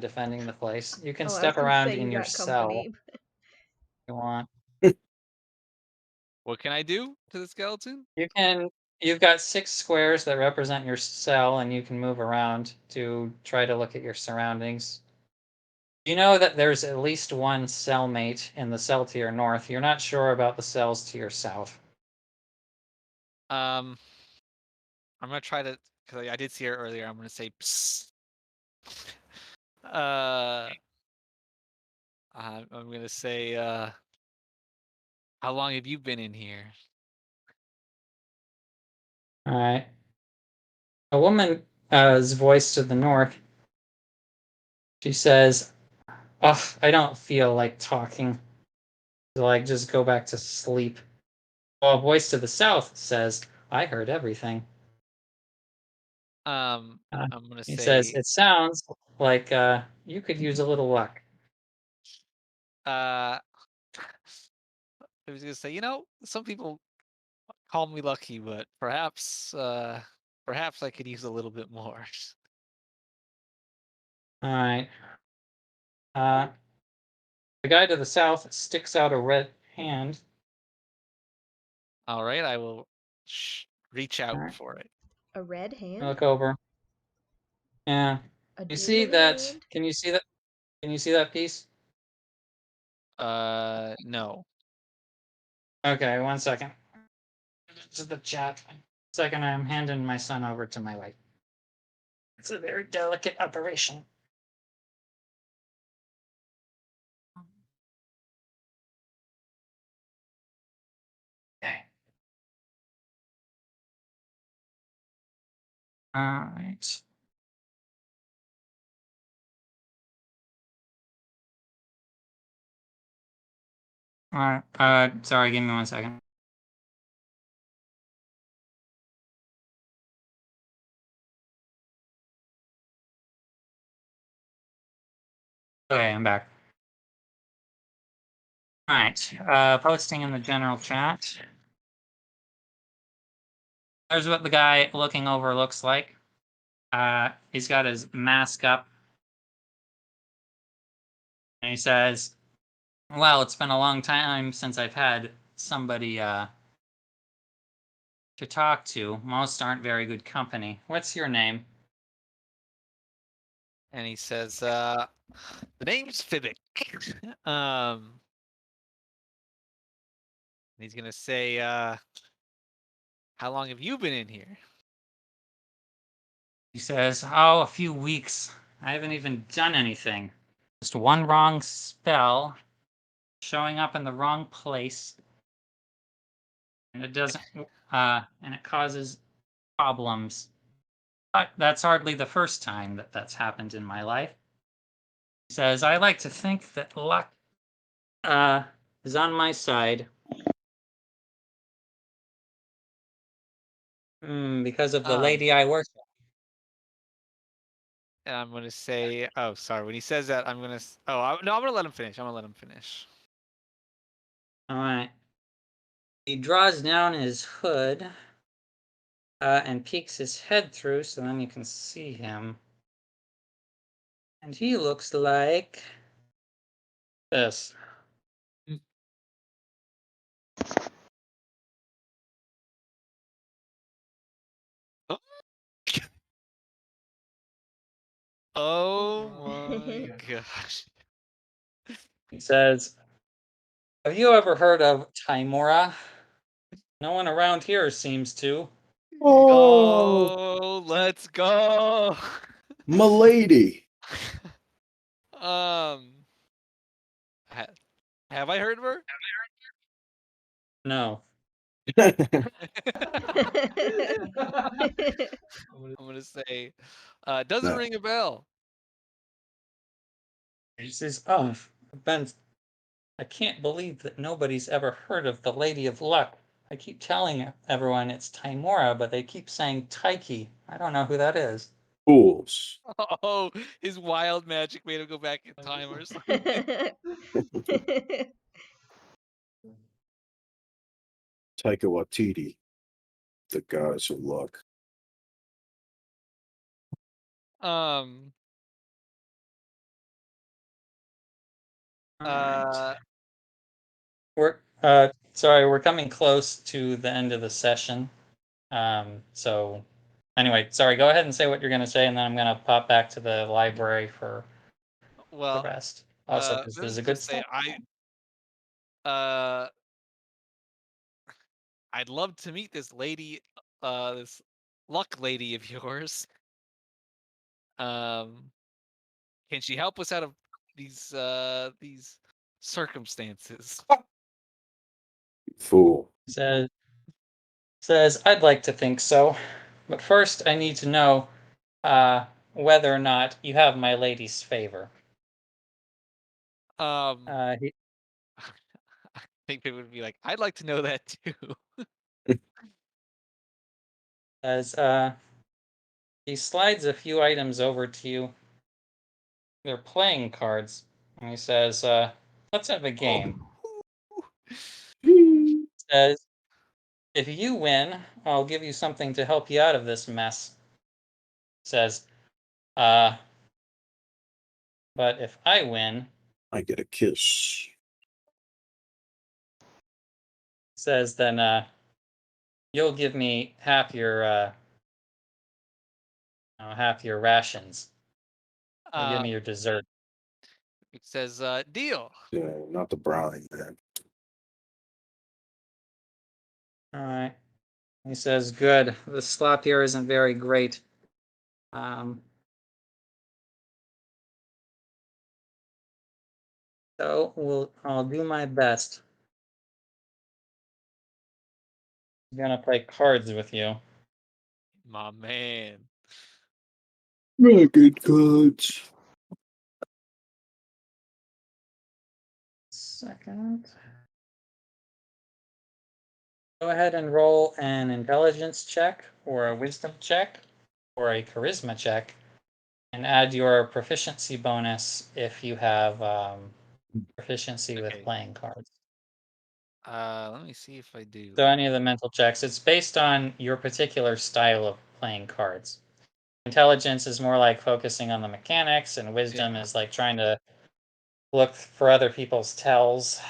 defending the place. You can Oh, I was step gonna around say you in your got cell company. if you want. What can I do to the skeleton? You can. You've got 6 squares that represent your cell, and you can move around to try to look at your surroundings. You know that there's at least one cellmate in the cell to your north. You're not sure about the cells to your south. I'm gonna try to, because I did see her earlier. I'm gonna say, psst. I'm gonna say, how long have you been in here? All right. A woman's voice to the north. She says, "Ugh, I don't feel like talking. Like, just go back to sleep." While a voice to the south says, "I heard everything." I'm Uh, gonna he says, say, "It sounds like you could use a little luck." I was gonna say, you know, some people call me lucky, but perhaps I could use a little bit more. All right. Uh, the guy to the south sticks out a red hand. All right, I will reach out All right. for it. A red I hand? look over. Yeah. A You see doodly that? hand? Can you see that? Can you see that piece? No. Okay, 1 second. To the chat. Second, I'm handing my son over to my wife. It's a very delicate operation. Okay. All right. All right. Sorry, give me 1 second. Okay, I'm back. All right. Posting in the general chat. There's what the guy looking over looks like. He's got his mask up. And he says, well, it's been a long time since I've had somebody to talk to. Most aren't very good company. What's your name? And he says, "The name's Fibic." He's gonna say, "How long have you been in here?" He says, "Oh, a few weeks. I haven't even done anything. Just one wrong spell, showing up in the wrong place, and it doesn't, and it causes problems. But that's hardly the first time that that's happened in my life." He says, "I like to think that luck, is on my side, because of the Um, lady I worship." and I'm gonna say, "Oh, sorry." When he says that, I'm gonna. No, I'm gonna let him finish. I'm gonna let him finish. All right. He draws down his hood, and peeks his head through, so then you can see him. And he looks like this. Oh my gosh. He says, "Have you ever heard of Timora? No one around here seems to." Oh, Oh, let's go. milady. um, ha- have I heard of her? No. I'm gonna say, doesn't No. ring a bell. He says, "Oh, Ben, I can't believe that nobody's ever heard of the Lady of Luck. I keep telling everyone it's Timora, but they keep saying Taiki. I don't know who that is." Fools. Oh, his wild magic made him go back in time or something. Taika Waititi, the goddess of luck. Um. All right. Uh. We're coming close to the end of the session. So anyway, sorry, go ahead and say what you're gonna say, and then I'm gonna pop back to the library for the Well. rest. Also, because I'm there's just a gonna good say start. uh I'd love to meet this lady, this luck lady of yours. Um, can she help us out of these circumstances? Fool. Says, "I'd like to think so, but first I need to know uh, whether or not you have my lady's favor." Um, He I think people would be like, I'd like to know that too. says, he slides a few items over to you. They're playing cards. And he says, "Let's have a game." Says, "If you win, I'll give you something to help you out of this mess." Says, uh, "But if I win," I get a kiss. says, "then you'll give me half your rations. You'll give uh, me your dessert." it says, deal. Not the brownie, man. All right. He says, "Good. The slop here isn't very great. Um, I'll do my best. I'm gonna play cards with you." My man. Very good cards. Second. Go ahead and roll an intelligence check or a wisdom check or a charisma check and add your proficiency bonus if you have proficiency with Okay. playing cards. Let me see if I do. So any of the mental checks, it's based on your particular style of playing cards. Intelligence is more like focusing on the mechanics, and wisdom is like trying to look for other people's tells,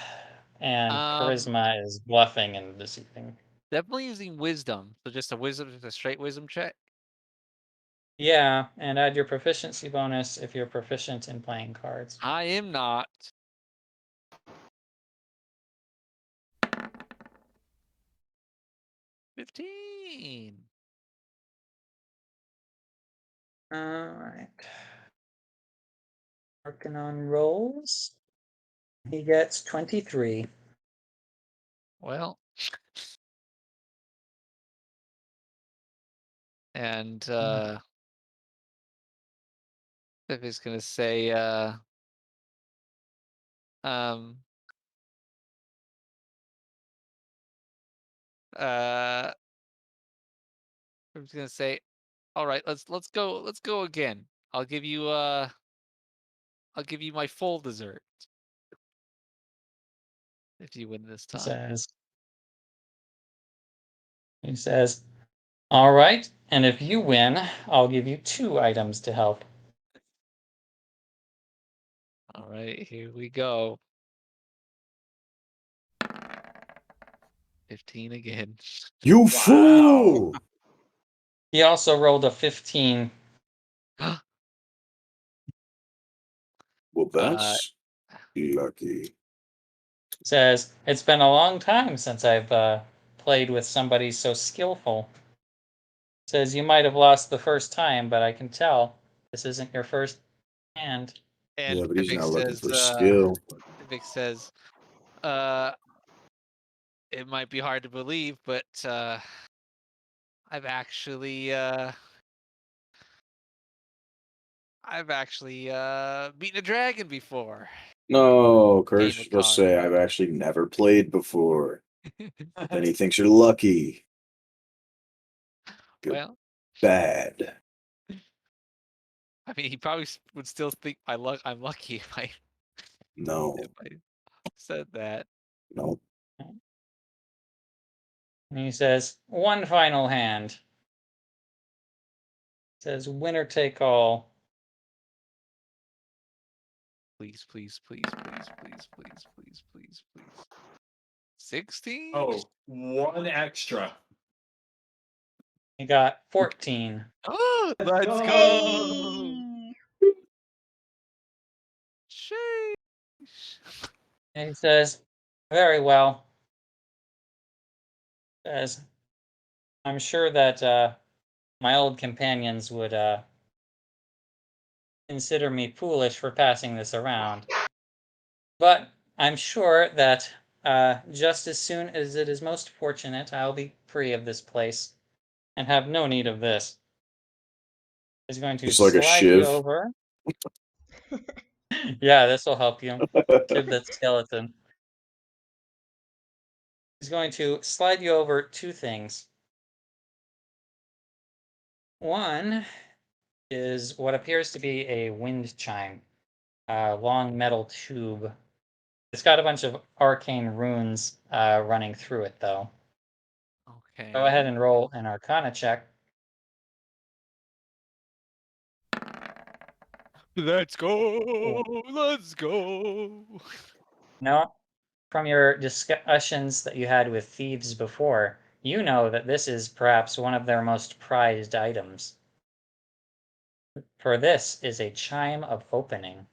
and Um, charisma is bluffing and deceiving. definitely using wisdom. So just a straight wisdom check. Yeah, and add your proficiency bonus if you're proficient in playing cards. I am not. $15. All right. Working on rolls. He gets 23. Well. And if it's gonna say um I'm just gonna say, all right, let's go again. I'll give you my full dessert if you win this He time. says, all right, and if you win, I'll give you 2 items to help. All right, here we go. 15 again. You Wow. fool! He also rolled a 15. Well, that's lucky. Says, it's been a long time since I've played with somebody so skillful. Says, you might have lost the first time, but I can tell this isn't your first hand. And Yeah, but he's Vivek not looking says, for skill. Vivek says, it might be hard to believe, but I've actually beaten a dragon before. No, Game Kirsch, of let's say I've cards. actually never played before. Then he thinks you're lucky. Good. Well, Bad. I mean, he probably would still think I'm lucky if I No. said that. No. And he says, one final hand. Says, winner take all. Please, please, please, please, please, please, please, please, please. 16? Oh, 1 extra. He got 14. Oh, let's go! Hey! Sheesh. And he says, very well. Says, I'm sure that my old companions would consider me foolish for passing this around. But I'm sure that just as soon as it is most fortunate, I'll be free of this place and have no need of this. He's going to Just like a slide you shiv. over. Yeah, this will help you. Shiv that skeleton. He's going to slide you over 2 things. One is what appears to be a wind chime, a long metal tube. It's got a bunch of arcane runes running through it, though. Okay. Go ahead and roll an Arcana check. Let's go! Let's go! No, from your discussions that you had with thieves before, you know that this is perhaps one of their most prized items. For this is a chime of opening.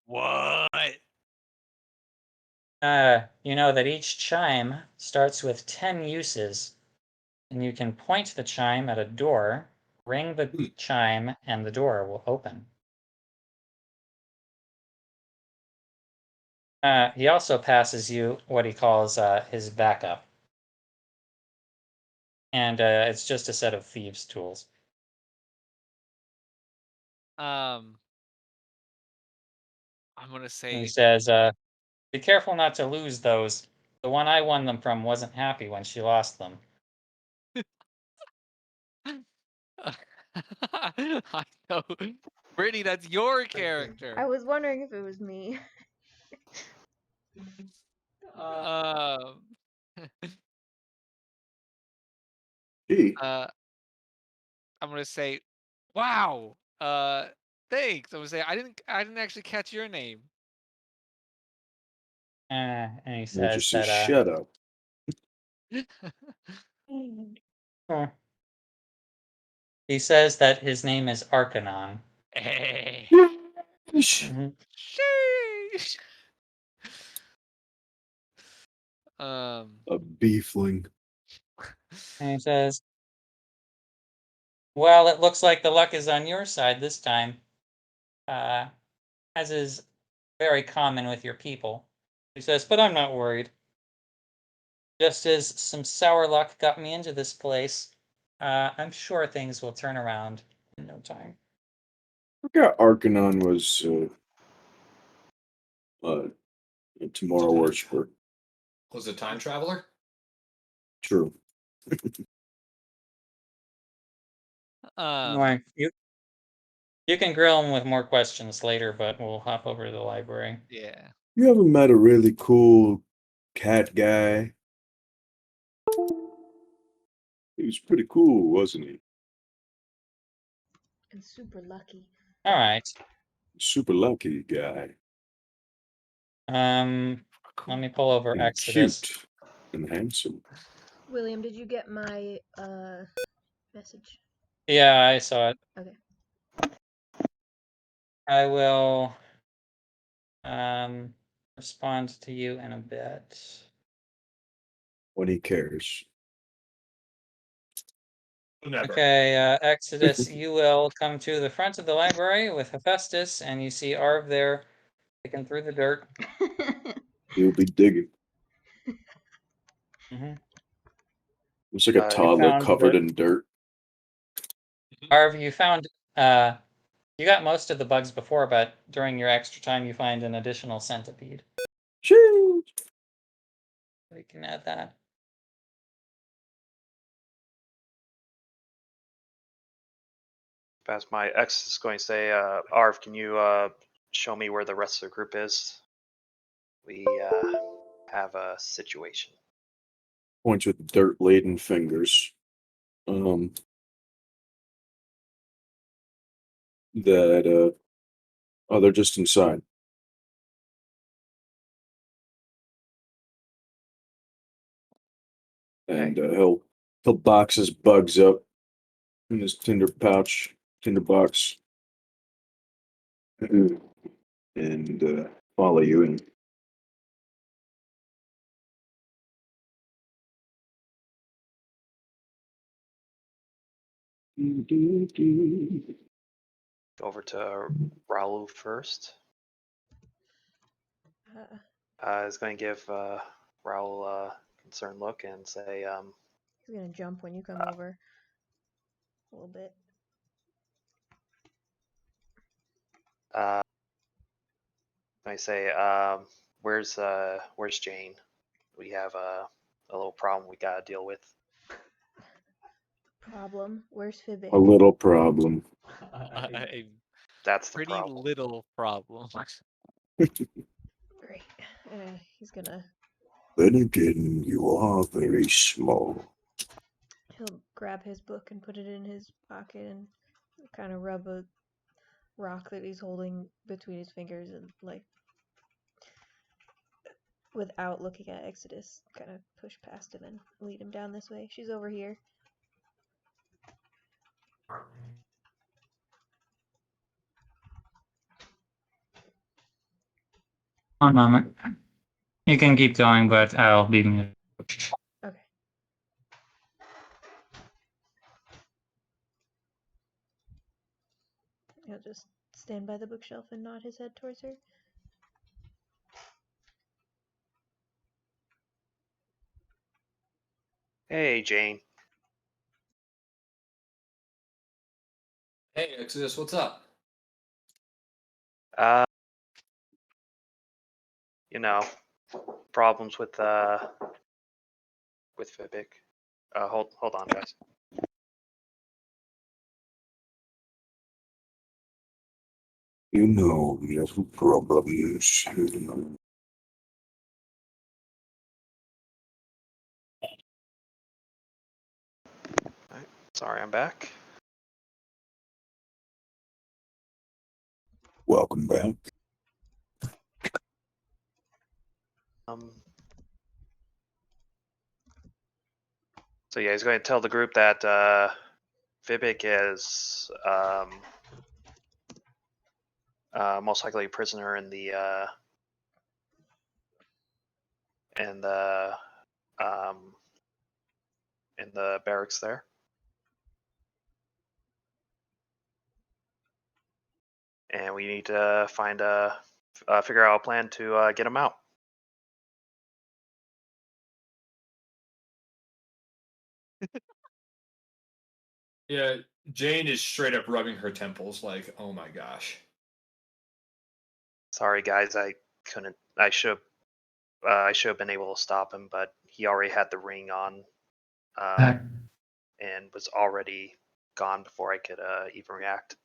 What? You know that each chime starts with 10 uses, and you can point the chime at a door, ring the chime, and the door will open. He also passes you what he calls his backup. And it's just a set of thieves' tools. I'm gonna And he say says, be careful not to lose those. The one I won them from wasn't happy when she lost them. I know. Brittany, that's your character. I was wondering if it was me. Um, Gee. I'm gonna say, wow. Thanks. I'm gonna say I didn't actually catch your name. And he You says just say, that shut up. oh, He says that his name is Arcanon. Hey. Mhm. Sheesh. A beefling. And he says, well, it looks like the luck is on your side this time, as is very common with your people. He says, but I'm not worried. Just as some sour luck got me into this place, I'm sure things will turn around in no time. I forgot Arcanon was a tomorrow worshiper. Was a time traveler? True. Anyway, you can grill him with more questions later, but we'll hop over to the library. Yeah. You ever met a really cool cat guy? He was pretty cool, wasn't he? And super lucky. All right. Super lucky guy. Let me pull over And Exodus. cute and handsome. William, did you get my message? Yeah, I saw it. Okay. I will respond to you in a bit. When he cares. Never. Okay, Exodus, you will come to the front of the library with Hephaestus, and you see Arv there picking through the dirt. He'll be digging. Mm-hmm. It's like a You toddler found covered the- in dirt. Arv, you found you got most of the bugs before, but during your extra time, you find an additional centipede. Sheesh. We can add that. As my ex is going to say, Arv, can you show me where the rest of the group is? We have a situation. Points with dirt laden fingers. That oh, they're just inside. And he'll box his bugs up in his tinder box, and follow you in. Over to Raul first. Is going to give Raul a concerned look and say, He's gonna jump when you come over. A little bit. I say, where's Jane? We have a little problem we gotta deal with. Problem. Where's Fibbick? A little problem. A That's the pretty problem. little problem. Great. He's gonna. Then again, you are very small. He'll grab his book and put it in his pocket and kind of rub a rock that he's holding between his fingers and like without looking at Exodus, kind of push past him and lead him down this way. She's over here. One moment. You can keep going, but I'll be muted. Okay. He'll just stand by the bookshelf and nod his head towards her. Hey, Jane. Hey, Exodus, what's up? You know, problems with Fibbick. Hold on, guys. You know, little problems. Alright, sorry, I'm back. Welcome back. So yeah, he's going to tell the group that Vivek is most likely a prisoner in the barracks there. And we need to figure out a plan to get him out. Yeah, Jane is straight up rubbing her temples like, oh my gosh. Sorry, guys, I couldn't. I should have been able to stop him, but he already had the ring on, and was already gone before I could even react.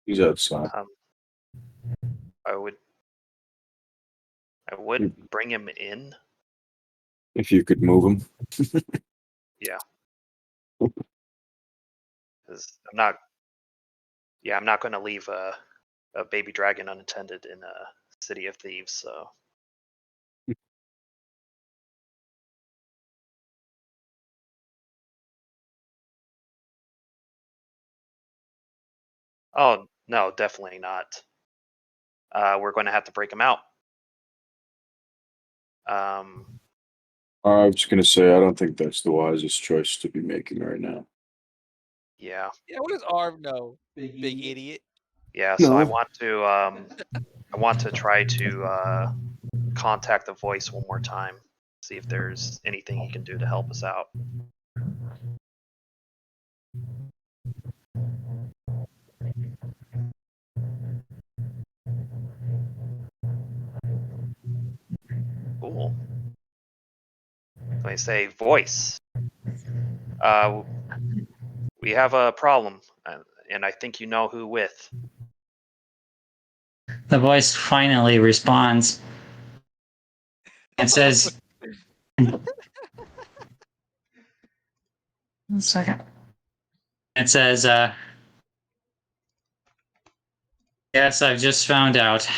He's outside. I would bring him in. If you could move him. Yeah. Because I'm not going to leave a baby dragon unattended in a city of thieves. So oh no, definitely not. We're going to have to break him out. I was going to say, I don't think that's the wisest choice to be making right now. Yeah. Yeah, what does Arv know? Big idiot. Yeah. So I No. want to try to contact the voice one more time, see if there's anything he can do to help us out. Cool. Let me say, voice. We have a problem, and I think you know who with. The voice finally responds. It says, "1 second." It says, "Yes, I've just found out."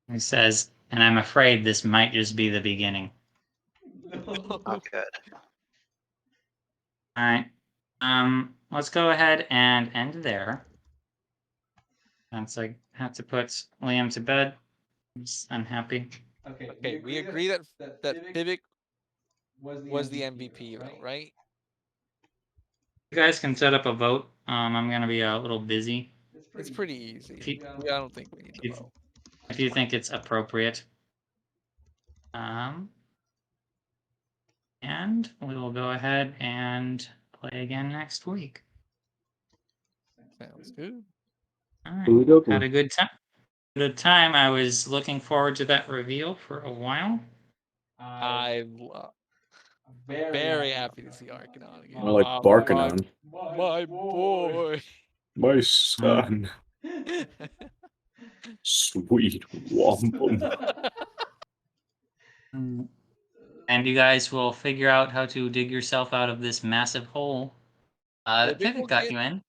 It says, "And I'm afraid this might just be the beginning." Oh, good. All right. Let's go ahead and end there. Since I have to put Liam to bed, I'm just unhappy. Okay, we agree that Vivek was the MVP, though, right? You guys can set up a vote. I'm gonna be a little busy. It's pretty easy. If you, I don't think we need to vote. if you think it's appropriate. And we will go ahead and play again next week. Sounds good. All right. Had a good time. Good time. I was looking forward to that reveal for a while. I'm very happy to see Arcanon again. I like barking on. My boy. My son. Sweet wampum. And you guys will figure out how to dig yourself out of this massive hole that Pivot got you in.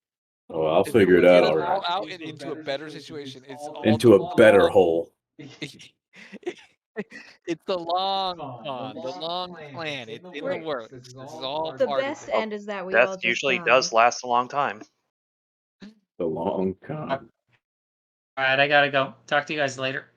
Oh, I'll figure it out. All right. Out and into a better situation. It's all into a better hole. It's the long con, the long plan. It's in the works. This is all The part of best it. end is that we all Death just usually die. does last a long time. The long con. All right, I gotta go. Talk to you guys later.